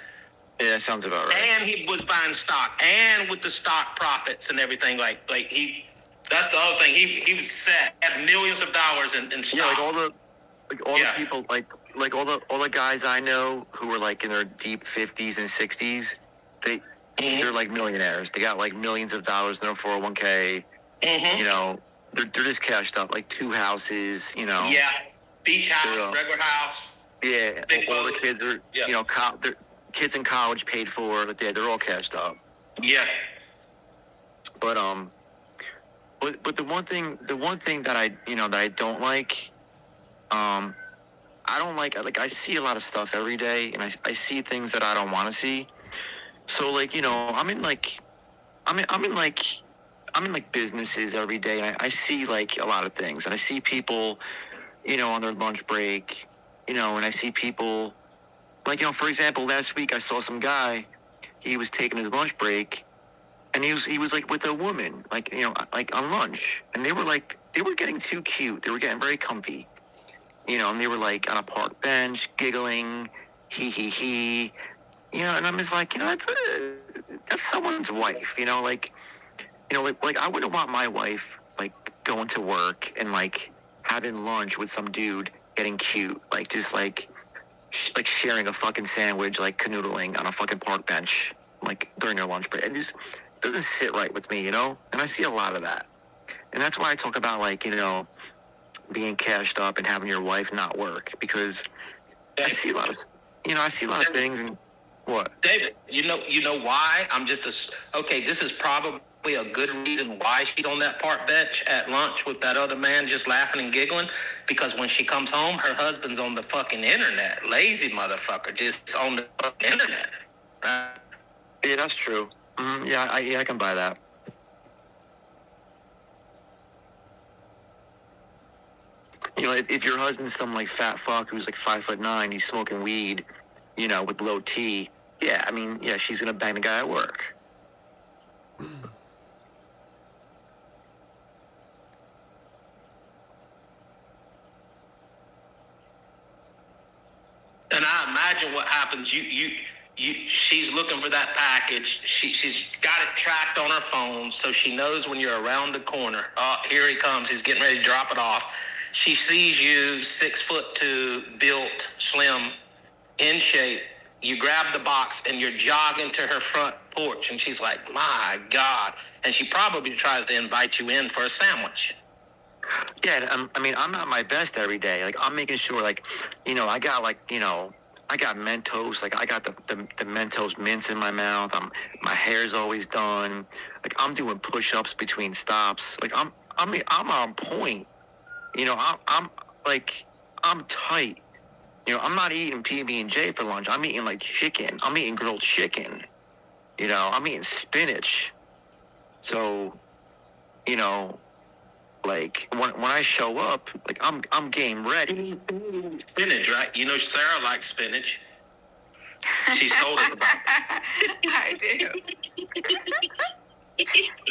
Yeah, that sounds about right. And he was buying stock, and with the stock profits and everything, that's the other thing. He was set, had millions of dollars in stock. Yeah, all the people, all the guys I know who were in their deep 50s and 60s, they're millionaires. They got millions of dollars in their 401k. They're just cashed up, 2 houses, Yeah, beach house, regular house. Yeah, all the kids are, their kids in college paid for, but they're all cashed up. Yeah. But the one thing that I don't like, I don't like I see a lot of stuff every day, and I see things that I don't want to see. So I'm in businesses every day, and I see a lot of things, and I see people, on their lunch break, and I see people, for example, last week I saw some guy, he was taking his lunch break, and he was with a woman, on lunch, and they were getting too cute, they were getting very comfy, and they were on a park bench, giggling, he, and I'm just that's someone's wife, I wouldn't want my wife, going to work and, having lunch with some dude getting cute, like sharing a fucking sandwich, like canoodling on a fucking park bench, like during their lunch break. It just doesn't sit right with me, you know? And I see a lot of that. And that's why I talk about, like, you know, being cashed up and having your wife not work, because I see a lot of, you know, I see a lot of things. And what? David, you know why? Okay, this is probably a good reason why she's on that park bench at lunch with that other man just laughing and giggling, because when she comes home, her husband's on the fucking internet. Lazy motherfucker, just on the fucking internet. Yeah, that's true. Yeah, I can buy that. You know, if your husband's some like fat fuck who's like 5'9", he's smoking weed, you know, with low T, yeah, I mean, yeah, she's gonna bang the guy at work. And I imagine what happens. She's looking for that package. She's got it tracked on her phone, so she knows when you're around the corner. Oh, here he comes. He's getting ready to drop it off. She sees you, 6'2", built, slim, in shape. You grab the box and you're jogging to her front porch, and she's like, "My God!" And she probably tries to invite you in for a sandwich. Yeah, I mean, I'm not my best every day. Like, I'm making sure, like, you know, I got, like, you know, I got Mentos. Like, I got the Mentos mints in my mouth. My hair's always done. Like, I'm doing push-ups between stops. Like, I'm on point. You know, I'm tight. You know, I'm not eating PB&J for lunch. I'm eating, like, chicken. I'm eating grilled chicken. You know, I'm eating spinach. So, you know, like, when I show up, like, I'm game ready. Spinach, right? You know, Sarah likes spinach. She's told us about it. I do.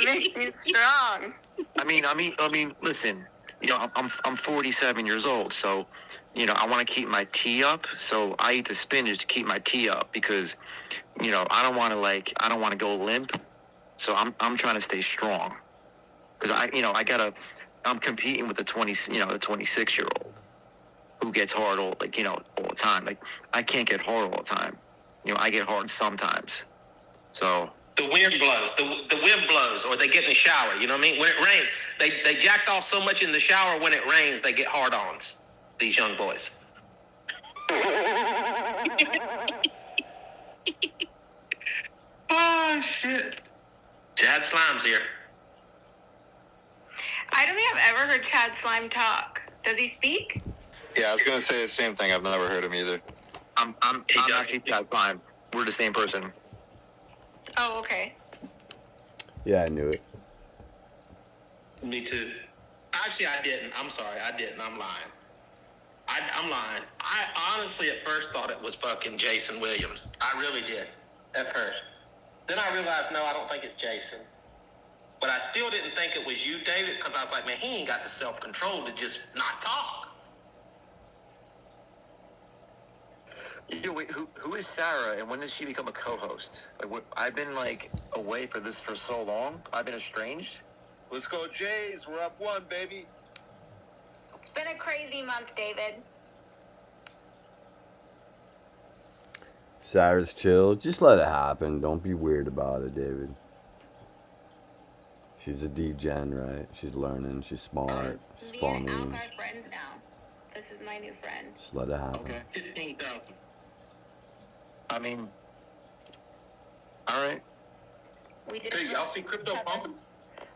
Makes you strong. I mean, listen, you know, I'm 47 years old, so, you know, I want to keep my tea up, so I eat the spinach to keep my tea up, because, you know, I don't want to go limp, so I'm trying to stay strong, because I'm competing with the 26-year-old who gets hard all the time. Like, I can't get hard all the time. You know, I get hard sometimes. So the wind blows. The wind blows, or they get in the shower. You know what I mean? When it rains, they jacked off so much in the shower. When it rains, they get hard-ons. These young boys. Oh shit! Chad Slime's here. I don't think I've ever heard Chad Slime talk. Does he speak? Yeah, I was gonna say the same thing. I've never heard him either. I'm actually Chad Slime. We're the same person. Oh, okay. Yeah, I knew it. Me too. Actually, I didn't. I'm sorry. I didn't. I'm lying. I'm lying. I honestly at first thought it was fucking Jason Williams. I really did at first. Then I realized, no, I don't think it's Jason. But I still didn't think it was you, David, because I was like, man, he ain't got the self-control to just not talk. Yo, wait, who is Sarah, and when did she become a co-host? Like, I've been, like, away for this for so long. I've been estranged. Let's go, Jays. We're up 1, baby. It's been a crazy month, David. Sarah's chill. Just let it happen. Don't be weird about it, David. She's a D-gen, right? She's learning. She's smart. She's funny. Me and Alk are friends now. This is my new friend. Just let it happen. Okay. 15,000. I mean, all right. Hey, y'all see crypto pumping?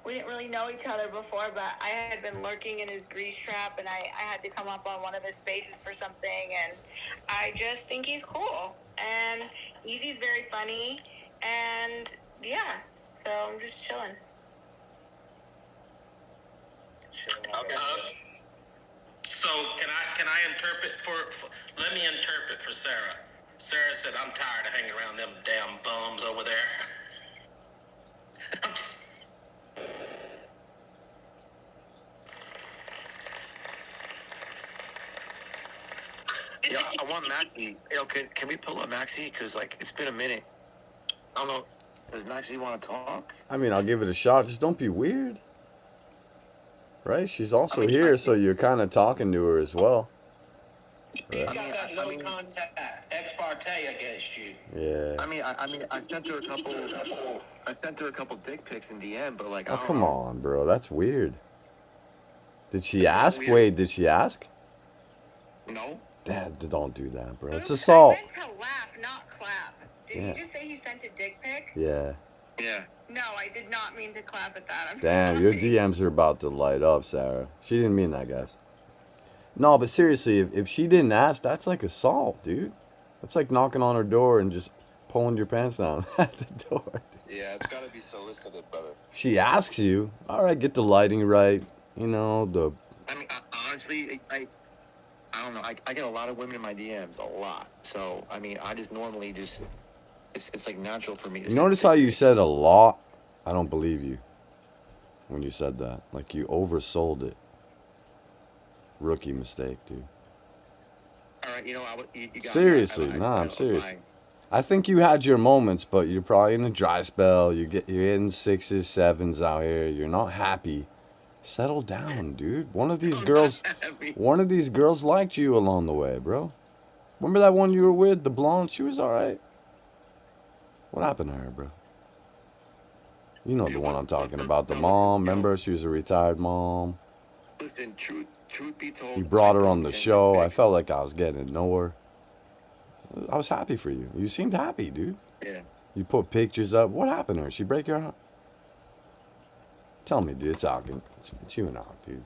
We didn't really know each other before, but I had been lurking in his grease trap, and I had to come up on one of his spaces for something, and I just think he's cool. And Easy's very funny, and yeah, so I'm just chilling. Okay. So can I interpret for let me interpret for Sarah. Sarah said, I'm tired of hanging around them damn bums over there. Yeah, I want Maxie. Yo, can we pull up Maxie? Because, like, it's been a minute. I don't know. Does Maxie want to talk? I mean, I'll give it a shot. Just don't be weird. Right? She's also here, so you're kind of talking to her as well. Right. Got that no contact repartee against you. Yeah. I mean, I sent her a couple. I sent her a couple dick pics in DM, but like, Oh, I don't come know. on, bro. That's weird. Did she It's not ask? weird. Wait, did she ask? No. Dad, don't do that, bro. It's Oops, assault. I meant to laugh, not clap. Did Yeah. he just say he sent a dick pic? Yeah. Yeah. No, I did not mean to clap at that. I'm Damn, sorry. your DMs are about to light up, Sarah. She didn't mean that, guys. No, but seriously, if she didn't ask, that's like assault, dude. That's like knocking on her door and just pulling your pants down at the door. Yeah, it's got to be solicited, brother. She asks you, all right, get the lighting right. You know, the I mean, honestly, I don't know. I get a lot of women in my DMs, a lot. So I mean, I just normally just it's like natural for me to. You notice how you said a lot? I don't believe you when you said that. Like you oversold it. Rookie mistake, dude. All right, you know, you got Seriously, I'm serious. I think you had your moments, but you're probably in a dry spell. You're getting 6s, 7s out here. You're not happy. Settle down, dude. One of these girls liked you along the way, bro. Remember that one you were with, the blonde? She was all right. What happened to her, bro? You know the one I'm talking about, the mom. Remember, she was a retired mom. Listen, truth be told, You brought I her on don't the send show. you I pics. felt like I was getting to know her. I was happy for you. You seemed happy, dude. Yeah. You put pictures up. What happened to her? She break your heart? Tell me, dude. It's Alkin. It's you and Alk, dude.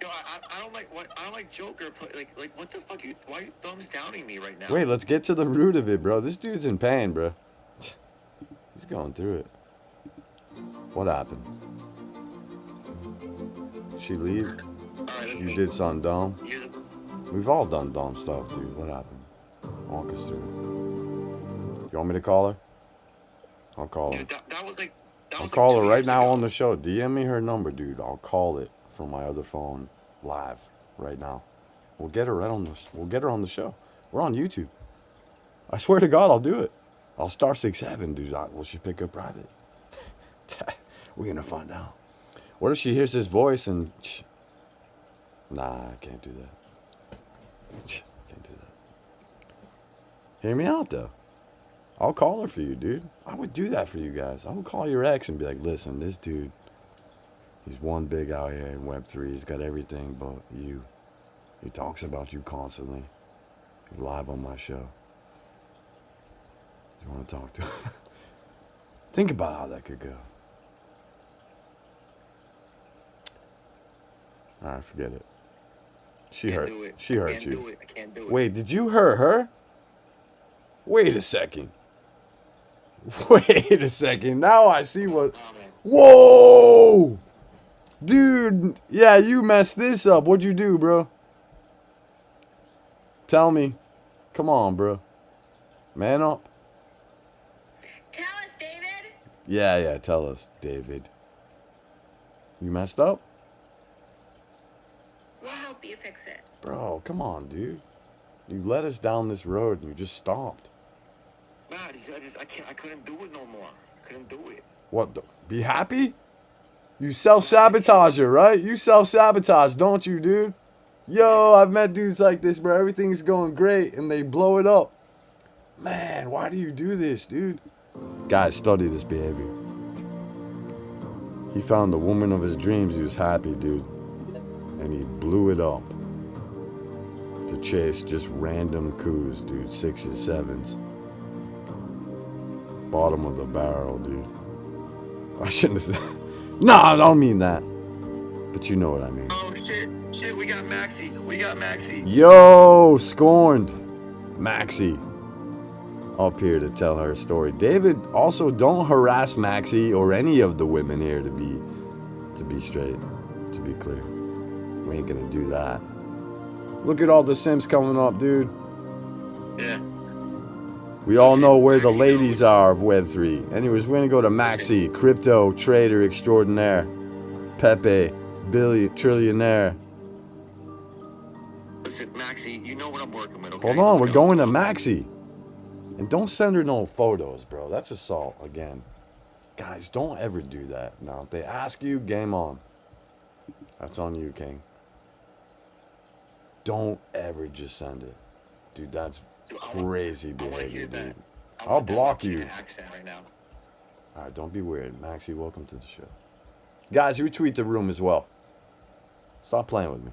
Yo, I don't like what I don't like Joker. Like what the fuck? Why are you thumbs downing me right now? Wait, let's get to the root of it, bro. This dude's in pain, bro. He's going through it. What happened? She leave? All right, listen. You did something dumb? You- We've all done dumb stuff, dude. What happened? Walk us through it. You want me to call her? I'll call her. Dude, that was like. That I'll was call like her 2 right years now ago. on the show. DM me her number, dude. I'll call it from my other phone live right now. We'll get her right on this. We'll get her on the show. We're on YouTube. I swear to God, I'll do it. I'll star 6-7, dude. Will she pick up private? We're gonna find out. What if she hears his voice and? Nah, I can't do that. Can't do that. Hear me out though. I'll call her for you, dude. I would do that for you guys. I would call your ex and be like, listen, this dude, he's one big out here in Web3. He's got everything but you. He talks about you constantly. He's live on my show. You want to talk to him? Think about how that could go. All right, forget it. She Can't hurt. do it. She hurt Can't you. do it. I can't do it. Wait, did you hurt her? Wait a second. Wait a second. Now I see what. Oh, man. Whoa! Dude, yeah, you messed this up. What'd you do, bro? Tell me. Come on, bro. Man up. Tell us, David. Yeah, tell us, David. You messed up? We'll help you fix it. Bro, come on, dude. You led us down this road and you just stopped. Nah, I couldn't do it no more. I couldn't do it. What the? Be happy? You self-sabotage her, right? You self-sabotage, don't you, dude? Yo, I've met dudes like this, bro. Everything's going great, and they blow it up. Man, why do you do this, dude? Guys, study this behavior. He found the woman of his dreams. He was happy, dude. And he blew it up to chase just random coups, dude. 6s, 7s. Bottom of the barrel, dude. I shouldn't have said. No, I don't mean that. But you know what I mean. Oh shit, we got Maxie. Yo, scorned. Maxie. Up here to tell her story. David, also don't harass Maxie or any of the women here to be straight, to be clear. We ain't gonna do that. Look at all the Sims coming up, dude. Yeah. We all know where the ladies are of Web3. Anyways, we're gonna go to Maxie, crypto trader extraordinaire, Pepe, trillionaire. Listen, Maxie, you know what I'm working with, okay? Hold on, Let's we're go. going to Maxie. And don't send her no photos, bro. That's assault again. Guys, don't ever do that. Now, if they ask you, game on. That's on you, King. Don't ever just send it. Dude, that's Crazy behavior, dude. I I'll want that block you. Mexican accent right now. All right, don't be weird. Maxie, welcome to the show. Guys, retweet the room as well. Stop playing with me.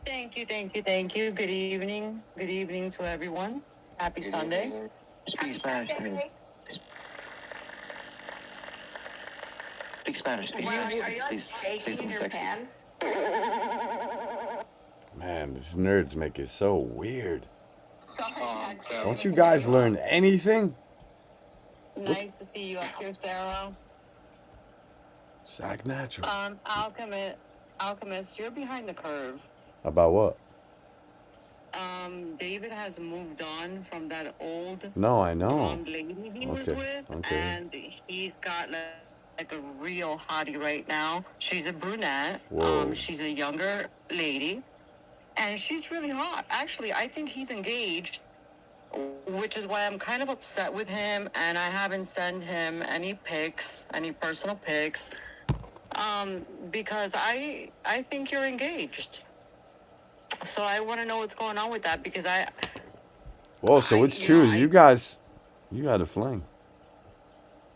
Thank you, thank you, thank you. Good evening. Good evening to everyone. Happy Sunday. Speak Spanish to me. Speak Spanish. Wow, are you like Please say shaking in something your sexy. pants? Man, these nerds make it so weird. Sorry, Don't you guys learn anything? Nice to see you up here, Sarah. Zach Natural. Alchemist, you're behind the curve. About what? David has moved on from that old No, I know. blonde lady he was Okay, with, okay. and he's got like a real hottie right now. She's a brunette. Whoa. She's a younger lady, and she's really hot. Actually, I think he's engaged, which is why I'm kind of upset with him, and I haven't sent him any pics, any personal pics, because I think you're engaged. So I want to know what's going on with that, because Whoa, so it's true. You guys, you had a fling.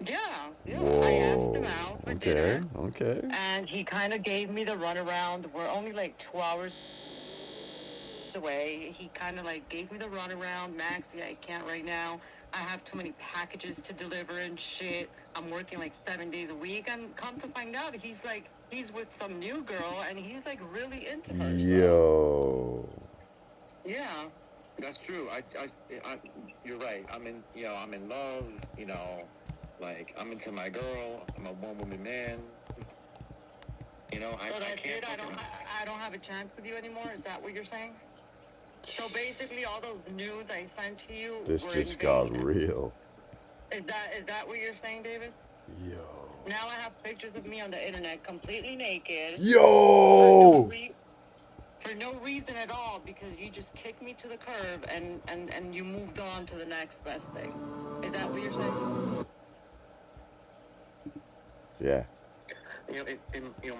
yeah, Whoa. I asked him out for Okay, dinner, okay. and he kind of gave me the runaround. We're only like 2 hours away. He kind of like gave me the runaround. Maxie, I can't right now. I have too many packages to deliver and shit. I'm working like 7 days a week. And come to find out, he's with some new girl, and he's like really into her. So, Yo. yeah. That's true. You're right. I'm in love. Like I'm into my girl. I'm a one-woman man. So that's it. I don't have a chance with you anymore. Is that what you're saying? So basically, all those nudes I sent to you. This were just in got vain. real. Is that what you're saying, David? Yo. Now I have pictures of me on the internet, completely naked. Yo. For no reason at all, because you just kicked me to the curb and you moved on to the next best thing. Is that what you're saying? Yeah.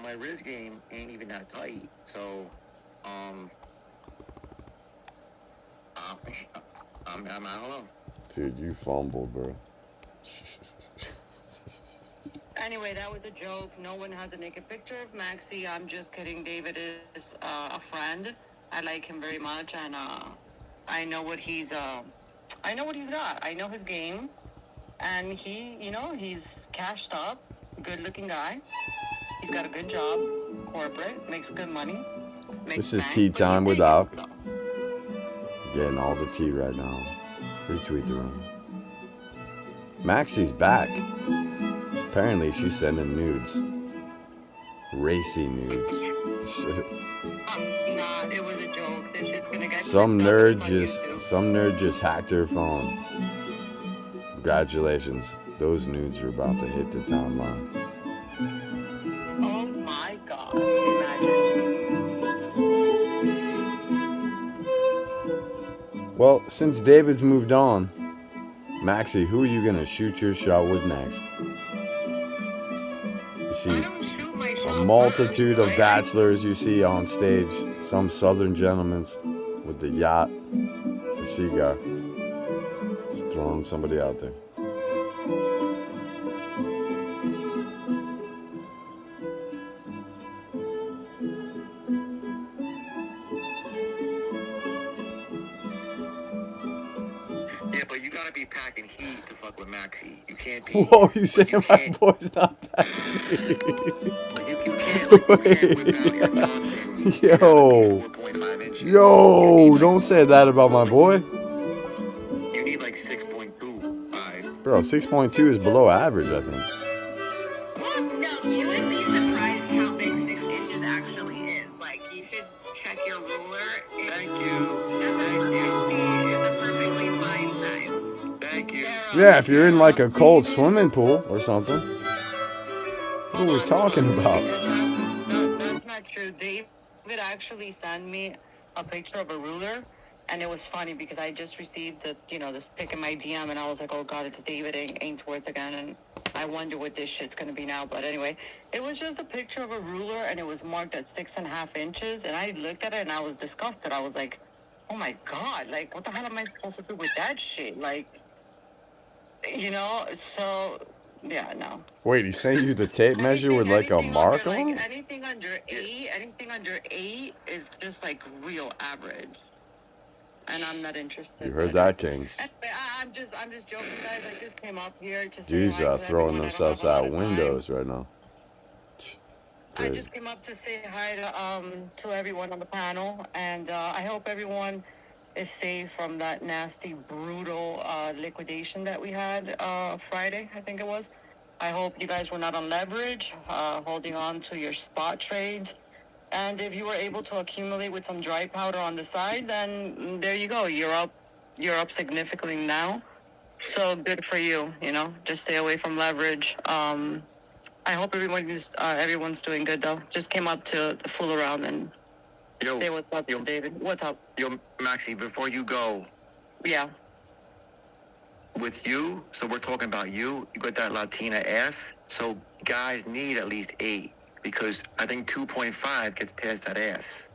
My wrist game ain't even that tight. So, I don't know. Dude, you fumbled, bro. Anyway, that was a joke. No one has a naked picture of Maxie. I'm just kidding. David is a friend. I like him very much, and I know what he's got. I know his game, and he's cashed up, good-looking guy. He's got a good job, corporate, makes good money. This is tea time with Alk. Getting all the tea right now. Retweet the room. Maxie's back. Apparently she's sending nudes. Racy nudes. It was a joke. This is gonna get Some nerd just hacked her phone. Congratulations. Those nudes are about to hit the timeline. Oh my God. Imagine. Well, since David's moved on, Maxie, who are you gonna shoot your shot with next? You see a multitude of bachelors you see on stage, some southern gentlemen with the yacht, the cigar. Just throwing somebody out there. Yeah, but you gotta be packing heat to fuck with Maxie. You can't be. Whoa, you saying my boy's not back? You can't whip out your Johnson. Yo. 4.5 inches. Yo, don't say that about my boy. You need like 6.25. Bro, 6.2 is below average, I think. No, you would be surprised how big 6 inches actually is. Like, you should check your ruler. Thank you. It's a perfectly fine size. Thank you. Yeah, if you're in like a cold swimming pool or something. What are we talking about? That's not true. David actually sent me a picture of a ruler, and it was funny because I just received this pic in my DM, and I was like, oh God, it's David Ainsworth again, and I wonder what this shit's gonna be now. But anyway, it was just a picture of a ruler, and it was marked at 6.5 inches, and I looked at it and I was disgusted. I was like, oh my God, like, what the hell am I supposed to do with that shit? Like, you know, so, yeah, no. Wait, he sent you the tape measure with like a mark on it? Anything under 8 is just like real average. And I'm not interested. You heard that, Kings. Anyway, I'm just joking, guys. I just came up here to say Dudes hi are to throwing everyone. themselves out windows right now. I Crazy. just came up to say hi to everyone on the panel, and I hope everyone is safe from that nasty, brutal liquidation that we had Friday, I think it was. I hope you guys were not on leverage, holding on to your spot trades. And if you were able to accumulate with some dry powder on the side, then there you go. You're up significantly now. So good for you, you know. Just stay away from leverage. I hope everyone's doing good though. Just came up to fool around and say what's up to David. What's up? Yo, Maxi, before you go, Yeah. with you, so we're talking about you got that Latina ass, so guys need at least 8, because I think 2.5 gets past that ass.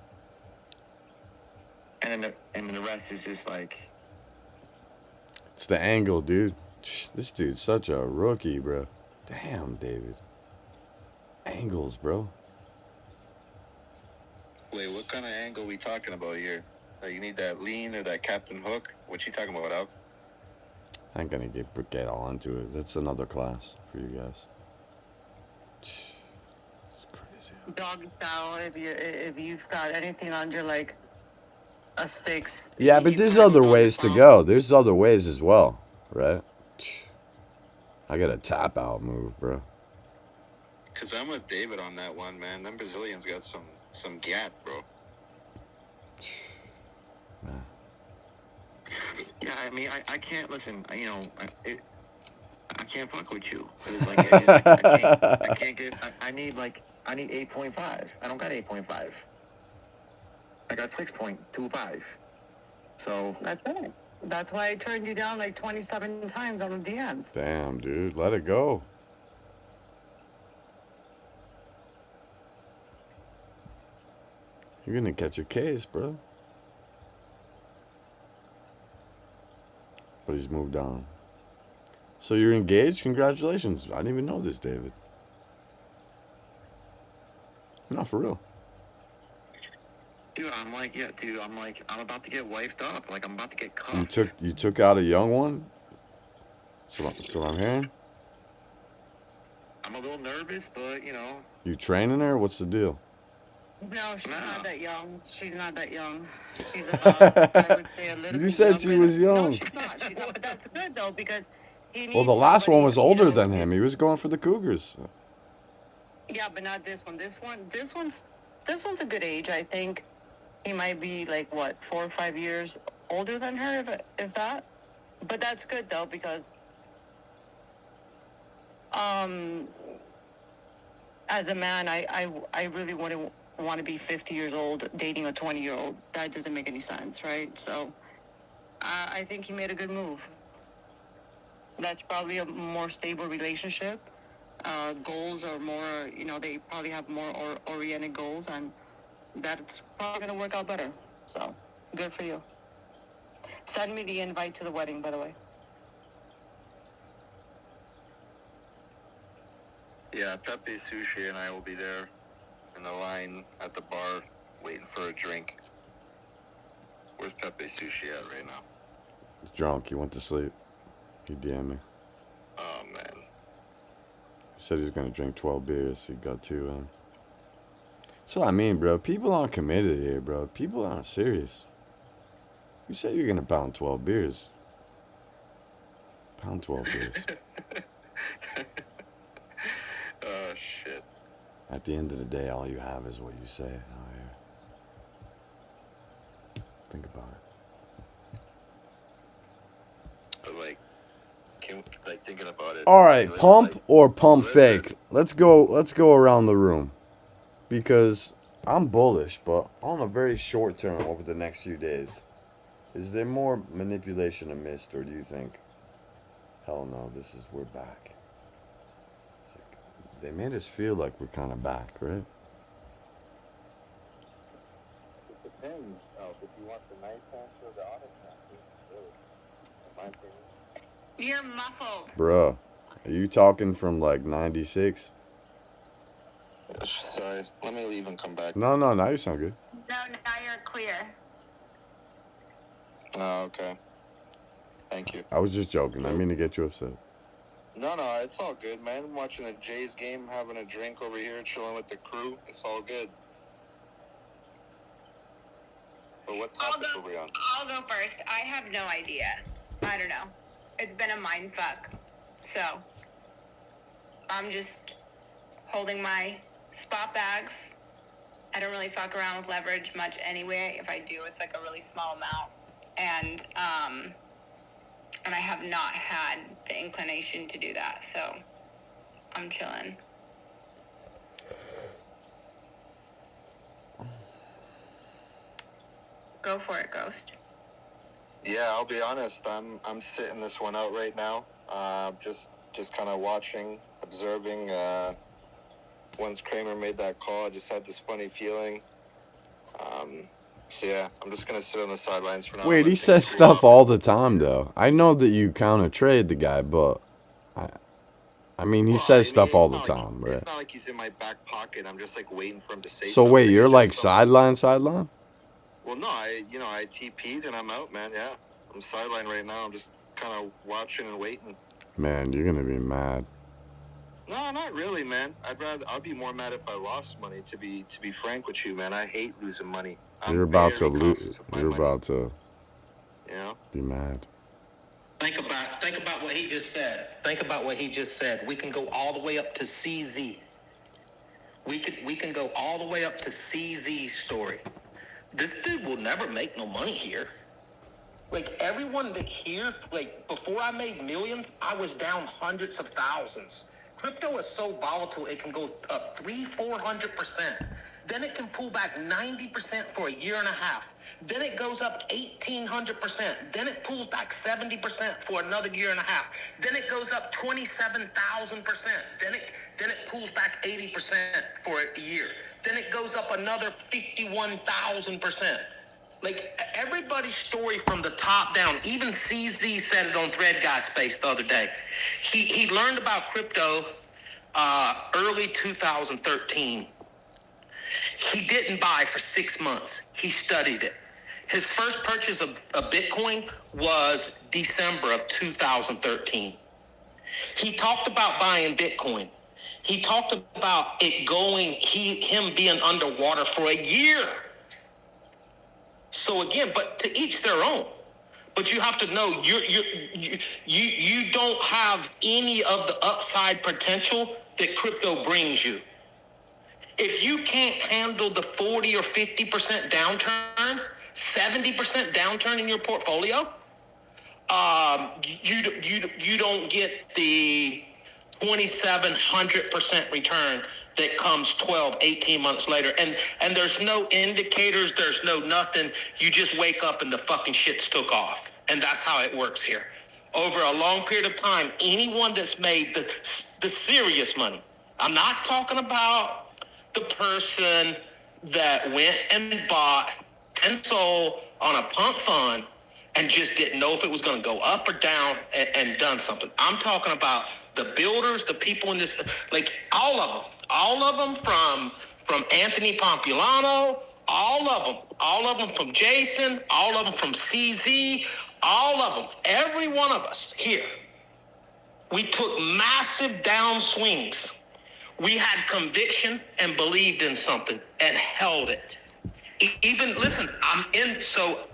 And then the rest is just like... It's the angle, dude. This dude's such a rookie, bro. Damn, David. Angles, bro. Wait, what kind of angle we talking about here? You need that lean or that Captain Hook? What you talking about, Al? I ain't gonna get all into it. That's another class for you guys. It's crazy. Doggy style. If you've got anything under like a 6. Yeah, but there's other ways to go. There's other ways as well, right? I got a tap out move, bro. Because I'm with David on that one, man. Them Brazilians got some gap, bro. Man. Yeah, I mean, I can't listen. You know, I can't fuck with you. It's like, I can't get. I need 8.5. I don't got 8.5. I got 6.25. So That's it. That's why I turned you down like 27 times on the DMs. Damn, dude. Let it go. You're gonna catch a case, bro. But he's moved on. So you're engaged? Congratulations. I didn't even know this, David. No, for real. dude, I'm about to get wifed up. Like, I'm about to get cuffed. You took out a young one? That's what I'm hearing. I'm a little nervous, but you know. You training her? What's the deal? No, she's not that young. She's not that young. She's about, I would say, a little You bit said she younger was than- young. No, she's not. She's not. But that's good though because he needs. Well, the last one somebody, was you older know, than him. He was going for the Cougars. Yeah, but not this one. This one's a good age. I think he might be like what 4 or 5 years older than her, if that. But that's good though because as a man, I really wouldn't want to be 50 years old dating a 20-year-old. That doesn't make any sense, right? So I think he made a good move. That's probably a more stable relationship. Goals are more, you know, they probably have more oriented goals, and that's probably going to work out better. So good for you. Send me the invite to the wedding, by the way. Yeah, Pepe Sushi and I will be there in the line at the bar waiting for a drink. Where's Pepe Sushi at right now? He's drunk. He went to sleep. He DM'd me. Oh, man. He said he was going to drink 12 beers. He got 2 in. That's what I mean, bro. People aren't committed here, bro. People aren't serious. You said you're going to pound 12 beers. Pound 12 beers. Oh, shit. At the end of the day, all you have is what you say out here. Think about it. But, thinking about it. All right, you live, pump or pump live fake. Let's go around the room. Because I'm bullish, but on a very short term over the next few days. Is there more manipulation amidst, or do you think, hell no, we're back? It's like, they made us feel like we're kind of back, right? It depends, if you want the nice answer or the honest answer, really, in my opinion. You're muffled. Bruh, are you talking from like 96? Sorry, let me leave and come back. No, now you sound good. No, now you're clear. Oh, okay. Thank you. I was just joking. I didn't mean to get you upset. No, it's all good, man. I'm watching a Jays game, having a drink over here, chilling with the crew. It's all good. But what topic are we on? I'll go first. I have no idea. I don't know. It's been a mind fuck. So, I'm just holding my spot bags. I don't really fuck around with leverage much anyway. If I do, it's like a really small amount. And I have not had the inclination to do that. So, I'm chilling. Go for it, Ghost. Yeah, I'll be honest. I'm sitting this one out right now. Just kind of watching, observing. Once Kramer made that call, I just had this funny feeling. So yeah, I'm just gonna sit on the sidelines for now. Wait, he says stuff all the time though. I know that you counter trade the guy, but I mean he says stuff all the time, right? It's not like he's in my back pocket. I'm just like waiting for him to say So something. wait, you're like sideline? Well, no, I TP'd and I'm out, man. Yeah, I'm sideline right now. I'm just kind of watching and waiting. Man, you're gonna be mad. No, not really, man. I'd be more mad if I lost money. To be frank with you, man, I hate losing money. You're about to lose. You're about to be mad. Think about what he just said. Think about what he just said. We can go all the way up to CZ. We can go all the way up to CZ's story. This dude will never make no money here. Like everyone that here, like before I made millions, I was down hundreds of thousands. Crypto is so volatile, it can go up 300-400%. Then it can pull back 90% for a year and a half. Then it goes up 1,800%. Then it pulls back 70% for another year and a half. Then it goes up 27,000%. Then it pulls back 80% for a year. Then it goes up another 51,000%. Like everybody's story from the top down. Even CZ said it on Thread Guy Space the other day. He learned about crypto early 2013. He didn't buy for 6 months. He studied it. His first purchase of Bitcoin was December of 2013. He talked about buying Bitcoin. He talked about it him being underwater for a year. So again, but to each their own. But you have to know you don't have any of the upside potential that crypto brings you. If you can't handle the 40 or 50% downturn, 70% downturn in your portfolio, you don't get the 2,700% return that comes 12, 18 months later. And there's no indicators, there's no nothing. You just wake up and the fucking shit's took off. And that's how it works here. Over a long period of time, anyone that's made the serious money, I'm not talking about the person that went and bought and sold on a pump fund and just didn't know if it was going to go up or down and done something. I'm talking about the builders, the people in this, like all of them from Anthony Pompilano, all of them from Jason, all of them from CZ, all of them, every one of us here. We took massive down swings. We had conviction and believed in something and held it. Even, listen, so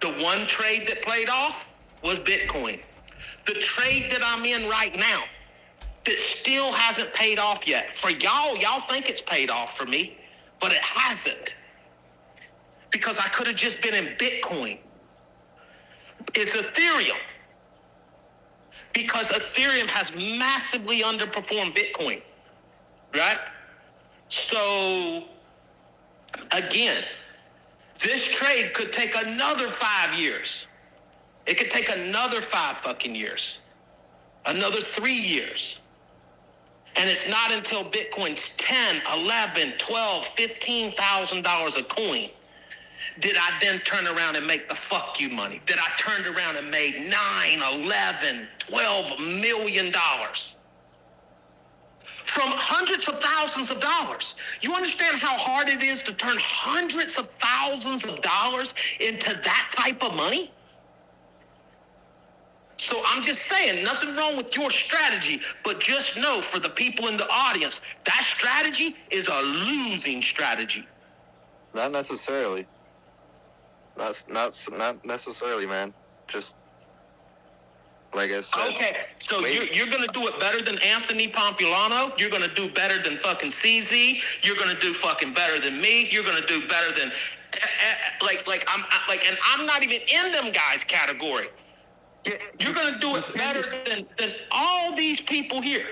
the one trade that played off was Bitcoin. The trade that I'm in right now that still hasn't paid off yet. For y'all think it's paid off for me, but it hasn't. Because I could have just been in Bitcoin. It's Ethereum. Because Ethereum has massively underperformed Bitcoin. Right? So, again, this trade could take another 5 years. It could take another 5 fucking years. Another 3 years. And it's not until Bitcoin's $10, $11, $12, $15,000 a coin Did I then turn around and make the fuck you money? Did I turn around and made $9, $11, $12 million from hundreds of thousands of dollars? You understand how hard it is to turn hundreds of thousands of dollars into that type of money? So I'm just saying, nothing wrong with your strategy, but just know for the people in the audience, that strategy is a losing strategy. Not necessarily. Not necessarily, man. Just like I said. Okay, so you're going to do it better than Anthony Pompilano. You're going to do better than fucking CZ. You're going to do fucking better than me. You're going to do better than and I'm not even in them guys category. You're going to do it better than all these people here.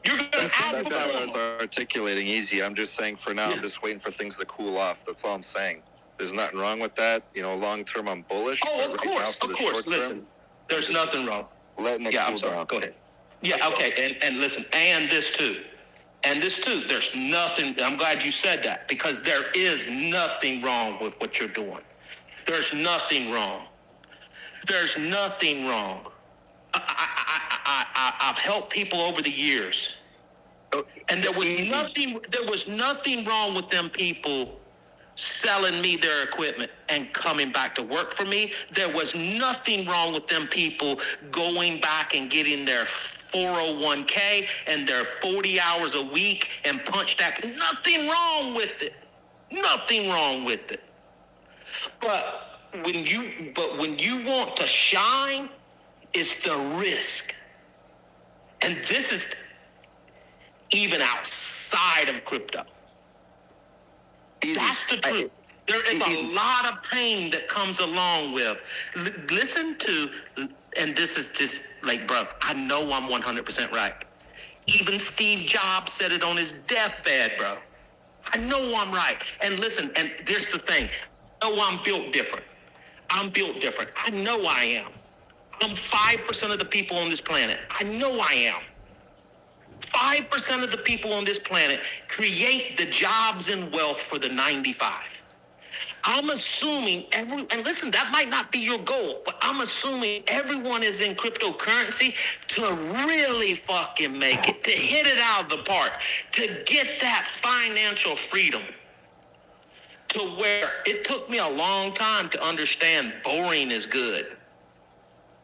You're going to That's not what I was articulating easy. I'm just saying for now, I'm just waiting for things to cool off. That's all I'm saying. There's nothing wrong with that. You know, long term, I'm bullish. Oh, but of right now, course, for of the course. short Listen, term, there's nothing wrong. Letting it Yeah, cool I'm sorry. down. Go ahead. Yeah, okay, and listen, and this too. There's nothing, I'm glad you said that, because there is nothing wrong with what you're doing. There's nothing wrong. There's nothing wrong. I've helped people over the years, and there was nothing wrong with them people selling me their equipment and coming back to work for me. There was nothing wrong with them people going back and getting their 401k and their 40 hours a week and punch that. Nothing wrong with it. Nothing wrong with it. But when you want to shine, it's the risk. And this is even outside of crypto. That's the truth. There is a lot of pain that comes along with. Listen to, and this is just like, bro, I know I'm 100% right. Even Steve Jobs said it on his deathbed, bro. I know I'm right. And listen, and here's the thing. Oh, I'm built different. I'm built different. I know I am. I'm 5% of the people on this planet. I know I am. 5% of the people on this planet create the jobs and wealth for the 95. I'm assuming and listen, that might not be your goal, but I'm assuming everyone is in cryptocurrency to really fucking make it, to hit it out of the park, to get that financial freedom. To where it took me a long time to understand boring is good.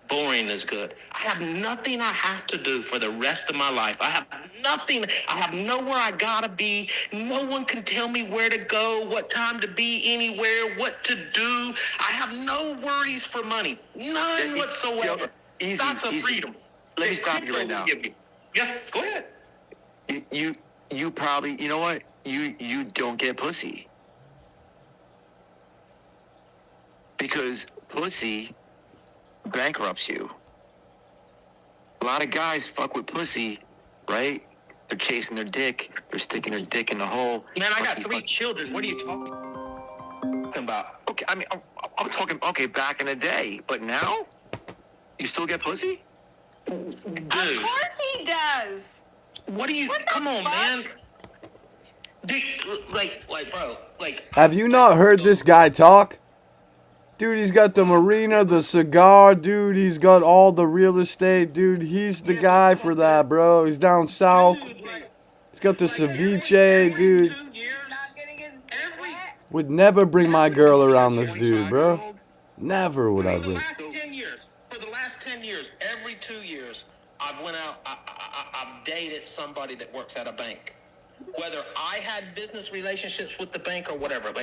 Boring is good. I have nothing I have to do for the rest of my life. I have nothing. I have nowhere I gotta be. No one can tell me where to go, what time to be anywhere, what to do. I have no worries for money. None whatsoever. That's a freedom. Let me stop you right now. Yeah, go ahead. You probably, you know what? You don't get pussy. Because pussy bankrupts you. A lot of guys fuck with pussy, right? They're chasing their dick. They're sticking their dick in the hole. Man, I got 3 children. What are you talking about? Okay, I mean, I'm talking, okay, back in the day. But now? You still get pussy? Dude. Of course he does. What do you, come on, man. Dude, like, bro, like. Have you not heard this guy talk? Dude, he's got the marina, the cigar, dude. He's got all the real estate, dude. He's the guy for that, bro. He's down south. He's got the ceviche, dude. Would never bring my girl around this dude, bro. Never would I bring. For the last 10 years, every 2 years, I've went out, I've dated somebody that works at a bank. Whether I had business relationships with the bank or whatever.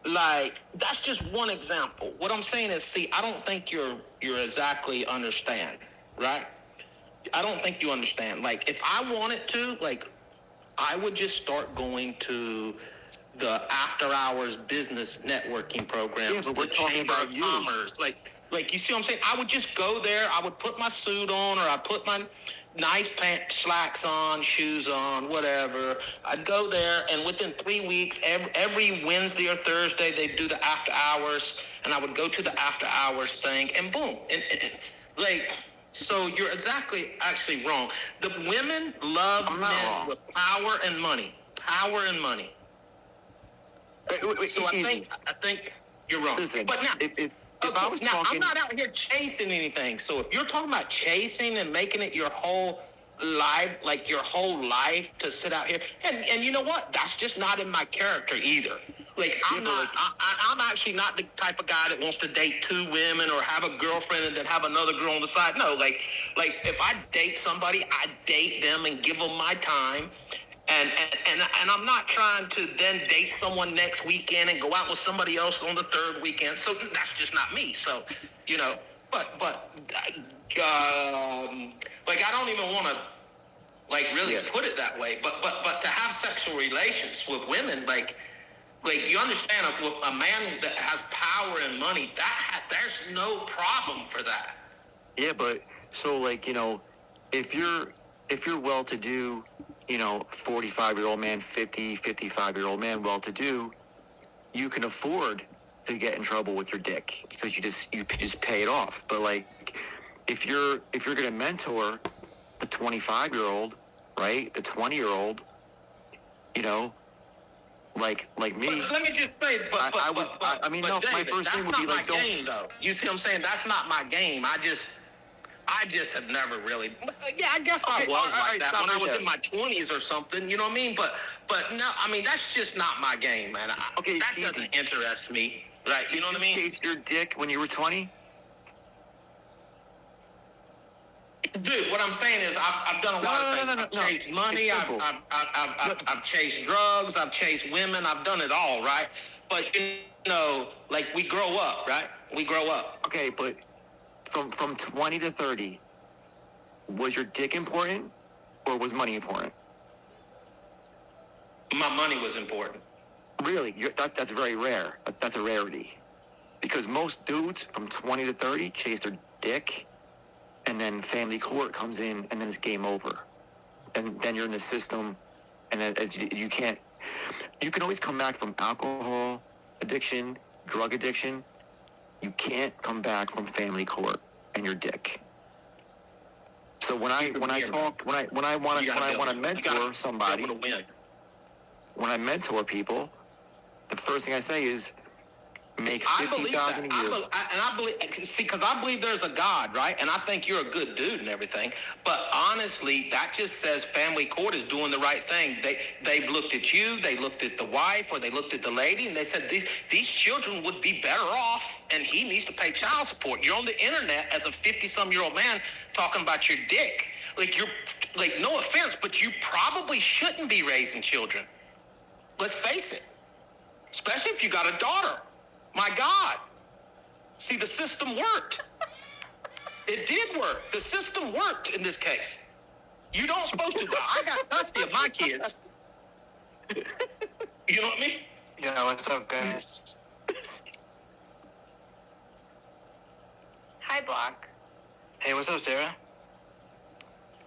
Like, that's just one example. What I'm saying is, see, I don't think you're exactly understand, right? I don't think you understand. Like, if I wanted to, like, I would just start going to the after hours business networking program. Yeah, but we're talking about you. Commerce. Like, you see what I'm saying? I would just go there. I would put my suit on, or I'd put my nice pants, slacks on, shoes on, whatever. I'd go there, and within 3 weeks, every Wednesday or Thursday, they'd do the after hours, and I would go to the after hours thing, and boom. So you're actually wrong. The women love men with power and money. Power and money. So I think you're wrong. Listen, but now, if okay, I was now talking, I'm not out here chasing anything. So if you're talking about chasing and making it your whole life, like your whole life to sit out here, and you know what? That's just not in my character either. Like I'm not. I'm actually not the type of guy that wants to date two women or have a girlfriend and then have another girl on the side. No, like if I date somebody, I date them and give them my time. And I'm not trying to then date someone next weekend and go out with somebody else on the third weekend. So that's just not me. So, you know, but like I don't even want to like really put it that way. But to have sexual relations with women, like you understand, with a man that has power and money, there's no problem for that. Yeah, but so like, you know, if you're well-to-do, you know, 45-year-old man, 55-year-old man, well-to-do, you can afford to get in trouble with your dick because you just pay it off. But like, if you're gonna mentor the 25-year-old, right, the 20-year-old, you know, like me. But let me just say, my first thing would be like, don't. Game, though. You see what I'm saying? That's not my game. I just have never really. Yeah, I guess I was like that when I was in my 20s or something. You know what I mean? But no, I mean that's just not my game, man. That doesn't interest me. Like, you know what I mean? Did you chase your dick when you were 20? Dude, what I'm saying is I've done a lot of things. I've chased money. I've chased drugs. I've chased women. I've done it all, right? But you know, like we grow up, right? We grow up. Okay, but from 20 to 30, was your dick important or was money important? My money was important. Really? That's very rare. That's a rarity. Because most dudes from 20 to 30 chase their dick, and then family court comes in, and then it's game over. And then you're in the system, and then you can't... You can always come back from alcohol addiction, drug addiction. You can't come back from family court and your dick. So when I want to mentor somebody, when I mentor people, the first thing I say is make $50,000 a year. I believe, see, because I believe there's a God, right? And I think you're a good dude and everything. But honestly, that just says family court is doing the right thing. They've looked at you, they looked at the wife, or they looked at the lady, and they said these children would be better off, and he needs to pay child support. You're on the internet as a 50-some-year-old man talking about your dick. Like, you're like, no offense, but you probably shouldn't be raising children. Let's face it. Especially if you got a daughter. My God. See, the system worked. It did work. The system worked in this case. You don't supposed to die. I got custody of my kids. You know what I mean? Yeah, what's up, guys? Hi, Block. Hey, what's up, Sarah?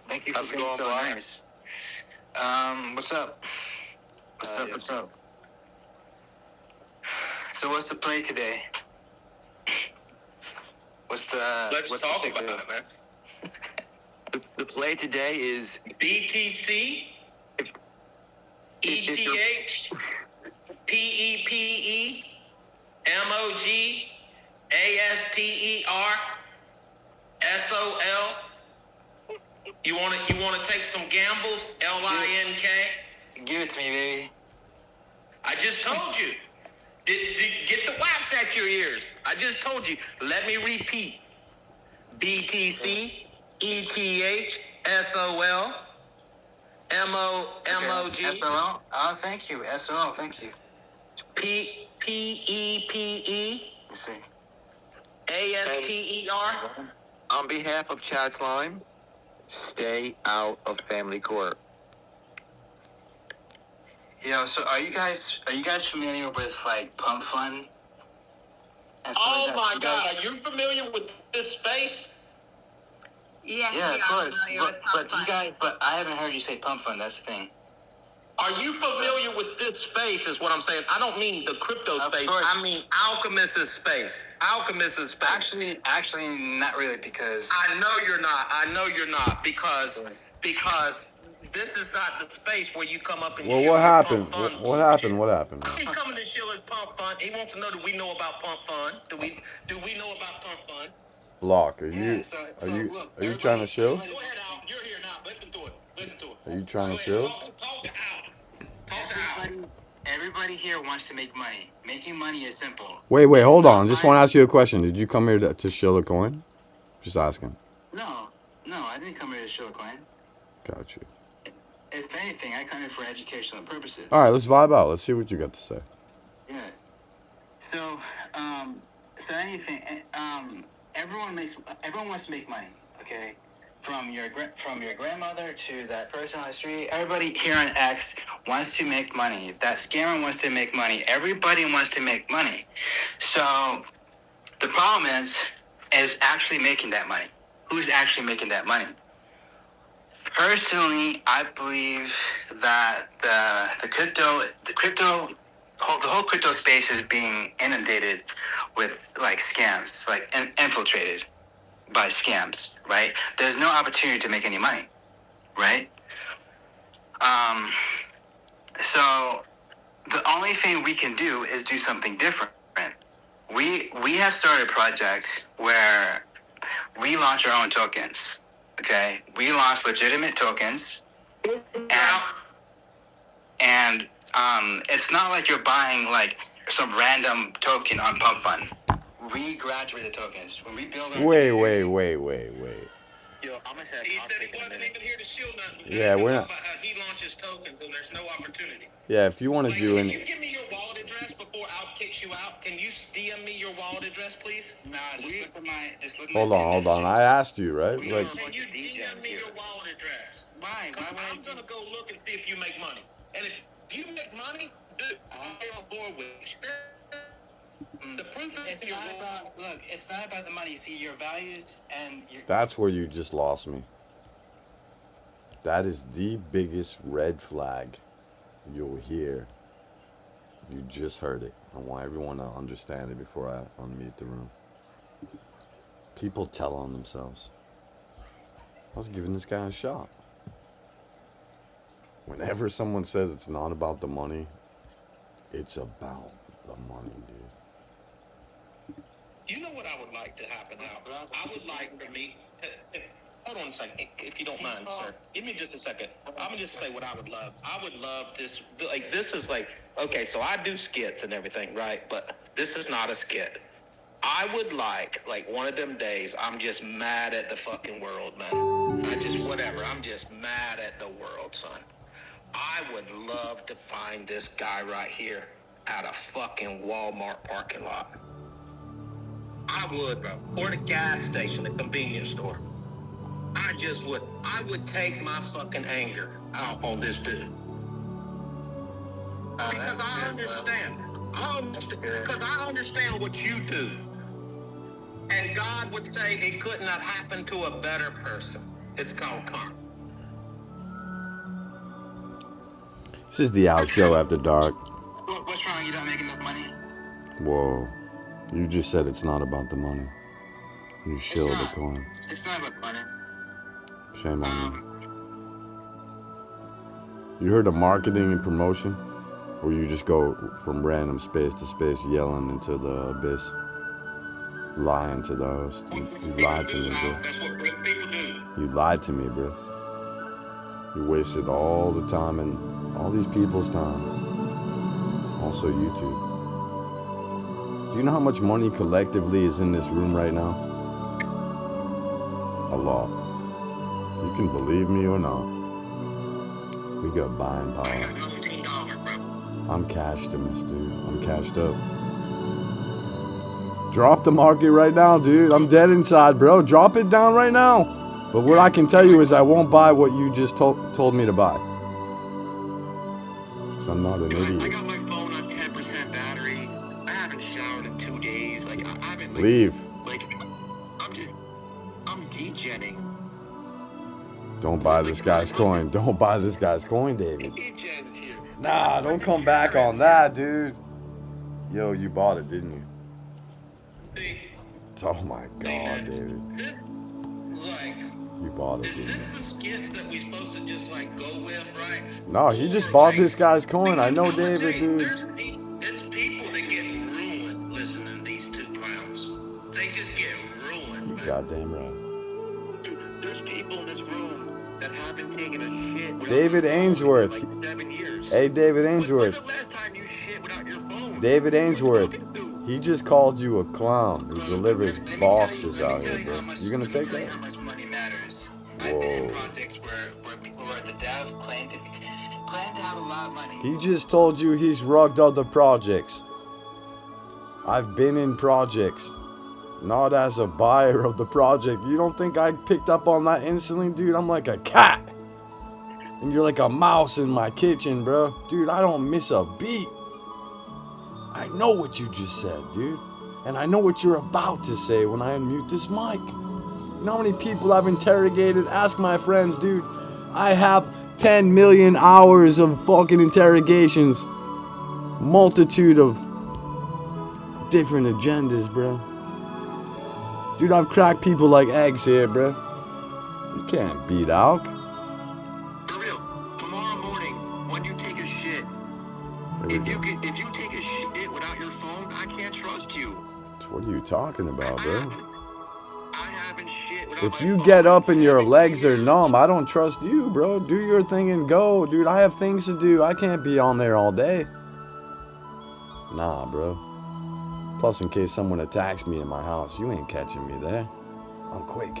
Thank you for being so nice. What's up? What's up? So what's the play today? Let's talk about it, man. The play today is BTC, ETH, PEPE, MOG, ASTER, SOL. You want to take some gambles? LINK. Give it to me, baby. I just told you. Get the wax at your ears. I just told you. Let me repeat. BTC, ETH, SOL, MOG. SOL? Oh, thank you. SOL, thank you. PEPE. Let's see. ASTER. On behalf of Chad Slime, stay out of family court. Yo, so are you guys familiar with like Pump Fun? Oh my God, are you familiar with this space? Yes, yeah, of course. But I haven't heard you say Pump Fun. That's the thing. Are you familiar with this space? Is what I'm saying. I don't mean the crypto space. Course. I mean Alchemist's space. Alchemist's space. Actually, not really, because I know you're not because this is not the space where you come up and Well, shill what your happened? pump fun. What happened? What happened? He's coming to shill his pump fun. He wants to know, do we know about pump fun? Do we know about pump fun? Block, are Yeah, you so are you look, are you trying to show? Go ahead, Al. You're here now. Listen to it. Listen to it. Are you trying to Go show? ahead. Talk to Al. Talk to Al. Everybody here wants to make money. Making money is simple. Wait, hold on. Just want to ask you a question. Did you come here to shill a coin? Just asking. No, I didn't come here to show a coin. Got you. If anything, I come here for educational purposes. All right, let's vibe out. Let's see what you got to say. Yeah. So anything, everyone wants to make money. Okay, from your grandmother to that person on the street, everybody here on X wants to make money. If that scammer wants to make money, everybody wants to make money. So the problem is actually making that money. Who's actually making that money? Personally, I believe that the whole crypto space is being inundated with like scams, like infiltrated by scams, right? There's no opportunity to make any money, right? So the only thing we can do is do something different. We have started a project where we launch our own tokens. Okay, we launch legitimate tokens, and it's not like you're buying like some random token on Pump Fund. We graduate the tokens when we build. Wait. Yo, I'm gonna say. He said he wasn't even here to shield nothing. Yeah, we're not. About how he launches tokens and there's no opportunity. Yeah, if you want to do Can any. you give me your wallet address before Al kicks you out? Can you DM me your wallet address, please? Nah, just look at Hold on. I asked you, right? Like, Can you DM me your wallet address? Why? I'm gonna go look and see if you make money. And if you make money, dude, I'm on board with it. The proof is it's not about. Look, it's not about the money. See, your values and your. that's where you just lost me. That is the biggest red flag you'll hear. You just heard it. I want everyone to understand it before I unmute the room. People tell on themselves. I was giving this guy a shot. Whenever someone says it's not about the money, it's about the money, dude. You know what I would like to happen now? I would like for me. Hold on a second, if you don't mind, sir. Give me just a second. I'm gonna just say what I would love. I would love this. Like this is like okay. So I do skits and everything, right? But this is not a skit. I would like one of them days. I'm just mad at the fucking world, man. Whatever. I'm just mad at the world, son. I would love to find this guy right here at a fucking Walmart parking lot. I would, bro. Or the gas station, the convenience store. I just would. I would take my fucking anger out on this dude. Because I understand. Because I understand what you do. And God would say it couldn't have happened to a better person. It's called karma. This is the Out Show After Dark. What's wrong? You don't make enough money? Whoa. You just said it's not about the money. You shilled the coin. It's not about the money. Shame on you. You heard of marketing and promotion? Or you just go from random space to space yelling into the abyss? Lying to the host. You lied to me, bro. That's what real people do. You lied to me, bro. You wasted all the time and all these people's time. Also YouTube. Do you know how much money collectively is in this room right now? A lot. You can believe me or not. We got buying power. I'm cashed in this, dude. I'm cashed up. Drop the market right now, dude. I'm dead inside, bro. Drop it down right now. But what I can tell you is I won't buy what you just told me to buy. So I'm not an idiot. I got my phone on 10% battery. I haven't showered in 2 days. I've been Leave. I'm degenning. Don't buy this guy's coin. Don't buy this guy's coin, David. Nah, don't come back on that, dude. Yo, you bought it, didn't you? Oh my God, David. You bought it, Is dude. this the skits that we supposed to just like go with, right? No, he just bought this guy's coin. I know I'ma tell David, you, dude. it's people that get ruined listening to these two clowns. They just get ruined. You goddamn right. There's people in this room that haven't taken a shit. without David their phone in Ainsworth. like 7 years. Hey, David When's Ainsworth. the last time you shit without your phone? David Ainsworth. He just called you a clown who delivers boxes out here, bro. You gonna take that? How much money matters. I've been in projects where people are at the dev claim to have a lot of money. He just told you he's rugged other projects. I've been in projects, not as a buyer of the project. You don't think I picked up on that instantly, dude? I'm like a cat. And you're like a mouse in my kitchen, bro. Dude, I don't miss a beat. I know what you just said, dude. And I know what you're about to say when I unmute this mic. You know how many people I've interrogated? Ask my friends, dude. I have 10 million hours of fucking interrogations. Multitude of different agendas, bro. Dude, I've cracked people like eggs here, bro. You can't beat Alk. For real, tomorrow morning, when you take a shit, if you take a shit without your phone, I can't trust you. What are you talking about, bro? I haven't shit without If my you phone get in up and your 7 legs are years. numb, I don't trust you, bro. Do your thing and go, dude. I have things to do. I can't be on there all day. Nah, bro. Plus, in case someone attacks me in my house, you ain't catching me there. I'm quick.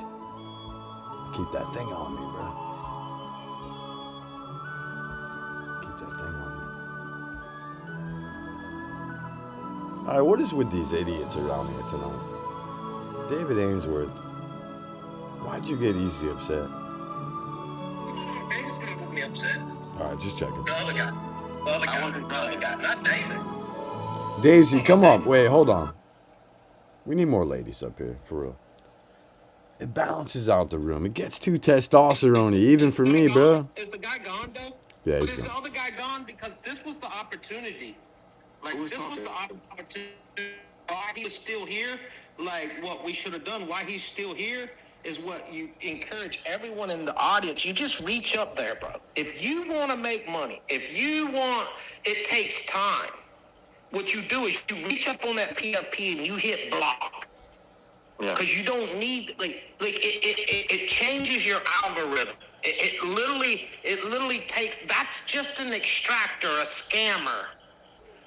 Keep that thing on me, bro. Keep that thing on me. Alright, what is with these idiots around here tonight? David Ainsworth. Why'd you get easy upset? David's gonna put me upset. Alright, just checking. The other guy. The other guy. Not David. Daisy, come up. Wait, hold on. We need more ladies up here, for real. It balances out the room. It gets too testosterone-y, even for me, bro. Is the guy gone though? Yeah, But he's is the gone. other guy gone? Because this was the opportunity. Like this was the opportunity. Why he was still here? Like what we should have done. Why he's still here is what you encourage everyone in the audience. You just reach up there, bro. If you want to make money, if you want, it takes time. What you do is you reach up on that PFP and you hit block. Yeah. Because you don't need it changes your algorithm. It literally takes. That's just an extractor, a scammer.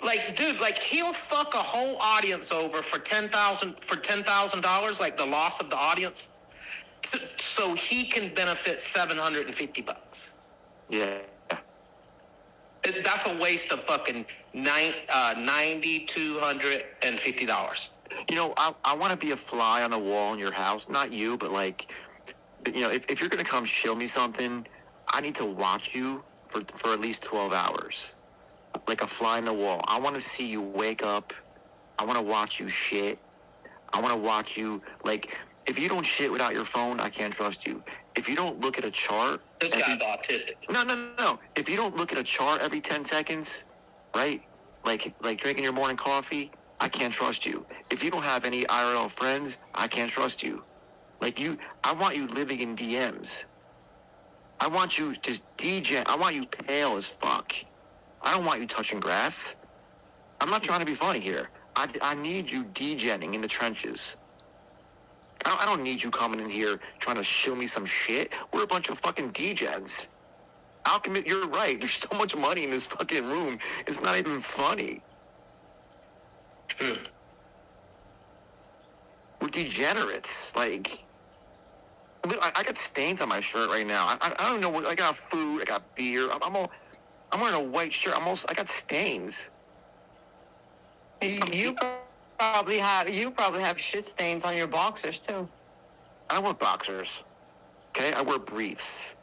Like, dude, like he'll fuck a whole audience over for $10,000, like the loss of the audience, so he can benefit $750. Yeah. That's a waste of fucking $250. You know, I want to be a fly on the wall in your house. Not you, but like, you know, if you're going to come show me something, I need to watch you for at least 12 hours. Like a fly on the wall. I want to see you wake up. I want to watch you shit. I want to watch you, like, if you don't shit without your phone, I can't trust you. If you don't look at a chart. This guy's autistic. No. If you don't look at a chart every 10 seconds, right? Like drinking your morning coffee, I can't trust you. If you don't have any IRL friends, I can't trust you. Like I want you living in DMs. I want you just degen. I want you pale as fuck. I don't want you touching grass. I'm not trying to be funny here. I need you degenning in the trenches. I don't need you coming in here trying to show me some shit. We're a bunch of fucking degens. Alchemist, you're right. There's so much money in this fucking room. It's not even funny. True. We're degenerates. Like, I got stains on my shirt right now. I don't know what. I got food. I got beer. I'm wearing a white shirt. I got stains. You probably have shit stains on your boxers too. I don't wear boxers. Okay, I wear briefs.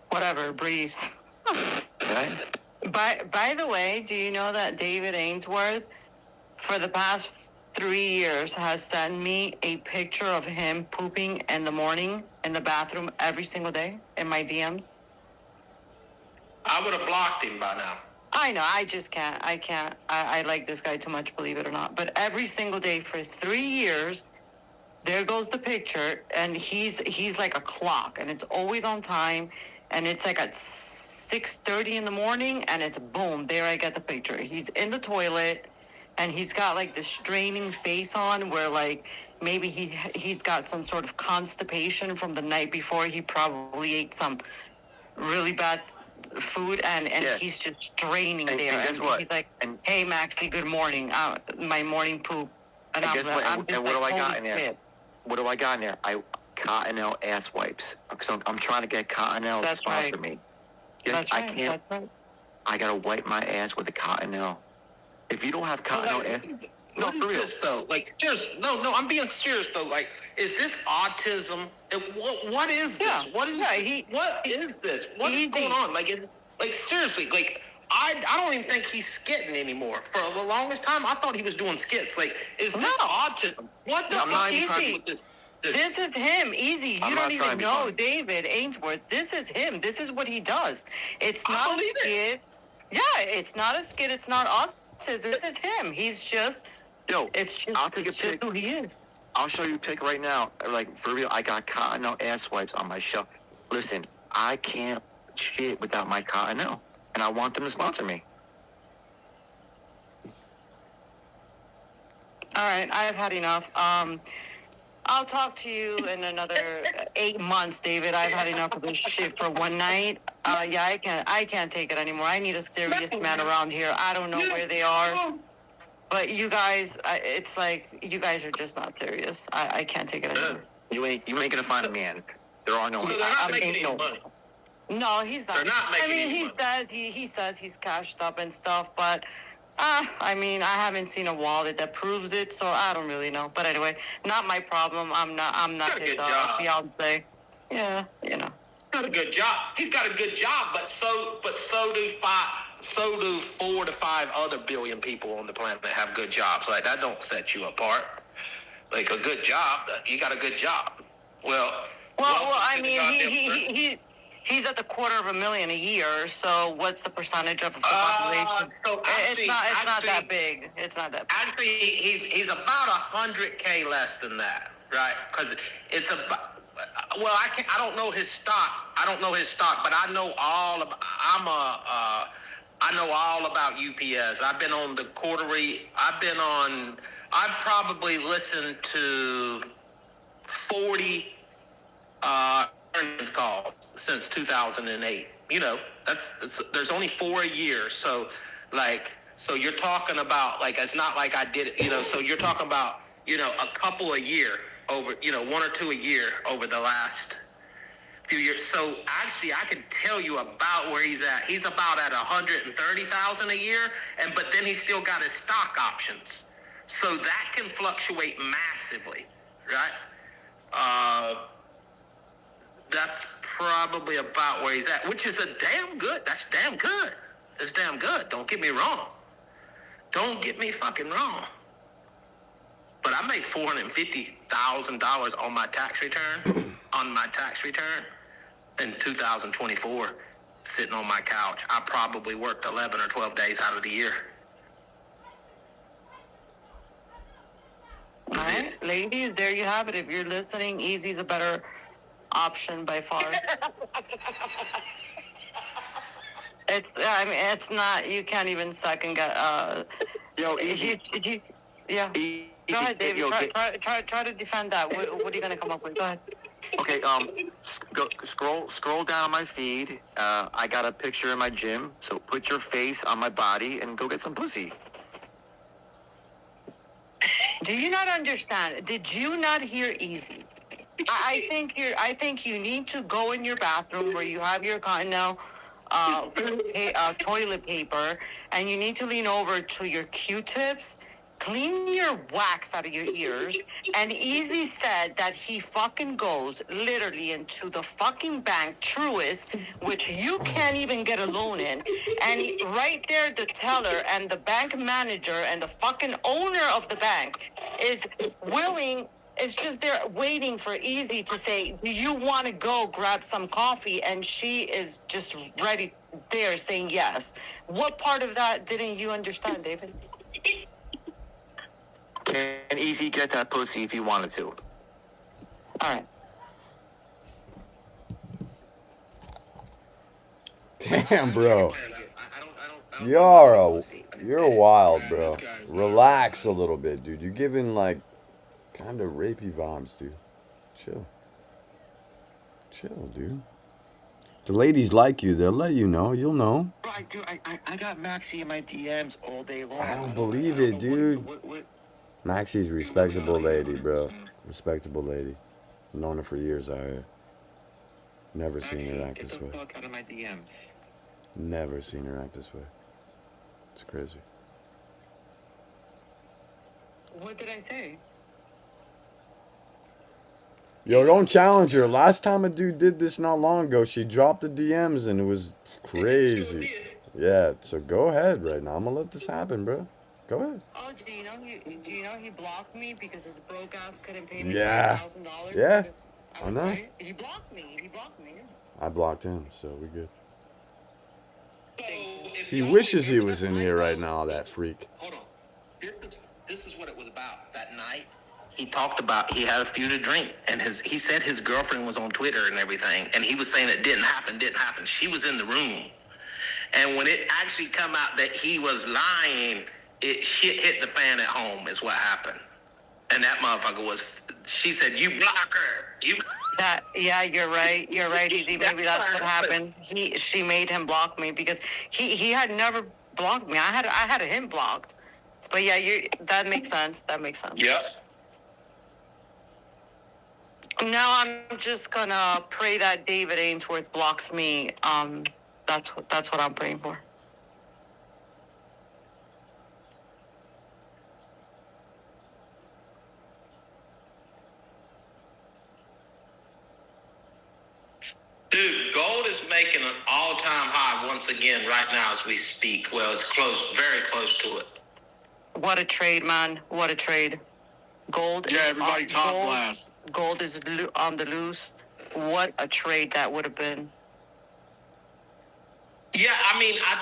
Whatever, briefs. Okay. By the way, do you know that David Ainsworth, for the past 3 years, has sent me a picture of him pooping in the morning in the bathroom every single day in my DMs? I would have blocked him by now. I know, I just can't. I can't. I like this guy too much, believe it or not. But every single day for 3 years, there goes the picture, and he's like a clock, and it's always on time, and it's like at 6:30 in the morning, and it's boom, there I get the picture. He's in the toilet, and he's got like this straining face on, where like maybe he's got some sort of constipation from the night before. He probably ate some really bad food, and Yeah. he's just straining And there. guess what? He's like, And- "Hey, Maxie, good morning. My morning poop." And guess what? I'm And just what do like, I got "Holy in there? shit." What do I got in there? Cottonelle ass wipes. So I'm trying to get Cottonelle to That's sponsor right. me. Yeah, That's I right. can't. That's right. I gotta wipe my ass with a Cottonelle. If you don't have Cottonelle ass, no, What is for real. this though? Like, serious? No, I'm being serious though. Like, is this autism? What is this? Yeah. What is? Yeah, what is this? What is going on? Like seriously, like I don't even think he's skitting anymore. For the longest time, I thought he was doing skits. Like, is this autism? What the No, I'm not fuck even is trying he to- with this? This is him, easy. I'm You not don't trying even to be know funny. David Ainsworth. This is him. This is what he does. It's I not a believe it. skit. Yeah, it's not a skit. It's not autism. This is him. He's just. Yo, It's just. I'll take a It's just pic. who he is. I'll show you a pic right now. Like, for real, I got Cottonelle ass wipes on my shelf. Listen, I can't shit without my Cottonelle, and I want them to sponsor me. All right, I have had enough. I'll talk to you in another 8 months, David. I've had enough of this shit for one night. Yeah, I can't take it anymore. I need a serious man around here. I don't know where they are, but you guys, it's like you guys are just not serious. I can't take it anymore. You ain't gonna find a man. There are no. So they're not I'm making being any no- money. No, he's not. They're not making I mean, any he money. says he says he's cashed up and stuff, but I mean, I haven't seen a wallet that proves it, so I don't really know. But anyway, not my problem. I'm not Got a his good job. fiance. Yeah, you know. Got a good job. He's got a good job, but so do 4 to 5 other billion people on the planet that have good jobs. Like, that don't set you apart. Like, a good job, you got a good job. Well, I welcome to the mean, goddamn he's at the $250,000 a year. So what's the percentage of the population? so It's not actually- that big. It's not that big. Actually, he's about 100K less than that, right? Because it's about. Well, I don't know his stock. But I know all about. I know all about UPS. I've been on the quarterly. I've probably listened to 40 earnings calls since 2008. You know, there's only 4 a year. So you're talking about, like, it's not like I did it, you know, so you're talking about, you know, a couple a year over, you know, 1 or 2 a year over the last few years. So actually I can tell you about where he's at. He's about at 130,000 a year, but then he's still got his stock options. So that can fluctuate massively, right? That's probably about where he's at, which is that's damn good. That's damn good. Don't get me wrong. Don't get me fucking wrong. But I made $450,000 on my tax return, in 2024, sitting on my couch. I probably worked 11 or 12 days out of the year. All right, ladies, there you have it. If you're listening, Easy's a better option by far. It's not. You can't even second get. Yo, easy. Yeah. Go ahead, David. Yo, Try to defend that. What are you gonna come up with? Go ahead. Okay, scroll down on my feed. I got a picture in my gym, so put your face on my body and go get some pussy. Do you not understand? Did you not hear Easy? I think you need to go in your bathroom where you have your Cottonelle toilet paper, and you need to lean over to your Q-tips, clean your wax out of your ears. And Easy said that he fucking goes literally into the fucking bank, Truist, which you can't even get a loan in. And right there, the teller and the bank manager and the fucking owner of the bank is willing. It's just there waiting for Easy to say, do you want to go grab some coffee? And she is just ready there saying yes. What part of that didn't you understand, David? Can Easy get that pussy if he wanted to? All right. Damn, bro. You're wild, bro. Relax a little bit, dude. You're giving like kind of rapey vibes, dude. Chill. Chill, dude. The ladies like you. They'll let you know. You'll know. Bro, I got Maxie in my DMs all day long. I don't believe it, dude. Maxie's a respectable lady, bro. Respectable lady. Known her for years out here. Never seen her act this way. Get the fuck out of my DMs. Never seen her act this way. It's crazy. What did I say? Yo, don't challenge her. Last time a dude did this not long ago, she dropped the DMs and it was crazy. Yeah, so go ahead right now. I'm gonna let this happen, bro. Go ahead. Oh, do you know he blocked me because his broke ass couldn't pay me Yeah. $5,000? Yeah. I know. Right? He blocked me. I blocked him, so we good. He wishes he was in here right now, that freak. Hold on. This is what it was about that night. He talked about he had a few to drink, and he said his girlfriend was on Twitter and everything, and he was saying it didn't happen. She was in the room, and when it actually come out that he was lying, shit hit the fan at home. Is what happened, and that motherfucker was. She said, "You block her." Yeah, you're right. You're right, Easy. Maybe that's what happened. She made him block me because he had never blocked me. I had him blocked. But yeah, that makes sense. Yep. Now I'm just gonna pray that David Ainsworth blocks me. That's what I'm praying for. Dude, gold is making an all-time high once again right now as we speak. Well, it's close, very close to it. What a trade, man. What a trade. Gold. Yeah, everybody top blast. Gold is on the loose. What a trade that would have been. Yeah, I mean, I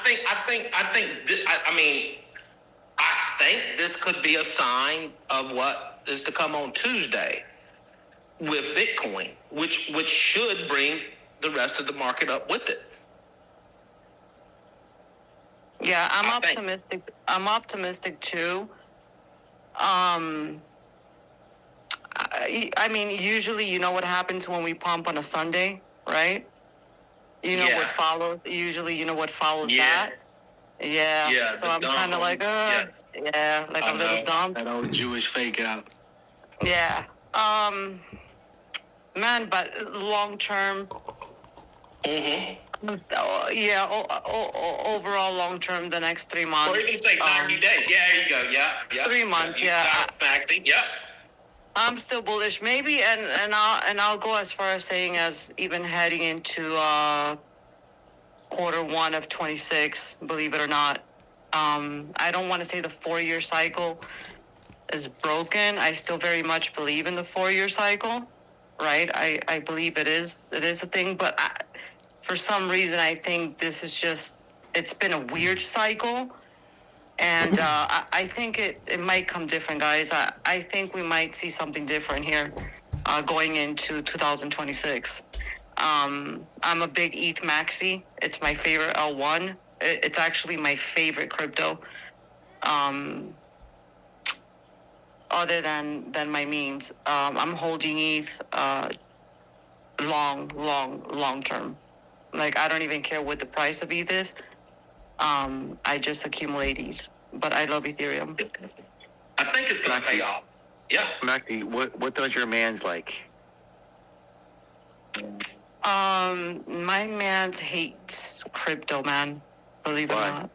think this could be a sign of what is to come on Tuesday with Bitcoin, which should bring the rest of the market up with it. Yeah, I'm optimistic. I'm optimistic too. I mean, usually you know what happens when we pump on a Sunday, right? You know what follows. Usually, you know what follows that. Yeah. Yeah. So I'm kind of like, like a little dumb. That old Jewish fake out. Yeah. Man, but long term. Yeah. Overall, long term, the next 3 months. Or even say 90 days. Yeah, there you go. Yeah. 3 months. Yeah. Yep. I'm still bullish, maybe, and I'll go as far as saying as even heading into quarter one of 26. Believe it or not, I don't want to say the 4-year cycle is broken. I still very much believe in the 4-year cycle, right? I believe it is a thing, but for some reason I think this is just it's been a weird cycle. And I think it might come different, guys. I think we might see something different here going into 2026. I'm a big ETH Maxi. It's my favorite L1. It's actually my favorite crypto. Other than my memes. I'm holding ETH long term. Like, I don't even care what the price of ETH is. I just accumulate ETH, but I love Ethereum. I think it's gonna pay off. Yeah. Mackie, what does your man's like? My man hates crypto, man. Believe it or not.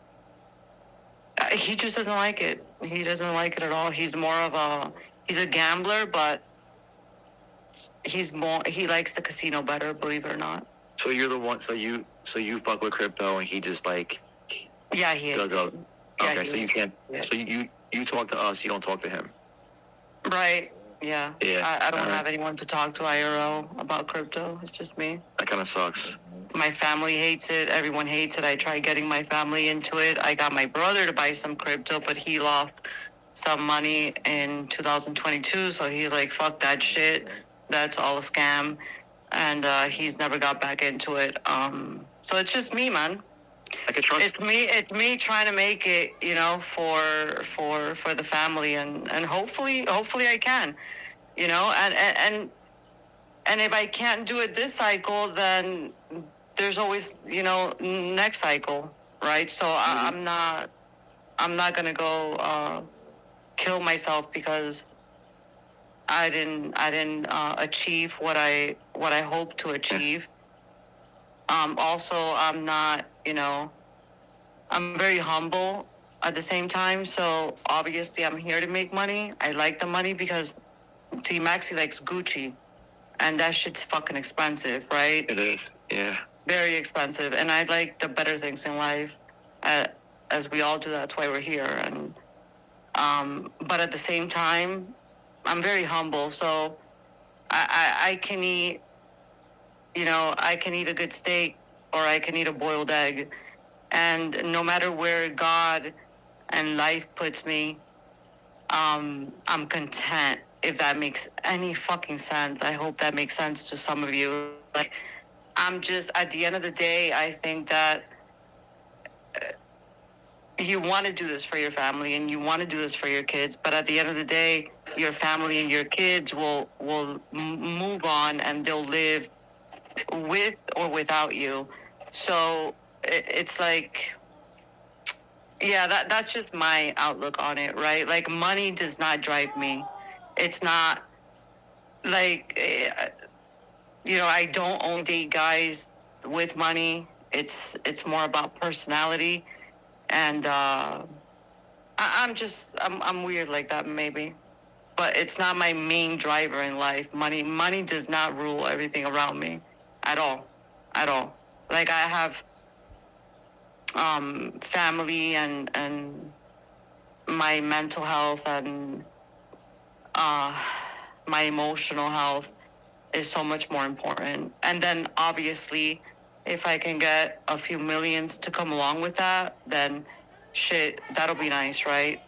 He just doesn't like it. He doesn't like it at all. He's a gambler, but he likes the casino better, believe it or not. So you're the one. So you fuck with crypto, and he just like. Yeah, he is. Okay, so you can't. Yeah. So you talk to us. You don't talk to him. Right. Yeah. Yeah. I don't have anyone to talk to IRL about crypto. It's just me. That kind of sucks. My family hates it. Everyone hates it. I tried getting my family into it. I got my brother to buy some crypto, but he lost some money in 2022. So he's like, fuck that shit. that's all a scam, and he's never got back into it. So it's just me, man. It's me trying to make it, you know, for the family, and hopefully I can, you know, and if I can't do it this cycle, then there's always, you know, next cycle, right? So I'm not gonna go kill myself because I didn't achieve what I hoped to achieve. Also, I'm not, you know, I'm very humble at the same time. So obviously, I'm here to make money. I like the money because T Maxi likes Gucci, and that shit's fucking expensive, right? It is, yeah. Very expensive, and I like the better things in life, as we all do. That's why we're here. And but at the same time, I'm very humble. So I can eat, you know, I can eat a good steak or I can eat a boiled egg, and no matter where God and life puts me, I'm content. If that makes any fucking sense, I hope that makes sense to some of you. Like, I'm just, at the end of the day, I think that you want to do this for your family and you want to do this for your kids, but at the end of the day, your family and your kids will move on and they'll live with or without you. So it's like, yeah, that's just my outlook on it, right? Like, money does not drive me. It's not like, you know, I don't only date guys with money. It's more about personality. And I'm weird like that, maybe. But it's not my main driver in life. Money does not rule everything around me at all. At all. Like, I have family and my mental health and my emotional health is so much more important. And then obviously, if I can get a few millions to come along with that, then shit, that'll be nice, right?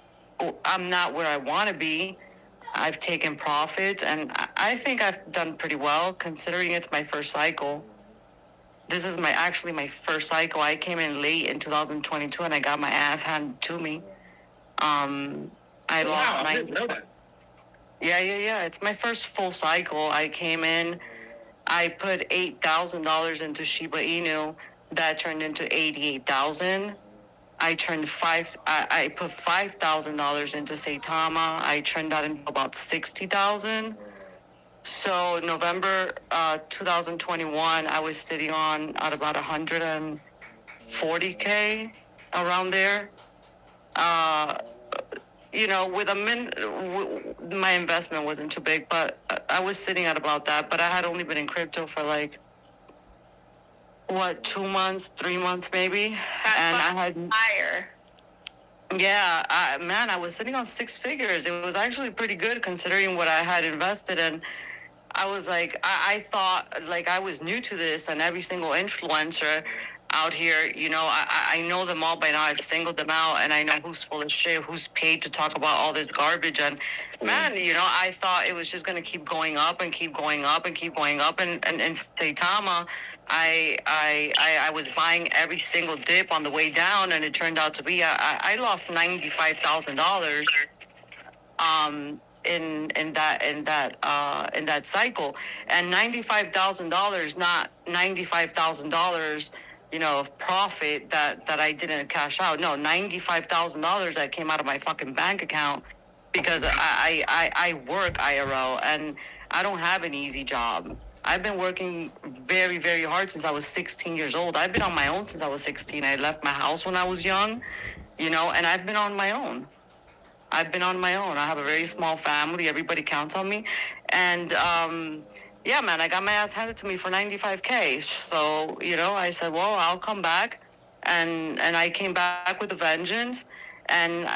I'm not where I want to be. I've taken profits, and I think I've done pretty well considering it's my first cycle. This is actually my first cycle. I came in late in 2022, and I got my ass handed to me. I lost 90. I didn't know that. Yeah. It's my first full cycle. I came in, I put $8,000 into Shiba Inu. That turned into $88,000. I put $5,000 into Saitama. I turned that into about $60,000. So November 2021, I was sitting on at about 140K, around there. You know, my investment wasn't too big, but I was sitting at about that. But I had only been in crypto for like, 2 months, 3 months maybe. And I had higher. Yeah, I was sitting on 6 figures. It was actually pretty good considering what I had invested in. I was like, I thought, like, I was new to this, and every single influencer out here, you know, I know them all by now. I've singled them out, and I know who's full of shit, who's paid to talk about all this garbage. And man, you know, I thought it was just going to keep going up and keep going up and keep going up. And in Saitama, I was buying every single dip on the way down, and it turned out to be I lost $95,000 in that cycle, and $95,000, not $95,000, you know, of profit that I didn't cash out. No, $95,000 that came out of my fucking bank account because I work IRL, and I don't have an easy job. I've been working very, very hard since I was 16 years old. I've been on my own since I was 16. I left my house when I was young, you know, and I've been on my own. I have a very small family. Everybody counts on me. And, yeah, man, I got my ass handed to me for $95K. So, you know, I said, well, I'll come back. And I came back with a vengeance. And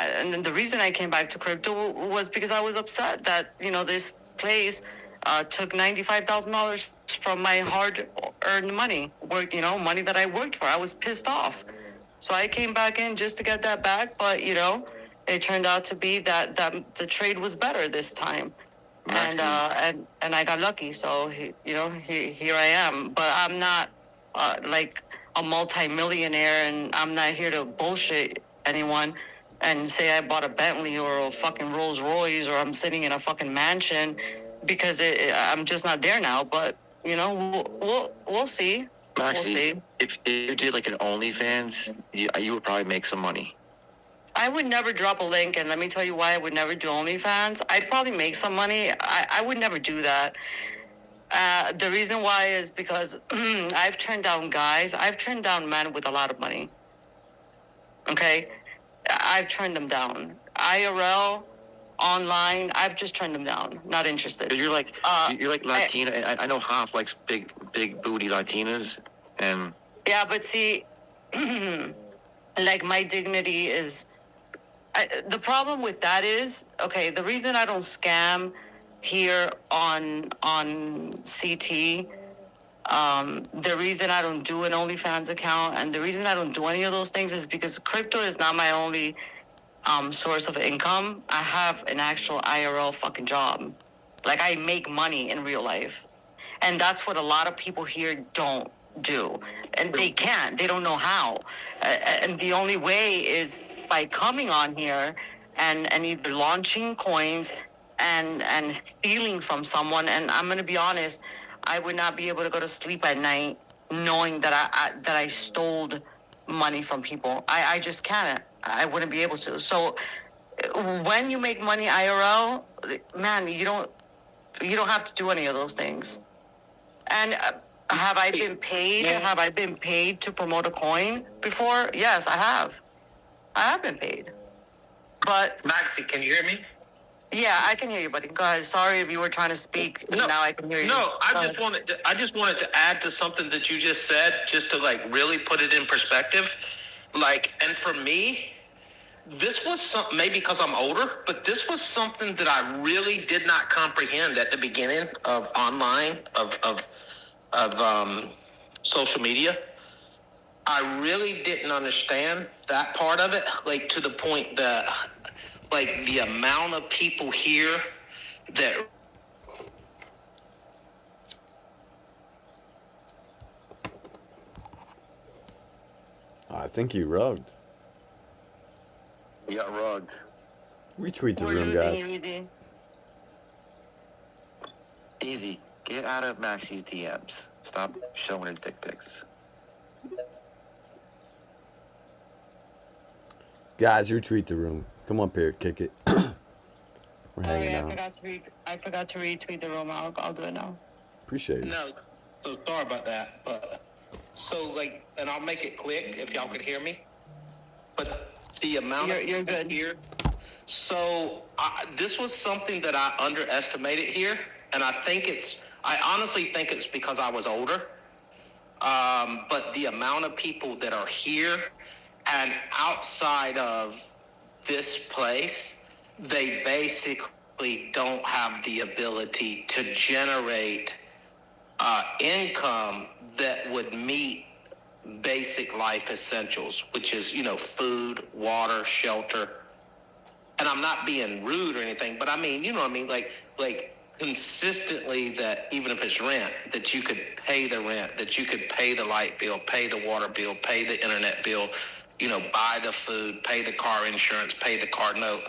the reason I came back to crypto was because I was upset that, you know, this place took $95,000 from my hard-earned money, money that I worked for. I was pissed off. So I came back in just to get that back. But, you know, it turned out to be that the trade was better this time. and I got lucky. So here I am. But I'm not like a multi-millionaire, and I'm not here to bullshit anyone and say I bought a Bentley or a fucking Rolls Royce or I'm sitting in a fucking mansion, because I'm just not there now. But we'll see. Maxie, We'll see. if you did like an OnlyFans, you would probably make some money. I would never drop a link, and let me tell you why I would never do OnlyFans. I'd probably make some money. I would never do that. The reason why is because I've turned down guys. I've turned down men with a lot of money. Okay? I've turned them down. IRL, online, I've just turned them down. Not interested. You're like Latina. I know half likes big booty Latinas, and yeah, but see, like my dignity is. The problem with that is, okay, the reason I don't scam here on CT, the reason I don't do an OnlyFans account, and the reason I don't do any of those things is because crypto is not my only source of income. I have an actual IRL fucking job. Like, I make money in real life. And that's what a lot of people here don't do. And they can't. They don't know how. And the only way is by coming on here and either launching coins and stealing from someone. And I'm going to be honest, I would not be able to go to sleep at night knowing that I stole money from people. I just can't. I wouldn't be able to. So when you make money IRL, man, you don't have to do any of those things. And have I been paid? Have I been paid to promote a coin before? Yes, I have. I have been paid. But Maxie, can you hear me? yeah, I can hear you, buddy. Go ahead. Sorry if you were trying to speak. No, now I can hear you. No, I just wanted to add to something that you just said, just to like really put it in perspective. Like, and for me, this was something, maybe because I'm older, but this was something that I really did not comprehend at the beginning of online, of social media. I really didn't understand that part of it, like to the point that, like, the amount of people here that I think he rugged. He got rugged. Retweet the We're room, losing guys. you, ED. easy. Get out of Maxie's DMs. Stop showing his dick pics. Guys, retweet the room. Come up here, kick it. We're hanging out. I forgot to retweet the room. I'll do it now. Appreciate it. No, so sorry about that. But so like, and I'll make it quick if y'all could hear me. But the amount of You're good. here. So this was something that I underestimated here, and I honestly think it's because I was older. But the amount of people that are here and outside of this place, they basically don't have the ability to generate income that would meet basic life essentials, which is, food, water, shelter. And I'm not being rude or anything, but I mean, like consistently, that even if it's rent, that you could pay the rent, that you could pay the light bill, pay the water bill, pay the internet bill, buy the food, pay the car insurance, pay the car note,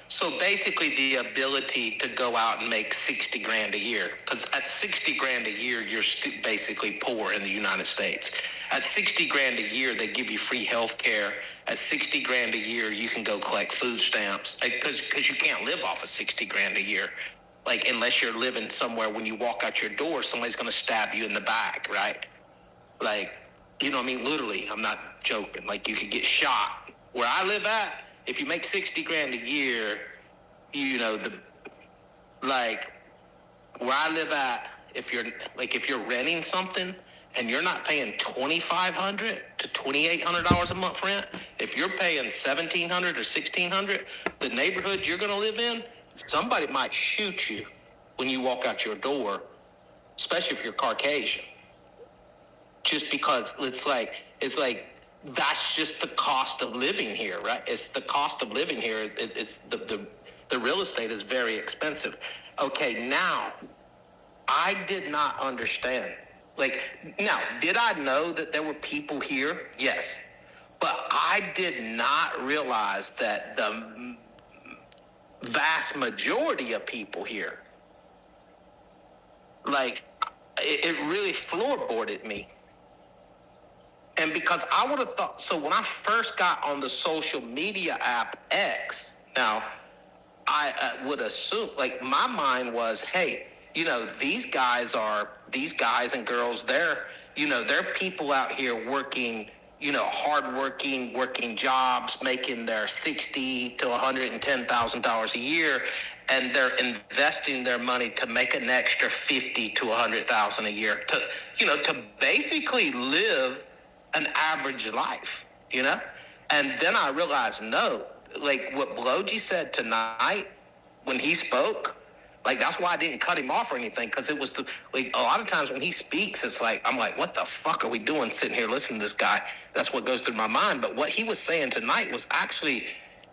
so basically the ability to go out and make 60 grand a year, because at 60 grand a year, you're basically poor in the United States. At 60 grand a year, they give you free health care. At 60 grand a year, you can go collect food stamps, because you can't live off of 60 grand a year. Like, unless you're living somewhere, when you walk out your door, somebody's going to stab you in the back, right? Like, literally, I'm not joking. Like, you could get shot. Where I live at, if you make 60 grand a year, where I live at, if you're renting something and you're not paying $2,500 to $2,800 a month rent, if you're paying $1,700 or $1,600, the neighborhood you're going to live in, somebody might shoot you when you walk out your door, especially if you're Caucasian. Just because it's like that's just the cost of living here, right? It's the cost of living here. It's the The real estate is very expensive. Okay, now, I did not understand. Like, now, did I know that there were people here? Yes. But I did not realize that the vast majority of people here, like, it really floorboarded me. And because I would have thought, so when I first got on the social media app X, now, I would assume, like, my mind was, hey, you know, these guys and girls, they're people out here working, hardworking, working jobs, making their $60,000 to $110,000 a year, and they're investing their money to make an extra $50,000 to $100,000 a year to basically live an average life, And then I realized, no, like what Bloji said tonight when he spoke, like that's why I didn't cut him off or anything, because it was a lot of times when he speaks, it's like I'm like, what the fuck are we doing sitting here listening to this guy? That's what goes through my mind. But what he was saying tonight was actually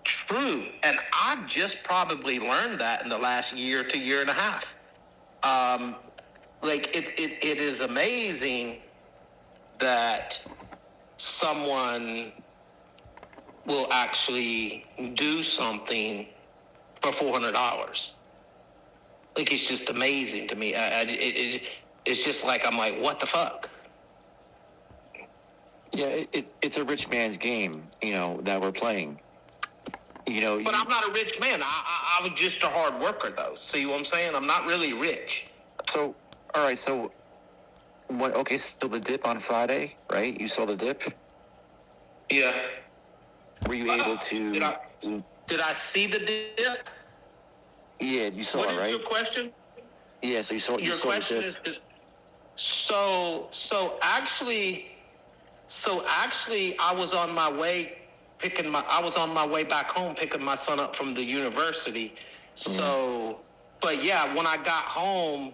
true, and I just probably learned that in the last year to year and a half. It is amazing that someone will actually do something for $400. Like, it's just amazing to me. It's just like, I'm like, what the fuck? Yeah, it's a rich man's game, that we're playing. But I'm not a rich man. I was just a hard worker, though. See what I'm saying? I'm not really rich. So, all right, so what? Okay, so the dip on Friday, right? You saw the dip? Yeah. Were you able to? Did I see the dip? Yeah, you saw it, right? What is your question? Yeah, so you saw. Your question is. So actually, I was on my way back home picking my son up from the university. So, but yeah, when I got home,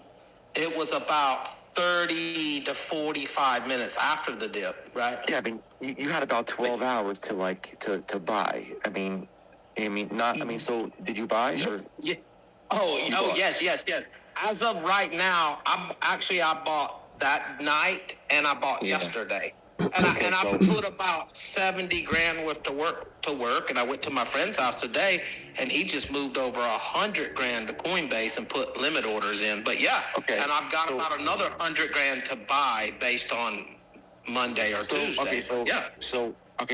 it was about 30 to 45 minutes after the dip, right? Yeah, I mean, you had about 12 hours to buy. So did you buy? Or? Yeah. Oh, yes. As of right now, I bought that night and I bought yesterday. And I put about $70,000 worth to work, and I went to my friend's house today, and he just moved over $100,000 to Coinbase and put limit orders in. But yeah, and I've got about another $100,000 to buy based on Monday or Tuesday. So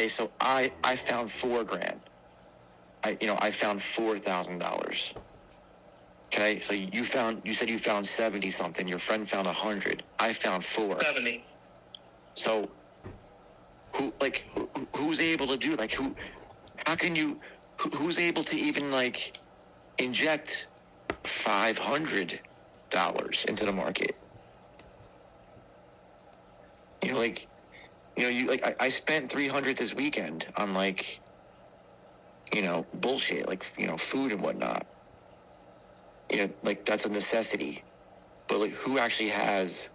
I found $4,000. I found $4,000. Okay, so you said you found 70 something. Your friend found 100. I found 4. 70. So who's able to do who's able to even inject $500 into the market? I spent $300 this weekend on bullshit, food and whatnot. That's a necessity. But who actually has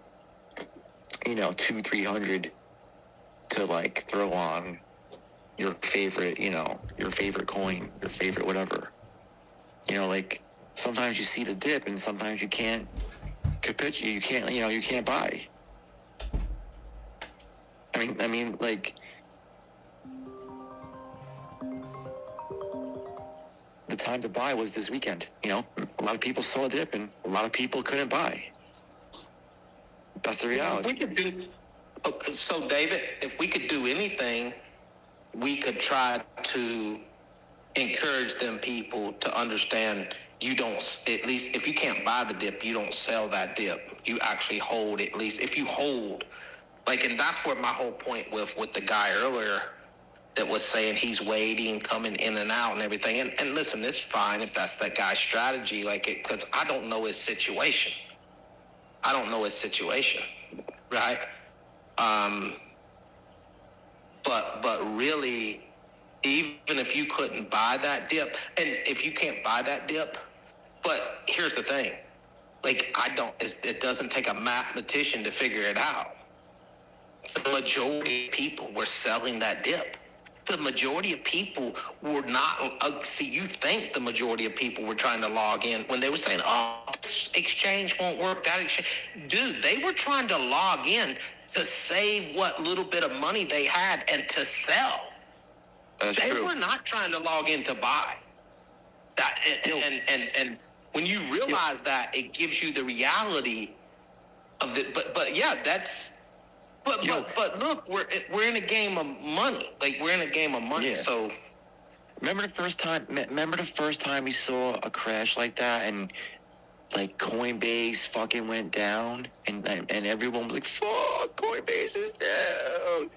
$200-300 to throw on your favorite coin, your favorite whatever. Sometimes you see the dip and sometimes you can't capitulate, you can't buy. I mean the time to buy was this weekend. A lot of people saw a dip and a lot of people couldn't buy. That's the reality. So, David, if we could do anything, we could try to encourage them people to understand you don't, at least if you can't buy the dip, you don't sell that dip. You actually hold, at least if you hold, and that's where my whole point with the guy earlier that was saying he's waiting, coming in and out and everything. And listen, it's fine if that's that guy's strategy, because I don't know his situation. Right? But really, even if you couldn't buy that dip, and if you can't buy that dip, but here's the thing, it doesn't take a mathematician to figure it out. The majority of people were selling that dip. the majority of people were not. See, you think the majority of people were trying to log in when they were saying, "Oh, this exchange won't work." That exchange, dude, they were trying to log in to save what little bit of money they had and to sell. That's they true. were not trying to log in to buy. That and when you realize that, it gives you the reality of it. But yeah, that's. But look, we're in a game of money. Like, we're in a game of money. Yeah. So Remember the first time we saw a crash like that, and like Coinbase fucking went down, and everyone was like, "Fuck, Coinbase is down."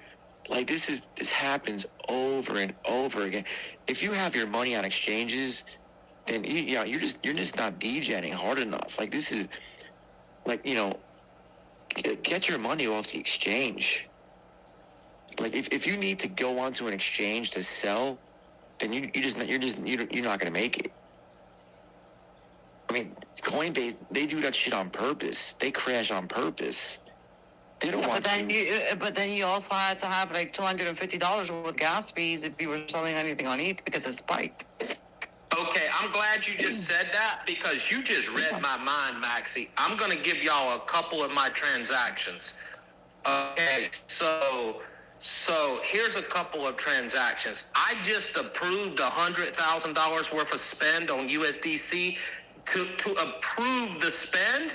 Like, this happens over and over again. If you have your money on exchanges, then you're just not degenning hard enough. Like, this is like, get your money off the exchange. Like, if you need to go onto an exchange to sell, then you're not gonna make it. I mean, Coinbase, they do that shit on purpose. They crash on purpose. They don't want to. But then you also had to have like $250 worth of gas fees if you were selling anything on ETH because it spiked. okay, I'm glad you just said that, because you just read my mind, Maxie. I'm gonna give y'all a couple of my transactions. Okay, so here's a couple of transactions. I just approved $100,000 worth of spend on USDC. To approve the spend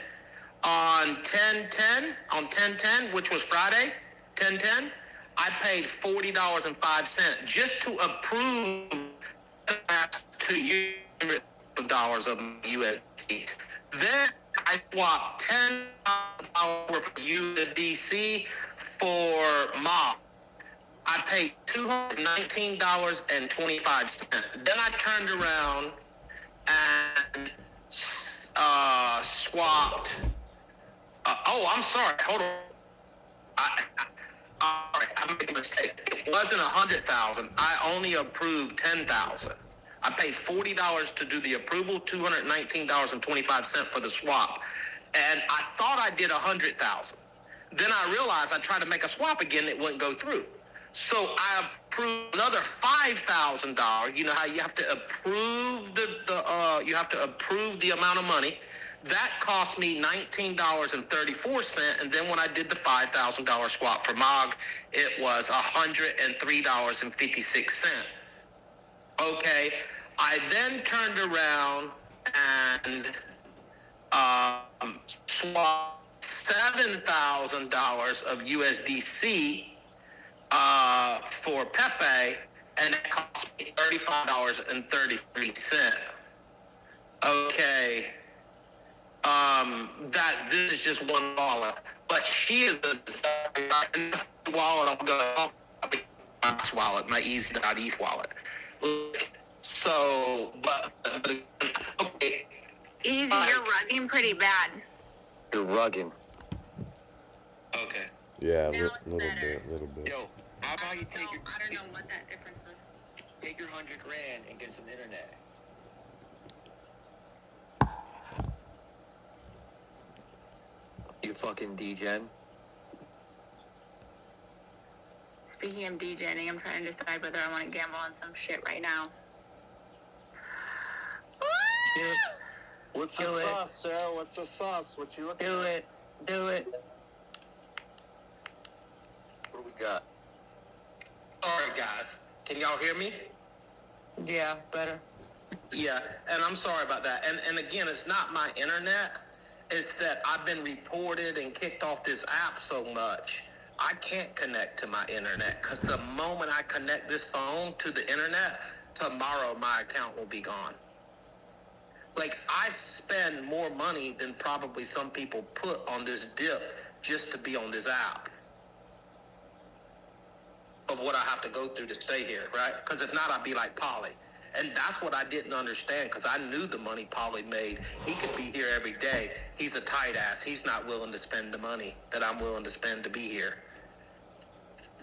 on 10/10, which was Friday, 10/10, I paid $40.05 just to approve $200 of USDC. Then I swapped $10 worth of USDC for MOB. I paid $219.25. Then I turned around and swapped. I'm sorry. Hold on. I made a mistake. It wasn't 100,000. I only approved 10,000. I paid $40 to do the approval, $219.25 for the swap, and I thought I did 100,000. Then I realized I tried to make a swap again, it wouldn't go through. So I approved another $5,000. You know how you have to approve you have to approve the amount of money. That cost me $19.34, and then when I did the $5,000 swap for MOG, it was $103.56. Okay, I then turned around and swapped $7,000 of USDC for Pepe, and it cost me $35.33. Okay. This is just one wallet, but she is the wallet. I'm going to wallet, my Easy.eth wallet. So, but okay. Easy, you're rugging pretty bad. You're rugging. Okay. Yeah, Now little it's better. bit. Yo, how about you take your I don't know what that difference was. take your $100,000 and get some internet? You fucking degen. Speaking of DJing, I'm trying to decide whether I want to gamble on some shit right now. What's Do the it. sauce, Sarah? What's the sauce? What you looking at? Do it. What do we got? All right, guys. Can y'all hear me? Yeah, better. Yeah, and I'm sorry about that. And again, it's not my internet. It's that I've been reported and kicked off this app so much, I can't connect to my internet, because the moment I connect this phone to the internet, tomorrow my account will be gone. Like, I spend more money than probably some people put on this dip just to be on this app, of what I have to go through to stay here, right? Because if not, I'd be like Polly. And that's what I didn't understand, because I knew the money Polly made. He could be here every day. He's a tight ass. He's not willing to spend the money that I'm willing to spend to be here.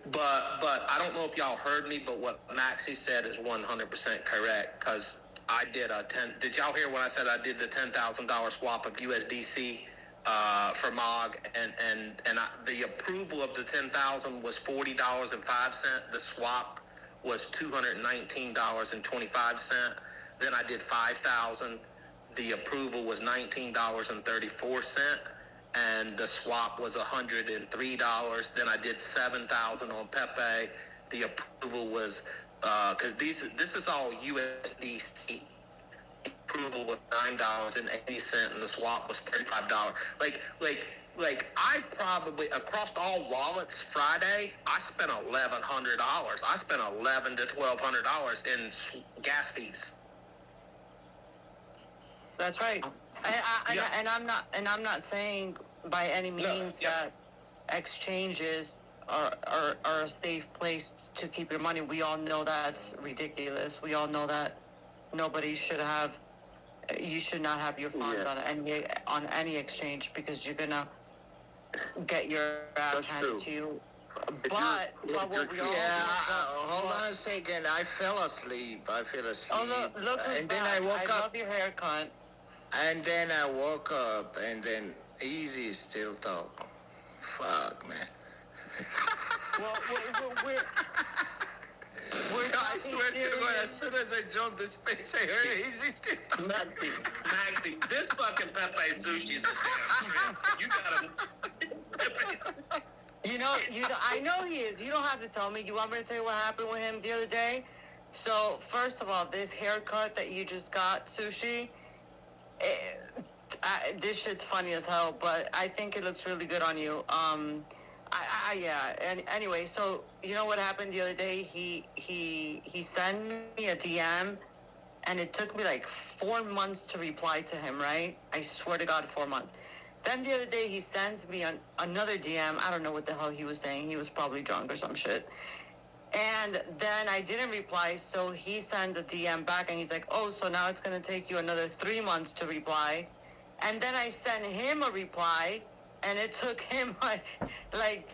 But I don't know if y'all heard me, but what Maxie said is 100% correct, because I did did y'all hear when I said I did the $10,000 swap of USDC for MOG, and the approval of the $10,000 was $40.05. The swap was $219.25. Then I did 5,000. The approval was $19.34, and the swap was $103. Then I did 7,000 on Pepe. The approval was because this is all USDC. Approval was $9.80, and the swap was $35. Like I probably across all wallets Friday, I spent $1,100. I spent $1,100 to $1,200 in gas fees. That's right. And I'm not saying by any means that exchanges are a safe place to keep your money. We all know that's ridiculous. We all know that nobody should have. You should not have your funds on any exchange, because you're gonna get your ass handed to you. But what we all hold on a second. I fell asleep. Oh, look and then I woke up. Love your haircut. And then I woke up, and then Easy still talking. Fuck, man. I swear to God, as soon as I jumped the space, I heard Easy still talking. Maxie, this fucking Pepe Sushi is a damn trip. You gotta... I know he is. You don't have to tell me. You want me to tell you what happened with him the other day? So, first of all, this haircut that you just got, Sushi, this shit's funny as hell, but I think it looks really good on you. And anyway, so you know what happened the other day? He sent me a DM, and it took me like 4 months to reply to him, right? I swear to God, 4 months. Then the other day, he sends me another DM. I don't know what the hell he was saying. He was probably drunk or some shit. And then I didn't reply, so he sends a DM back, and he's like, oh, so now it's going to take you another 3 months to reply. And then I sent him a reply, and it took him like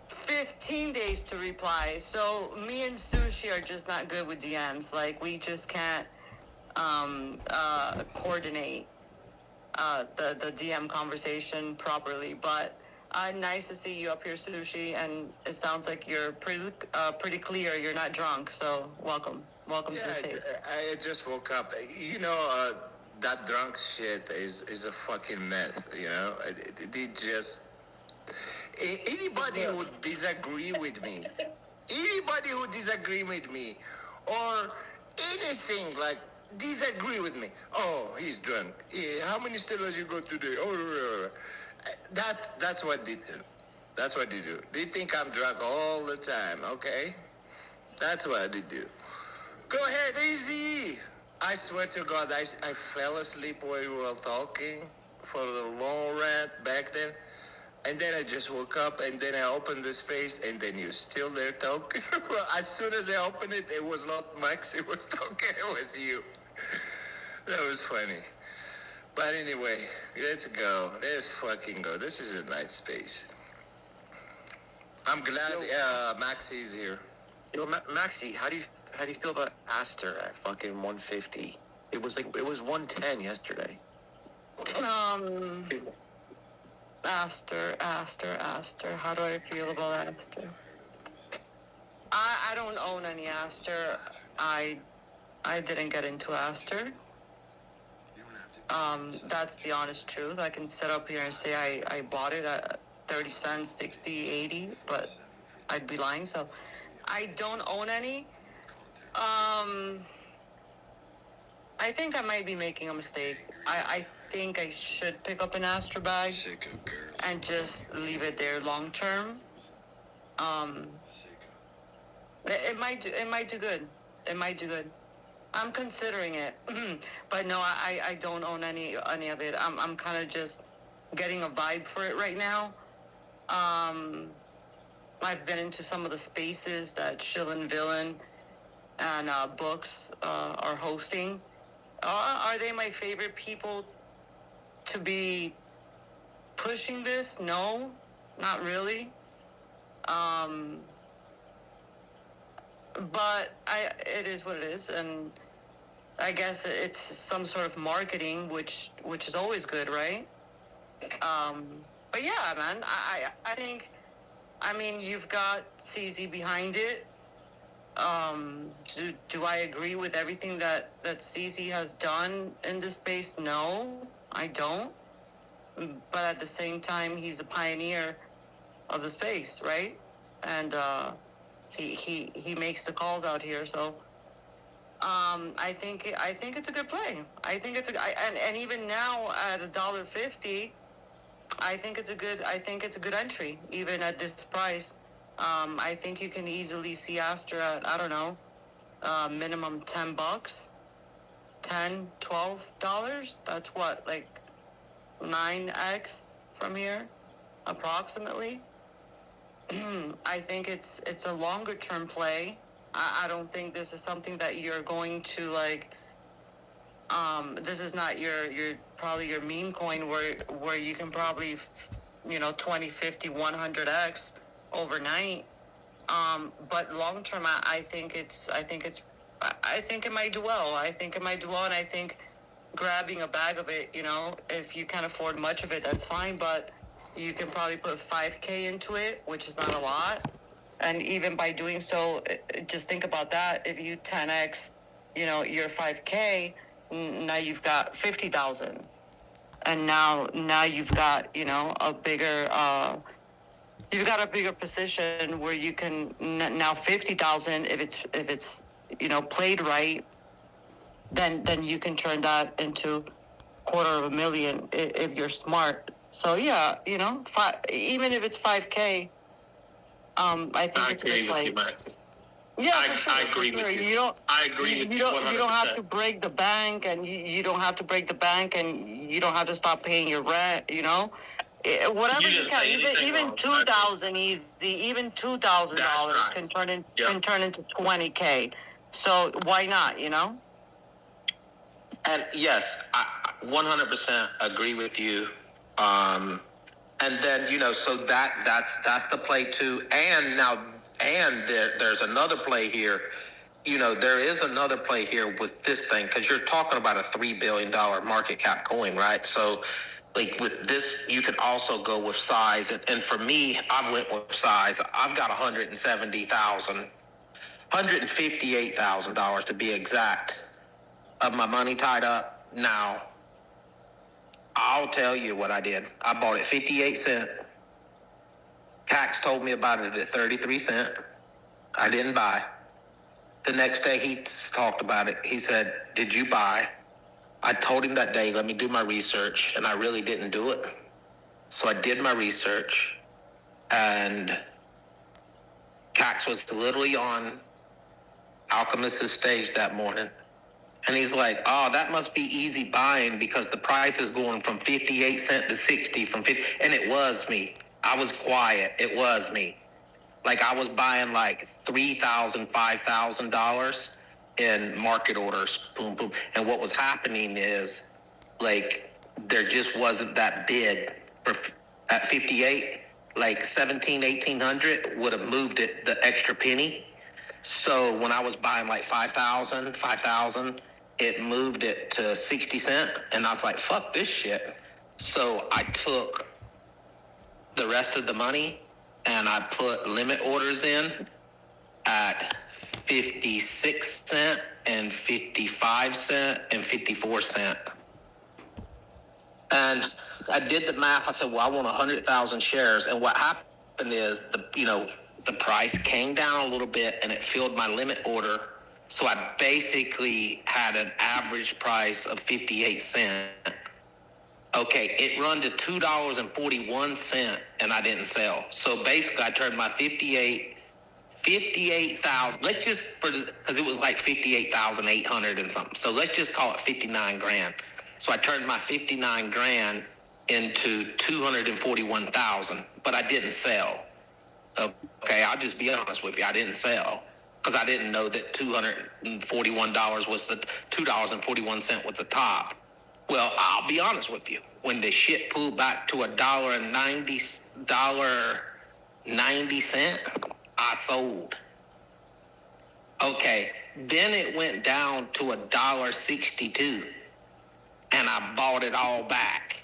15 days to reply. So me and Sushi are just not good with DMs. Like, we just can't coordinate the DM conversation properly. But nice to see you up here, Sushi, and it sounds like you're pretty clear. You're not drunk, so welcome to the stage. I just woke up. That drunk shit is a fucking myth, you know? They just... Anybody who disagree with me, or anything like disagree with me, oh, he's drunk. Yeah, how many steroids you got today? Oh, that's what they do. That's what they do. They think I'm drunk all the time, okay? That's what they do. Go ahead, Easy. I swear to God, I fell asleep while you were talking for the long rant back then. And then I just woke up, and then I opened the space, and then you're still there talking. As soon as I opened it, it was not Max, it was talking, it was you. That was funny. But anyway, let's go. Let's fucking go. This is a nice space. I'm glad Maxie is here. Maxie, how do you feel about Aster at fucking 150? It was 110 yesterday. Aster. How do I feel about Aster? I don't own any Aster. I didn't get into Aster. That's the honest truth. I can sit up here and say I bought it at 30 cents, 60, 80, but I'd be lying. So I don't own any. I think I might be making a mistake. I think I should pick up an Astra bag and just leave it there long term. It might do good. It might do good. I'm considering it, but no, I don't own any of it. I'm kind of just getting a vibe for it right now. I've been into some of the spaces that Shill and Villain and Books are hosting. Are they my favorite people to be pushing this? No, not really. But it is what it is, and I guess it's some sort of marketing, which is always good, right? But yeah, man, I think, I mean, you've got CZ behind it. do I agree with everything that CZ has done in this space? No, I don't. But at the same time, he's a pioneer of the space, right? And he makes the calls out here. So I think it's a good play. I think it's and even now at $1.50, I think it's a good entry even at this price. I think you can easily see Astra at, I don't know, minimum $10, $12. That's what, like 9x from here, approximately. I think it's a longer term play. I don't think this is something that you're going to like. This is not your probably your meme coin where you can probably 20, 50, 100x overnight. But long term, I think it might do well. I think it might do well, and I think grabbing a bag of it, if you can't afford much of it, that's fine. But you can probably put 5K into it, which is not a lot. And even by doing so, just think about that. If you 10x, your 5K, now you've got 50,000, and now you've got a bigger position where you can now 50,000. If it's played right, then you can turn that into $250,000 if you're smart. So yeah, even if it's 5K, I think it's a good play. Yeah, I agree with you. I agree with you. You don't have to break the bank, and you don't have to break the bank, and you don't have to stop paying your rent. Whatever you can, even $2,000 easy, even $2,000 can turn into $20K. So why not? And yes, I 100% agree with you. And then so that's the play too. And there's another play here. There is another play here with this thing, because you're talking about a $3 billion market cap coin, right? So, like with this, you can also go with size. And for me, I went with size. I've got $158,000 to be exact, of my money tied up. Now, I'll tell you what I did. I bought it 58 cents. Cax told me about it at 33 cents. I didn't buy. The next day he talked about it. He said, "Did you buy?" I told him that day, let me do my research, and I really didn't do it. So I did my research, and Cax was literally on Alchemist's stage that morning. And he's like, "Oh, that must be easy buying because the price is going from 58 cents to 60 from 50. And it was me. I was quiet. It was me. Like I was buying like $3,000, $5,000 in market orders. Boom, boom. And what was happening is like there just wasn't that bid at 58. Like 1,800 would have moved it the extra penny. So when I was buying like 5,000, it moved it to 60 cents. And I was like, fuck this shit. So I took the rest of the money and I put limit orders in at 56 cents and 55 cents and 54 cents. And I did the math. I said, well, I want 100,000 shares. And what happened is the price came down a little bit and it filled my limit order. So I basically had an average price of 58 cents. Okay, it run to $2.41 and I didn't sell. So basically I turned my 58,000, let's just, because it was like 58,800 and something. So let's just call it 59 grand. So I turned my 59 grand into 241,000, but I didn't sell. Okay, I'll just be honest with you. I didn't sell because I didn't know that $241 was the $2.41 was the top. Well, I'll be honest with you. When the shit pulled back to $1.90, I sold. Okay, then it went down to $1.62, and I bought it all back.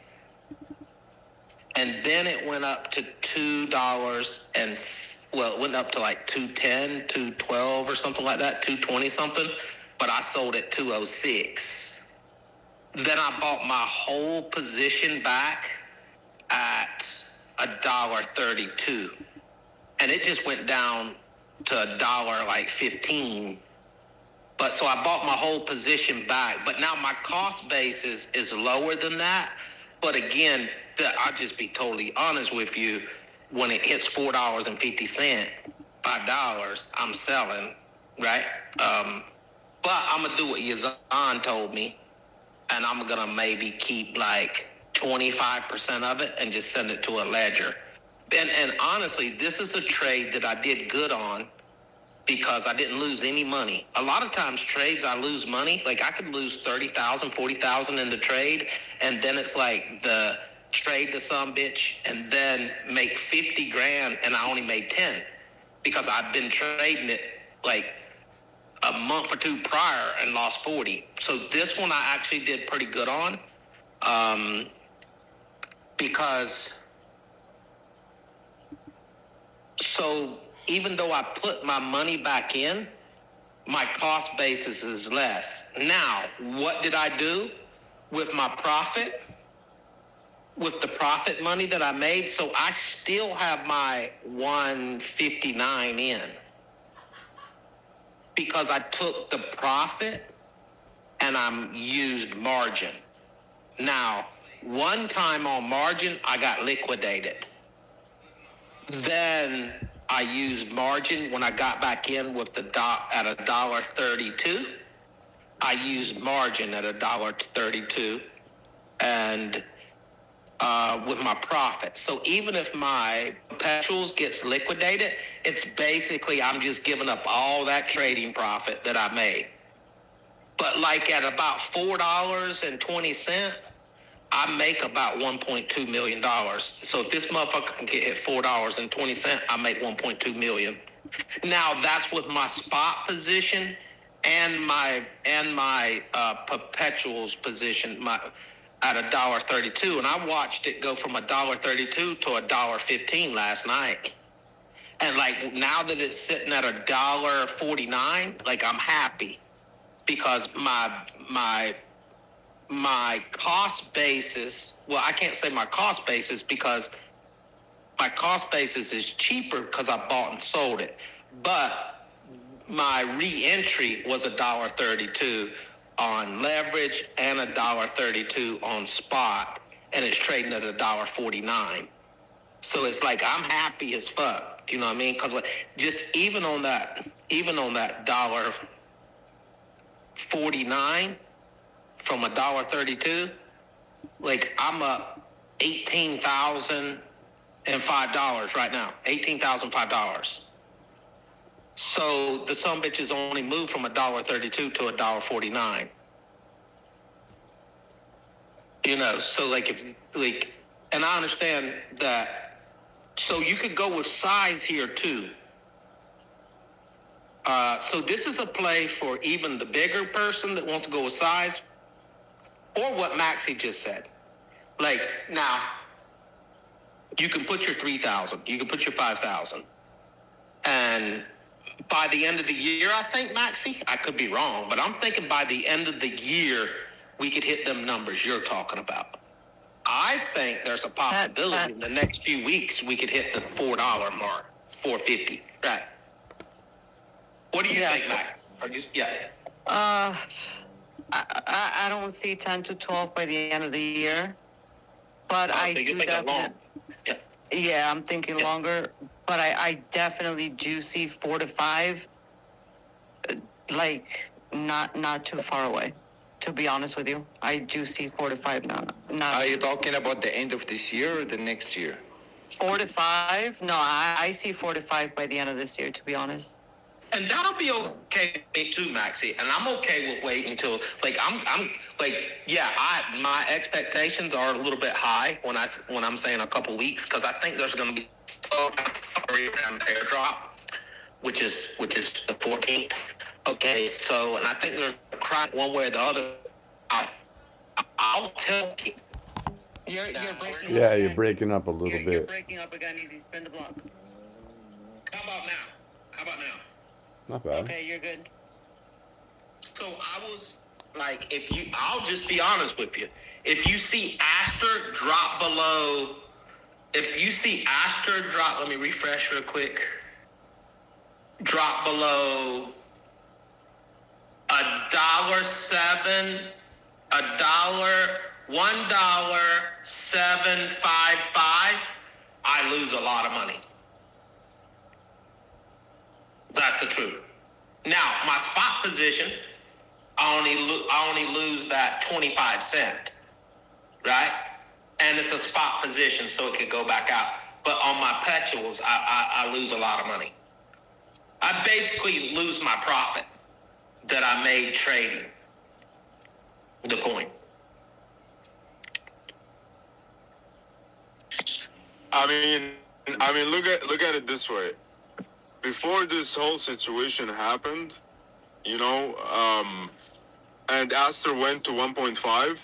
and then it went up to $2 and it went up to like 210, 212 or something like that, 220 something. But I sold at 206. Then I bought my whole position back at $1.32, and it just went down to $1.15. But so I bought my whole position back. But now my cost basis is lower than that. But again, I'll just be totally honest with you. When it hits $4.50, $5, I'm selling, right? But I'm going to do what Yazan told me, and I'm going to maybe keep like 25% of it and just send it to a ledger. And honestly, this is a trade that I did good on, because I didn't lose any money. A lot of times trades, I lose money. Like I could lose 30,000, 40,000 in the trade. And then it's like the trade to some bitch and then make 50 grand and I only made 10 because I've been trading it like a month or two prior and lost 40. So this one I actually did pretty good on, because so even though I put my money back in, my cost basis is less. Now, what did I do with my profit? With the profit money that I made, so I still have my 159 in, because I took the profit and I used margin. Now, one time on margin, I got liquidated. Then I used margin when I got back in with at $1.32. I used margin at $1.32, and with my profit. So even if my perpetuals gets liquidated, it's basically I'm just giving up all that trading profit that I made. But like at about $4.20, I make about $1.2 million. So if this motherfucker can get hit $4.20, I make $1.2 million. Now that's with my spot position and my perpetuals position at $1.32, and I watched it go from $1.32 to $1.15 last night. And like now that it's sitting at $1.49, like I'm happy, because my cost basis, well, I can't say my cost basis because my cost basis is cheaper because I bought and sold it. But my re-entry was $1.32 on leverage and $1.32 on spot, and it's trading at $1.49. So it's like I'm happy as fuck, you know what I mean? Because like, just even on that $1.49 from $1.32, like I'm up $18,005 right now, $18,005. So the sumbitch has only moved from $1.32 to $1.49. You know, so like and I understand that. So you could go with size here too. So this is a play for even the bigger person that wants to go with size, or what Maxie just said. Like now, you can put your 3,000, you can put your 5,000, and by the end of the year, I think, Maxie, I could be wrong, but I'm thinking by the end of the year, we could hit them numbers you're talking about. I think there's a possibility in the next few weeks we could hit the $4 mark, $4.50, right? What do you think, Mac? I don't see 10 to 12 by the end of the year, but I do definitely. Yeah, I'm thinking longer, but I definitely do see 4 to 5, like not too far away. To be honest with you, I do see 4 to 5 now. Are you talking about the end of this year or the next year? 4 to 5? No, I see 4 to 5 by the end of this year, to be honest. And that'll be okay with me too, Maxie. And I'm okay with waiting until, like, I'm like, yeah, my expectations are a little bit high when I'm saying a couple weeks, because I think there's going to be an airdrop, which is the 14th. Okay, so, and I think there's a cry one way or the other. I'll tell people You're breaking Yeah, up you're again. breaking up a little You're bit. breaking up again. You spin the block. How about now? How about now? Not bad. Okay, you're good. So I was like, I'll just be honest with you. If you see Aster drop below, let me refresh real quick. Drop below $1.07, $1.755, I lose a lot of money. That's the truth. Now, my spot position, I only lose that 25 cent, right? And it's a spot position, so it could go back out. But on my perpetuals, I lose a lot of money. I basically lose my profit that I made trading the coin. I mean, look at it this way. Before this whole situation happened, you know, and Aster went to 1.5,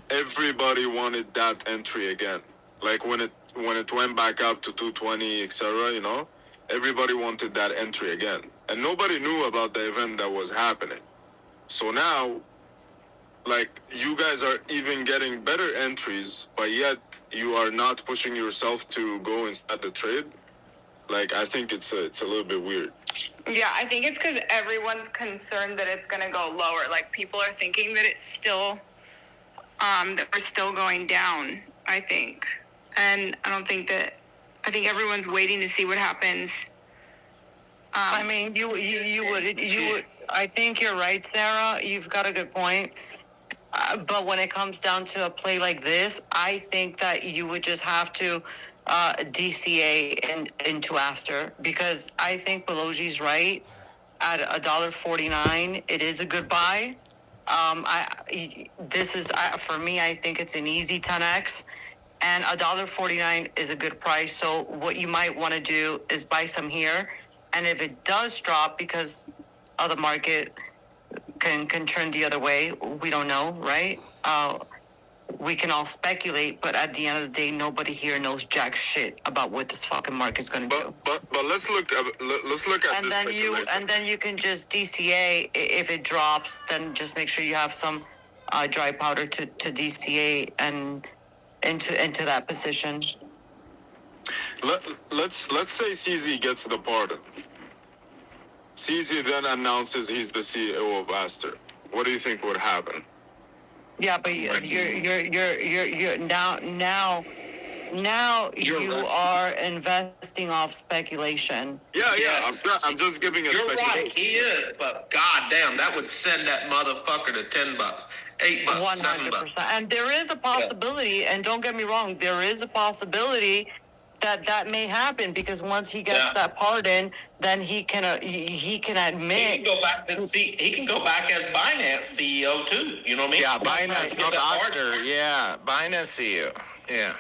everybody wanted that entry again. Like when it went back up to 220, etc., you know, everybody wanted that entry again. And nobody knew about the event that was happening. So now, like, you guys are even getting better entries, but yet you are not pushing yourself to go inside the trade. Like, I think it's a little bit weird. Yeah, I think it's because everyone's concerned that it's going to go lower. Like, people are thinking that it's still, that we're still going down, I think. And I think everyone's waiting to see what happens. I mean, you would. I think you're right, Sarah. You've got a good point. But when it comes down to a play like this, I think that you would just have to DCA into Aster, because I think Belogi's right. At $1.49, it is a good buy. For me, I think it's an easy 10x, and $1.49 is a good price. So what you might want to do is buy some here, and if it does drop because of the market can turn the other way, we don't know, right? We can all speculate, but at the end of the day, nobody here knows jack shit about what this fucking market's going to do. But let's look at And then you can just DCA if it drops. Then just make sure you have some dry powder to DCA and into that position. Let's say CZ gets the pardon. CZ then announces he's the CEO of Aster. What do you think would happen? Yeah, but you're now you are investing off speculation. Yeah, Yes. I'm just giving a You're speculation. right, he is, but goddamn, that would send that motherfucker to $10, $8, $7. 100%. And there is a possibility, and don't get me wrong, there is a possibility that may happen, because once he gets that pardon, then he can admit He can go back he can go back as Binance CEO too. You know what I mean? Yeah, Binance, not Aster. Yeah, Binance CEO. Yeah.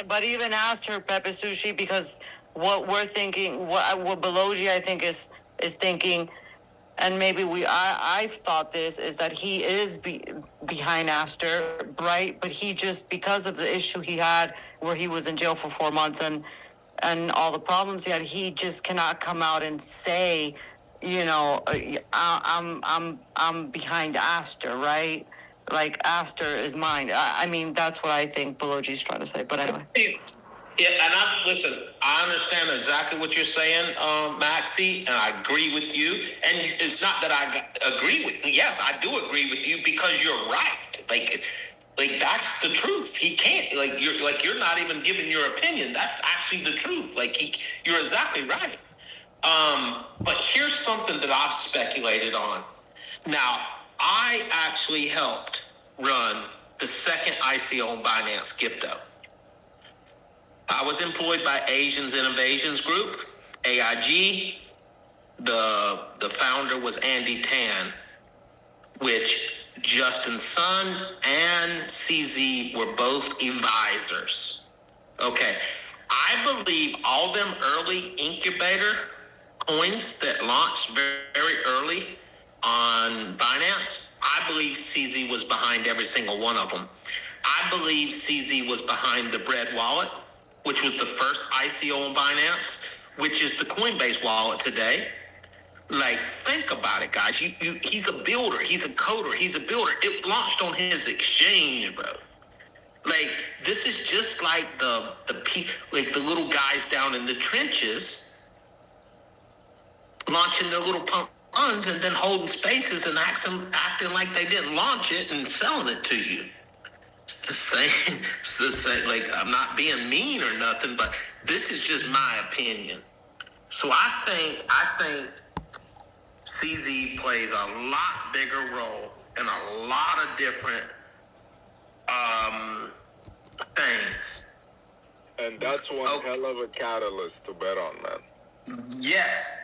But even Aster, Pepe Sushi, because what we're thinking, what Belogi I think is thinking, and maybe I've thought this, is that he is behind Aster, right? But he just, because of the issue he had where he was in jail for 4 months and all the problems he had, he just cannot come out and say, you know, I'm behind Aster, right? Like, Aster is mine. I mean, that's what I think Belogi's trying to say. But anyway. Yeah, and I understand exactly what you're saying, Maxie, and I agree with you. And it's not that I agree with you. Yes, I do agree with you, because you're right. Like that's the truth. He can't, you're not even giving your opinion. That's actually the truth. You're exactly right. But here's something that I've speculated on. Now, I actually helped run the second ICO on Binance, Gifto. I was employed by Asians Innovations Group, AIG. The founder was Andy Tan, which Justin Sun and CZ were both advisors. Okay, I believe all them early incubator coins that launched very, very early on Binance, I believe CZ was behind every single one of them. I I believe CZ was behind the Bread wallet, which was the first ICO on Binance, which is the Coinbase wallet today. Like, think about it, guys. He's a builder. He's a coder. He's a builder. It launched on his exchange, bro. Like, this is just like the little guys down in the trenches launching their little funds and then holding spaces and acting like they didn't launch it and selling it to you. It's the same. It's the same. Like, I'm not being mean or nothing, but this is just my opinion. So I think CZ plays a lot bigger role in a lot of different things. And that's one hell of a catalyst to bet on, man. Yes,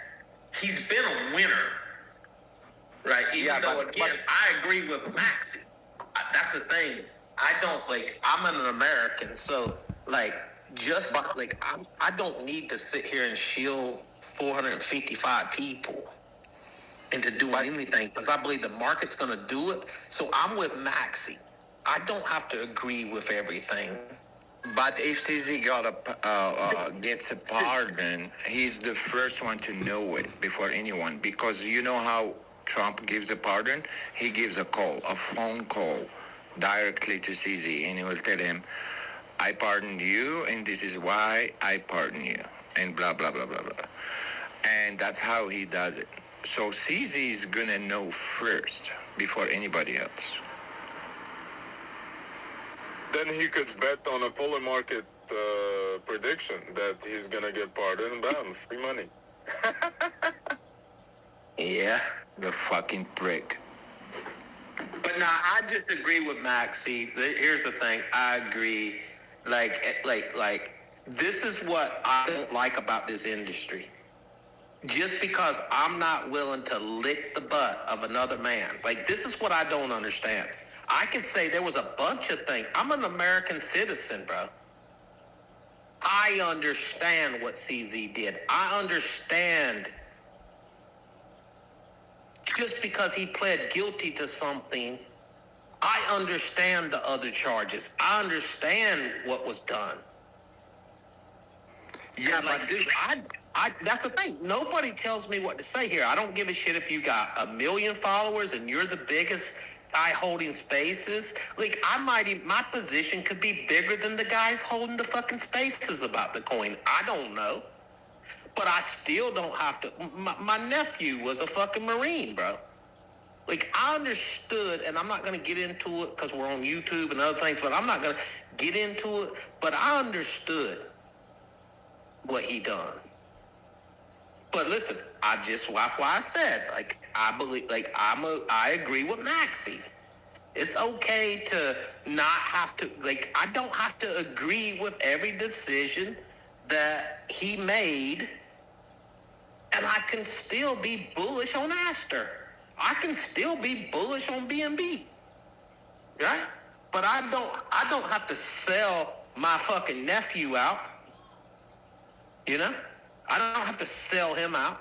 he's been a winner, right? Even though, again, I agree with Maxi. That's the thing. I'm an American, so, like, I don't need to sit here and shield 455 people into doing anything, because I believe the market's going to do it. So I'm with Maxi. I don't have to agree with everything. But if CZ gets a pardon, he's the first one to know it before anyone. Because you know how Trump gives a pardon? He gives a phone call directly to CZ, and he will tell him, I pardoned you, and this is why I pardon you, and blah, blah, blah, blah, blah. And that's how he does it. So CZ is going to know first before anybody else. Then he could bet on a polar market prediction that he's going to get pardoned. Bam, free money. Yeah. The fucking prick. But now, I just agree with Maxi. Here's the thing. I agree. Like, this is what I don't like about this industry. Just because I'm not willing to lick the butt of another man. Like, this is what I don't understand. I could say there was a bunch of things. I'm an American citizen, bro. I understand what CZ did. I understand just because he pled guilty to something, I understand the other charges. I understand what was done. Yeah, like, dude, that's the thing. Nobody tells me what to say here. I don't give a shit if you got 1 million followers and you're the biggest guy holding spaces. Like, my position could be bigger than the guys holding the fucking spaces about the coin. I don't know. But I still don't have to. My nephew was a fucking Marine, bro. Like, I understood, and I'm not going to get into it because we're on YouTube and other things, but I'm not going to get into it. But I understood what he done. But listen, that's why I said, like, I believe, like, I agree with Maxi. It's okay to not have to, like, I don't have to agree with every decision that he made, and I can still be bullish on Aster. I can still be bullish on BNB, right? But I don't have to sell my fucking nephew out, you know? I don't have to sell him out.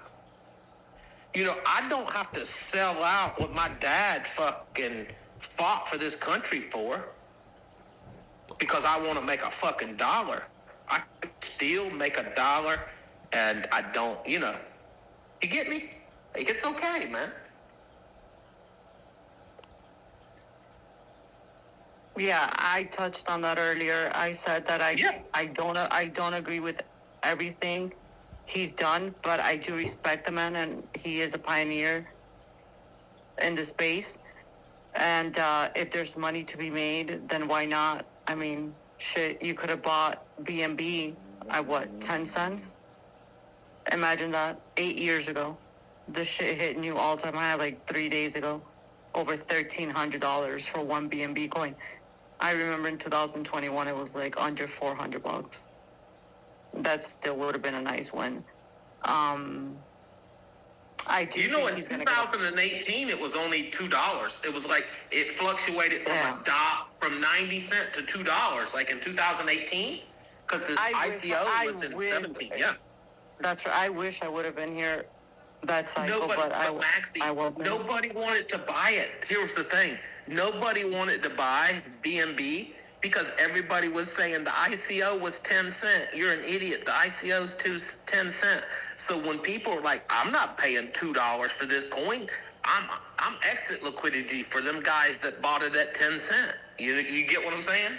You know, I don't have to sell out what my dad fucking fought for this country for because I want to make a fucking dollar. I can still make a dollar, and I don't, you know. You get me? Like, it's okay, man. Yeah, I touched on that earlier. I said that I don't agree with everything he's done, but I do respect the man, and he is a pioneer in the space. And if there's money to be made, then why not? I mean, shit, you could have bought BNB at what, 10 cents? Imagine that, 8 years ago. The shit hit new all-time high like 3 days ago. Over $1,300 for one BNB coin. I remember in 2021, it was like under $400. That still would have been a nice win. I do. You know, in 2018, it was only $2. It was like it fluctuated from 90 cents to $2, like in 2018, because the ICO was in 17. Yeah, that's right. I wish I would have been here that cycle, nobody wanted to buy it. Here's the thing: nobody wanted to buy BNB because everybody was saying the ICO was 10 cent. You're an idiot. The ICO's 10 cent. So when people are like, I'm not paying $2 for this coin, I'm exit liquidity for them guys that bought it at 10 cent. You get what I'm saying?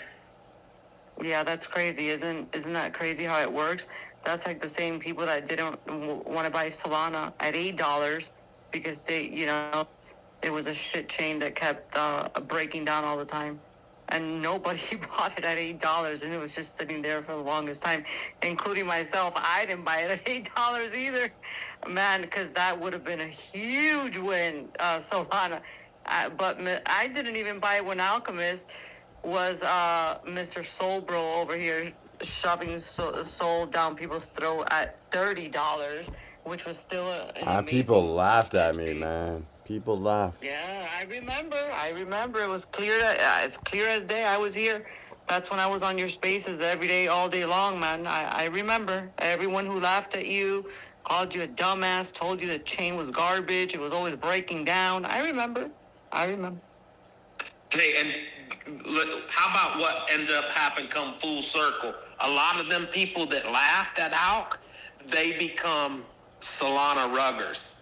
Yeah, that's crazy. Isn't that crazy how it works? That's like the same people that didn't want to buy Solana at $8 because they, it was a shit chain that kept breaking down all the time. And nobody bought it at $8, and it was just sitting there for the longest time, including myself. I didn't buy it at $8 either, man, because that would have been a huge win, Solana. But I didn't even buy it when Alchemist was Mr. Soul Bro over here shoving Soul down people's throat at $30, which was still an amazing. People laughed at me, man. People laughed. Yeah, I remember. It was clear, as clear as day. I was here. That's when I was on your spaces every day, all day long, man. I remember. Everyone who laughed at you, called you a dumbass, told you the chain was garbage, it was always breaking down. I remember. Hey, and look, how about what ended up happening come full circle? A lot of them people that laughed at Alk, they become Solana ruggers.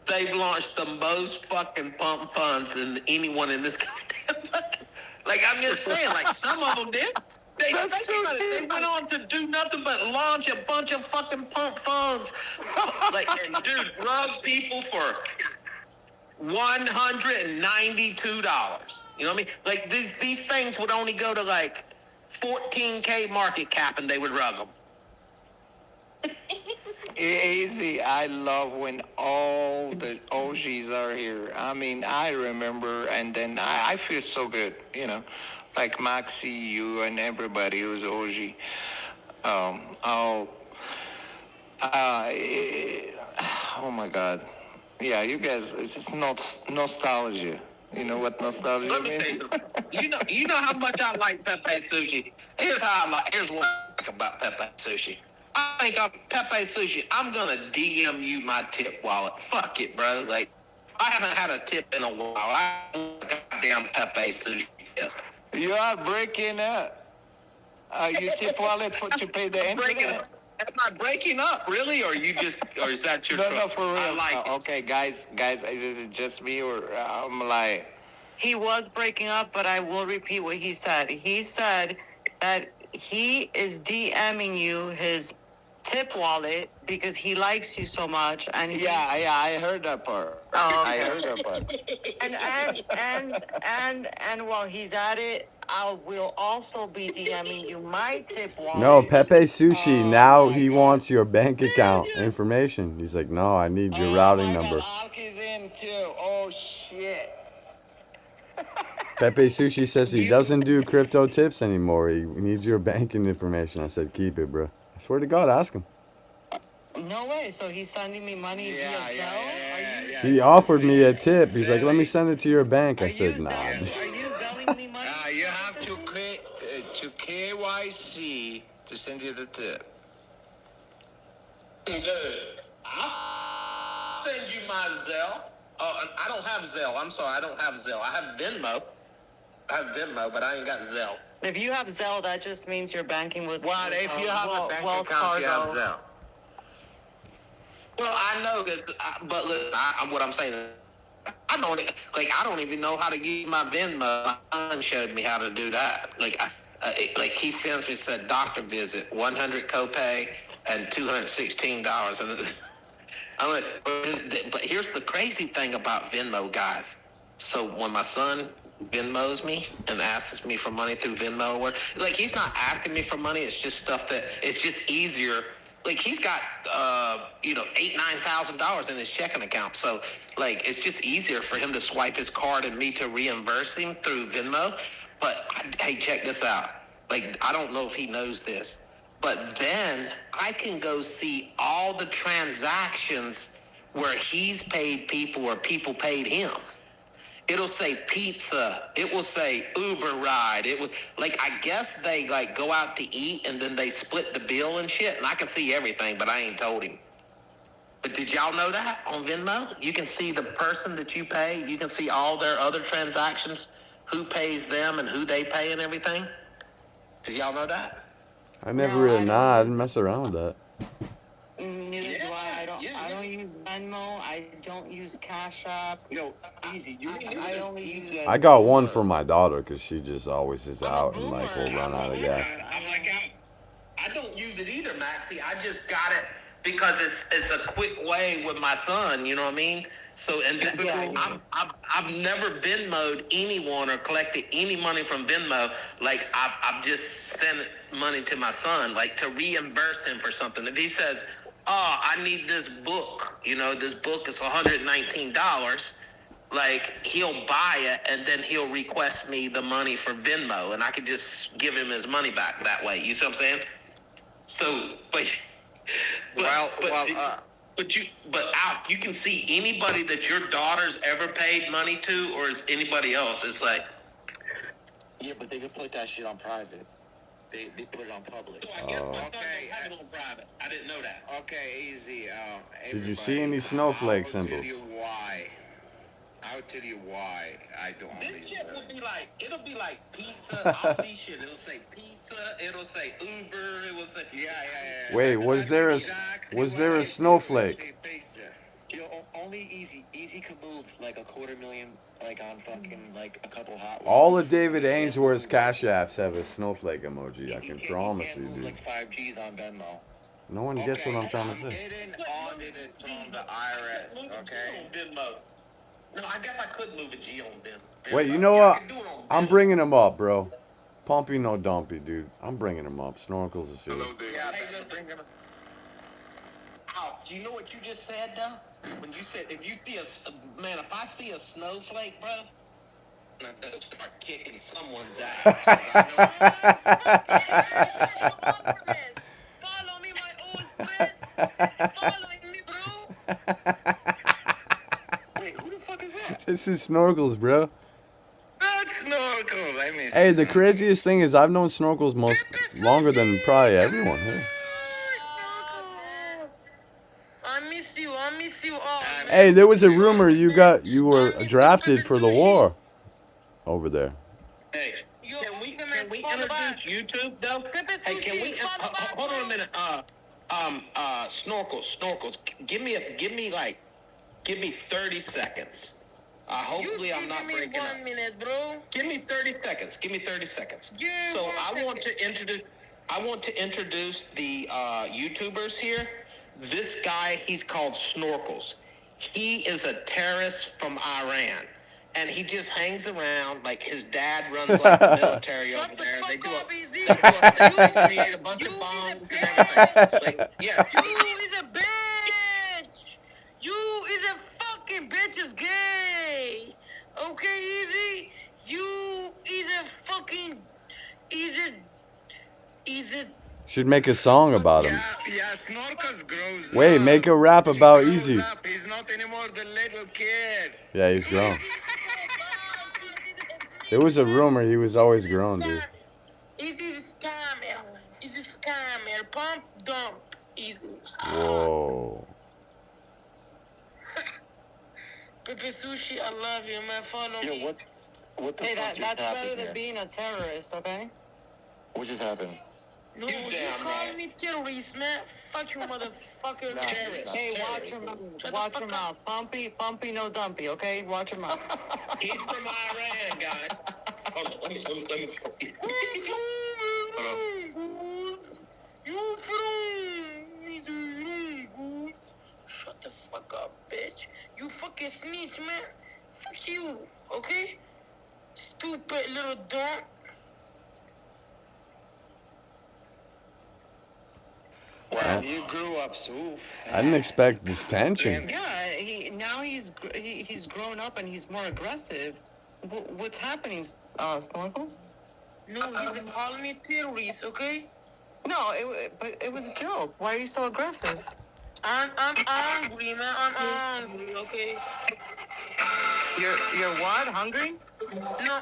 They've launched the most fucking pump funds than anyone in this goddamn fucking. Like, I'm just saying, like, some of them did. They went on to do nothing but launch a bunch of fucking pump funds. Like, and dude, rug people for $192. You know what I mean? Like, these things would only go to, like, 14K market cap, and they would rug them. Easy. I love when all the OGs are here. I mean, I remember, and then I feel so good, like Maxi, you, and everybody who's OG. Oh my God. Yeah, you guys, it's just nostalgia. You know what nostalgia Let me means? tell you something. You know how much I like Pepe Sushi. Here's what I like about Pepe Sushi. I think Pepe Sushi, I'm gonna DM you my tip wallet. Fuck it, bro. Like, I haven't had a tip in a while. I want a goddamn Pepe Sushi tip. You are breaking up. You tip wallet to pay the internet? Am I breaking up, really? Or is that your No, for real. I like it. Okay, guys, is it just me or I'm like... He was breaking up, but I will repeat what he said. He said that he is DMing you his tip wallet because he likes you so much, and yeah, I heard that part. Oh, okay. I heard that part. And while he's at it, I will also be DMing you my tip wallet. No, Pepe Sushi, now he wants your bank account information. He's like, no, I need your routing number. Alk is in too. Oh, shit. Pepe Sushi says he doesn't do crypto tips anymore. He needs your banking information. I said, keep it, bro. I swear to God, ask him. No way. So he's sending me money via Zelle? Yeah. He offered me a tip. He's like, let me send it to your bank. I said, nah. Are you billing me money? You have to KYC to send you the tip. Good. I'll send you my Zelle. I don't have Zelle. I'm sorry, I don't have Zelle. I have Venmo. But I ain't got Zelle. If you have Zelle, that just means your banking was... Well, if you have a bank account, you have Zelle. Well, I know that, but look, what I'm saying is, I don't even know how to use my Venmo. My son showed me how to do that. Like he sends me, said, doctor visit, 100 copay and $216. And I'm like, but here's the crazy thing about Venmo, guys. So when my son Venmos me and asks me for money through Venmo or what, like, he's not asking me for money. It's just stuff that it's just easier. Like, he's got, $8,000-9,000 in his checking account. So, like, it's just easier for him to swipe his card and me to reimburse him through Venmo. But, hey, check this out. Like, I don't know if he knows this, but then I can go see all the transactions where he's paid people or people paid him. It'll say pizza. It will say Uber ride. It was like, I guess they like go out to eat and then they split the bill and shit. And I can see everything, but I ain't told him. But did y'all know that on Venmo? You can see the person that you pay. You can see all their other transactions who pays them and who they pay and everything? Did y'all know that? I never, I didn't mess around with that. Neither do I. I don't use Venmo. I don't use Cash App. Yo, easy. I only use. I got one for my daughter because she just always is out and like will run out of gas. I don't use it either, Maxie. I just got it because it's a quick way with my son. You know what I mean? So I've never Venmo'd anyone or collected any money from Venmo. Like I've just sent money to my son, like to reimburse him for something. If he says, "Oh, I need this book," this book is $119. Like he'll buy it and then he'll request me the money for Venmo, and I could just give him his money back that way. You see what I'm saying? So, but Al, you can see anybody that your daughter's ever paid money to, or is anybody else? It's like, Yeah, but they can put that shit on private. They put it on public. Okay, I don't private. I didn't know that. Okay, easy. Did you see any snowflake I'll symbols? tell you why. I'll tell you why I don't. This shit will be like, it'll be like pizza. I'll see shit. It'll say pizza. It'll say Uber. It will say Yeah. Wait, was there a snowflake? You know, only Easy could move like $250,000, like on fucking like a couple hot. All of David Ainsworth's Cash Apps have a snowflake emoji. I can promise you, Move dude. like 5 G's on Venmo. No one gets what I'm trying to say. Getting audited from the IRS, okay? Venmo. No, I guess I could move a G on Venmo. Wait, you know what? I'm bringing him up, bro. Pumpy no dumpy, dude. I'm bringing him up. Snorkels is here. Yeah, Al, do you know what you just said, though? When you said, if I see a snowflake, bro, I'm gonna start kicking someone's ass. Follow me, my old friend. Follow me, bro. Wait, who the fuck is that? This is Snorkels, bro. That's Snorkels. I miss. Hey, the craziest thing is I've known Snorkels longer than probably everyone here. I miss you all. Hey, there was a rumor you were drafted for the war over there. Hey, can we introduce YouTube though? Hey, can we? Hold on a minute. Snorkels. Give me 30 seconds. Hopefully I'm not breaking up. 1 minute, bro. Give me 30 seconds. So I want to introduce the YouTubers here. This guy, he's called Snorkels. He is a terrorist from Iran. And he just hangs around like his dad runs like the military over there. They create a bunch of bombs and everything. Like, yeah. You is a bitch. You is a fucking bitch is gay. Okay, Easy? You is a fucking... He's a... Should make a song about him. Yeah, Snorkels grows Wait, up. make a rap about He Easy. grows up. He's not anymore the little kid. Yeah, he's grown. There was a rumor he was always grown, dude. Easy's a scammer. He's a scammer. Pump, dump. Easy. Whoa. Pepe Sushi, I love you, man. Follow me. What the Hey, fuck that's just better happened than here? being a terrorist, okay? What just happened? No, you call me terrorist, man. Fuck you, motherfucker. No, Terrorist. Hey, watch your mouth. Watch your mouth. Pumpy, no dumpy, okay? Watch your mouth. He's from Iran, guys. Hold on, let me. You from? Shut the fuck up, bitch. You fucking snitch, man. Fuck you, okay? Stupid little dog. Well, you grew up so. I didn't expect this tension. Yeah, he's grown up and he's more aggressive. What's happening, Snorkels? No, he's calling me terrorist, okay? No, but it was a joke. Why are you so aggressive? I'm angry, man. I'm angry, okay? You're what? Hungry? No,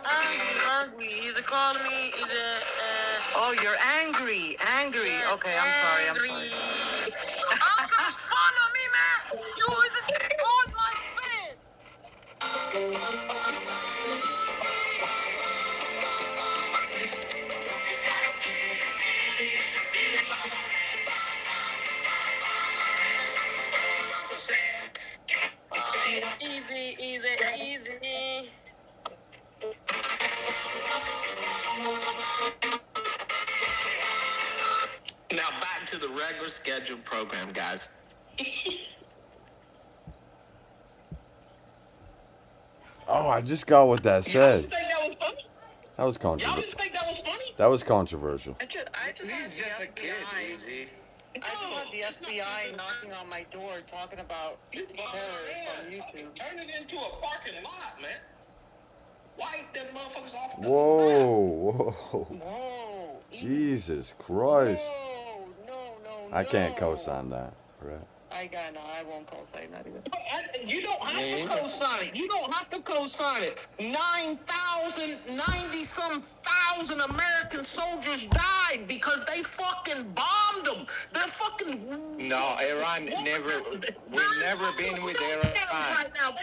angry. He's calling me. Oh, you're angry. Yes, Okay, I'm sorry. Uncle, follow me, man. You is on my friend. regular scheduled program, guys. Oh, I just got what that Y'all said. didn't think that was funny? That was Y'all controversial. didn't think that was funny? That was controversial. I just He's had just the a kid, FBI. Easy. I just had the FBI knocking on my door talking about terror from YouTube. Turn it into a parking lot, man. Wipe them motherfuckers off. Whoa, whoa. Whoa. Jesus Christ. Whoa. No. I can't co-sign that. Right. I won't co-sign that either. You don't have to co-sign it. You don't have to co-sign it. 90-some thousand American soldiers died because they fucking bombed them. They're fucking... No, Iran never. We've never been with Iran. Right now. They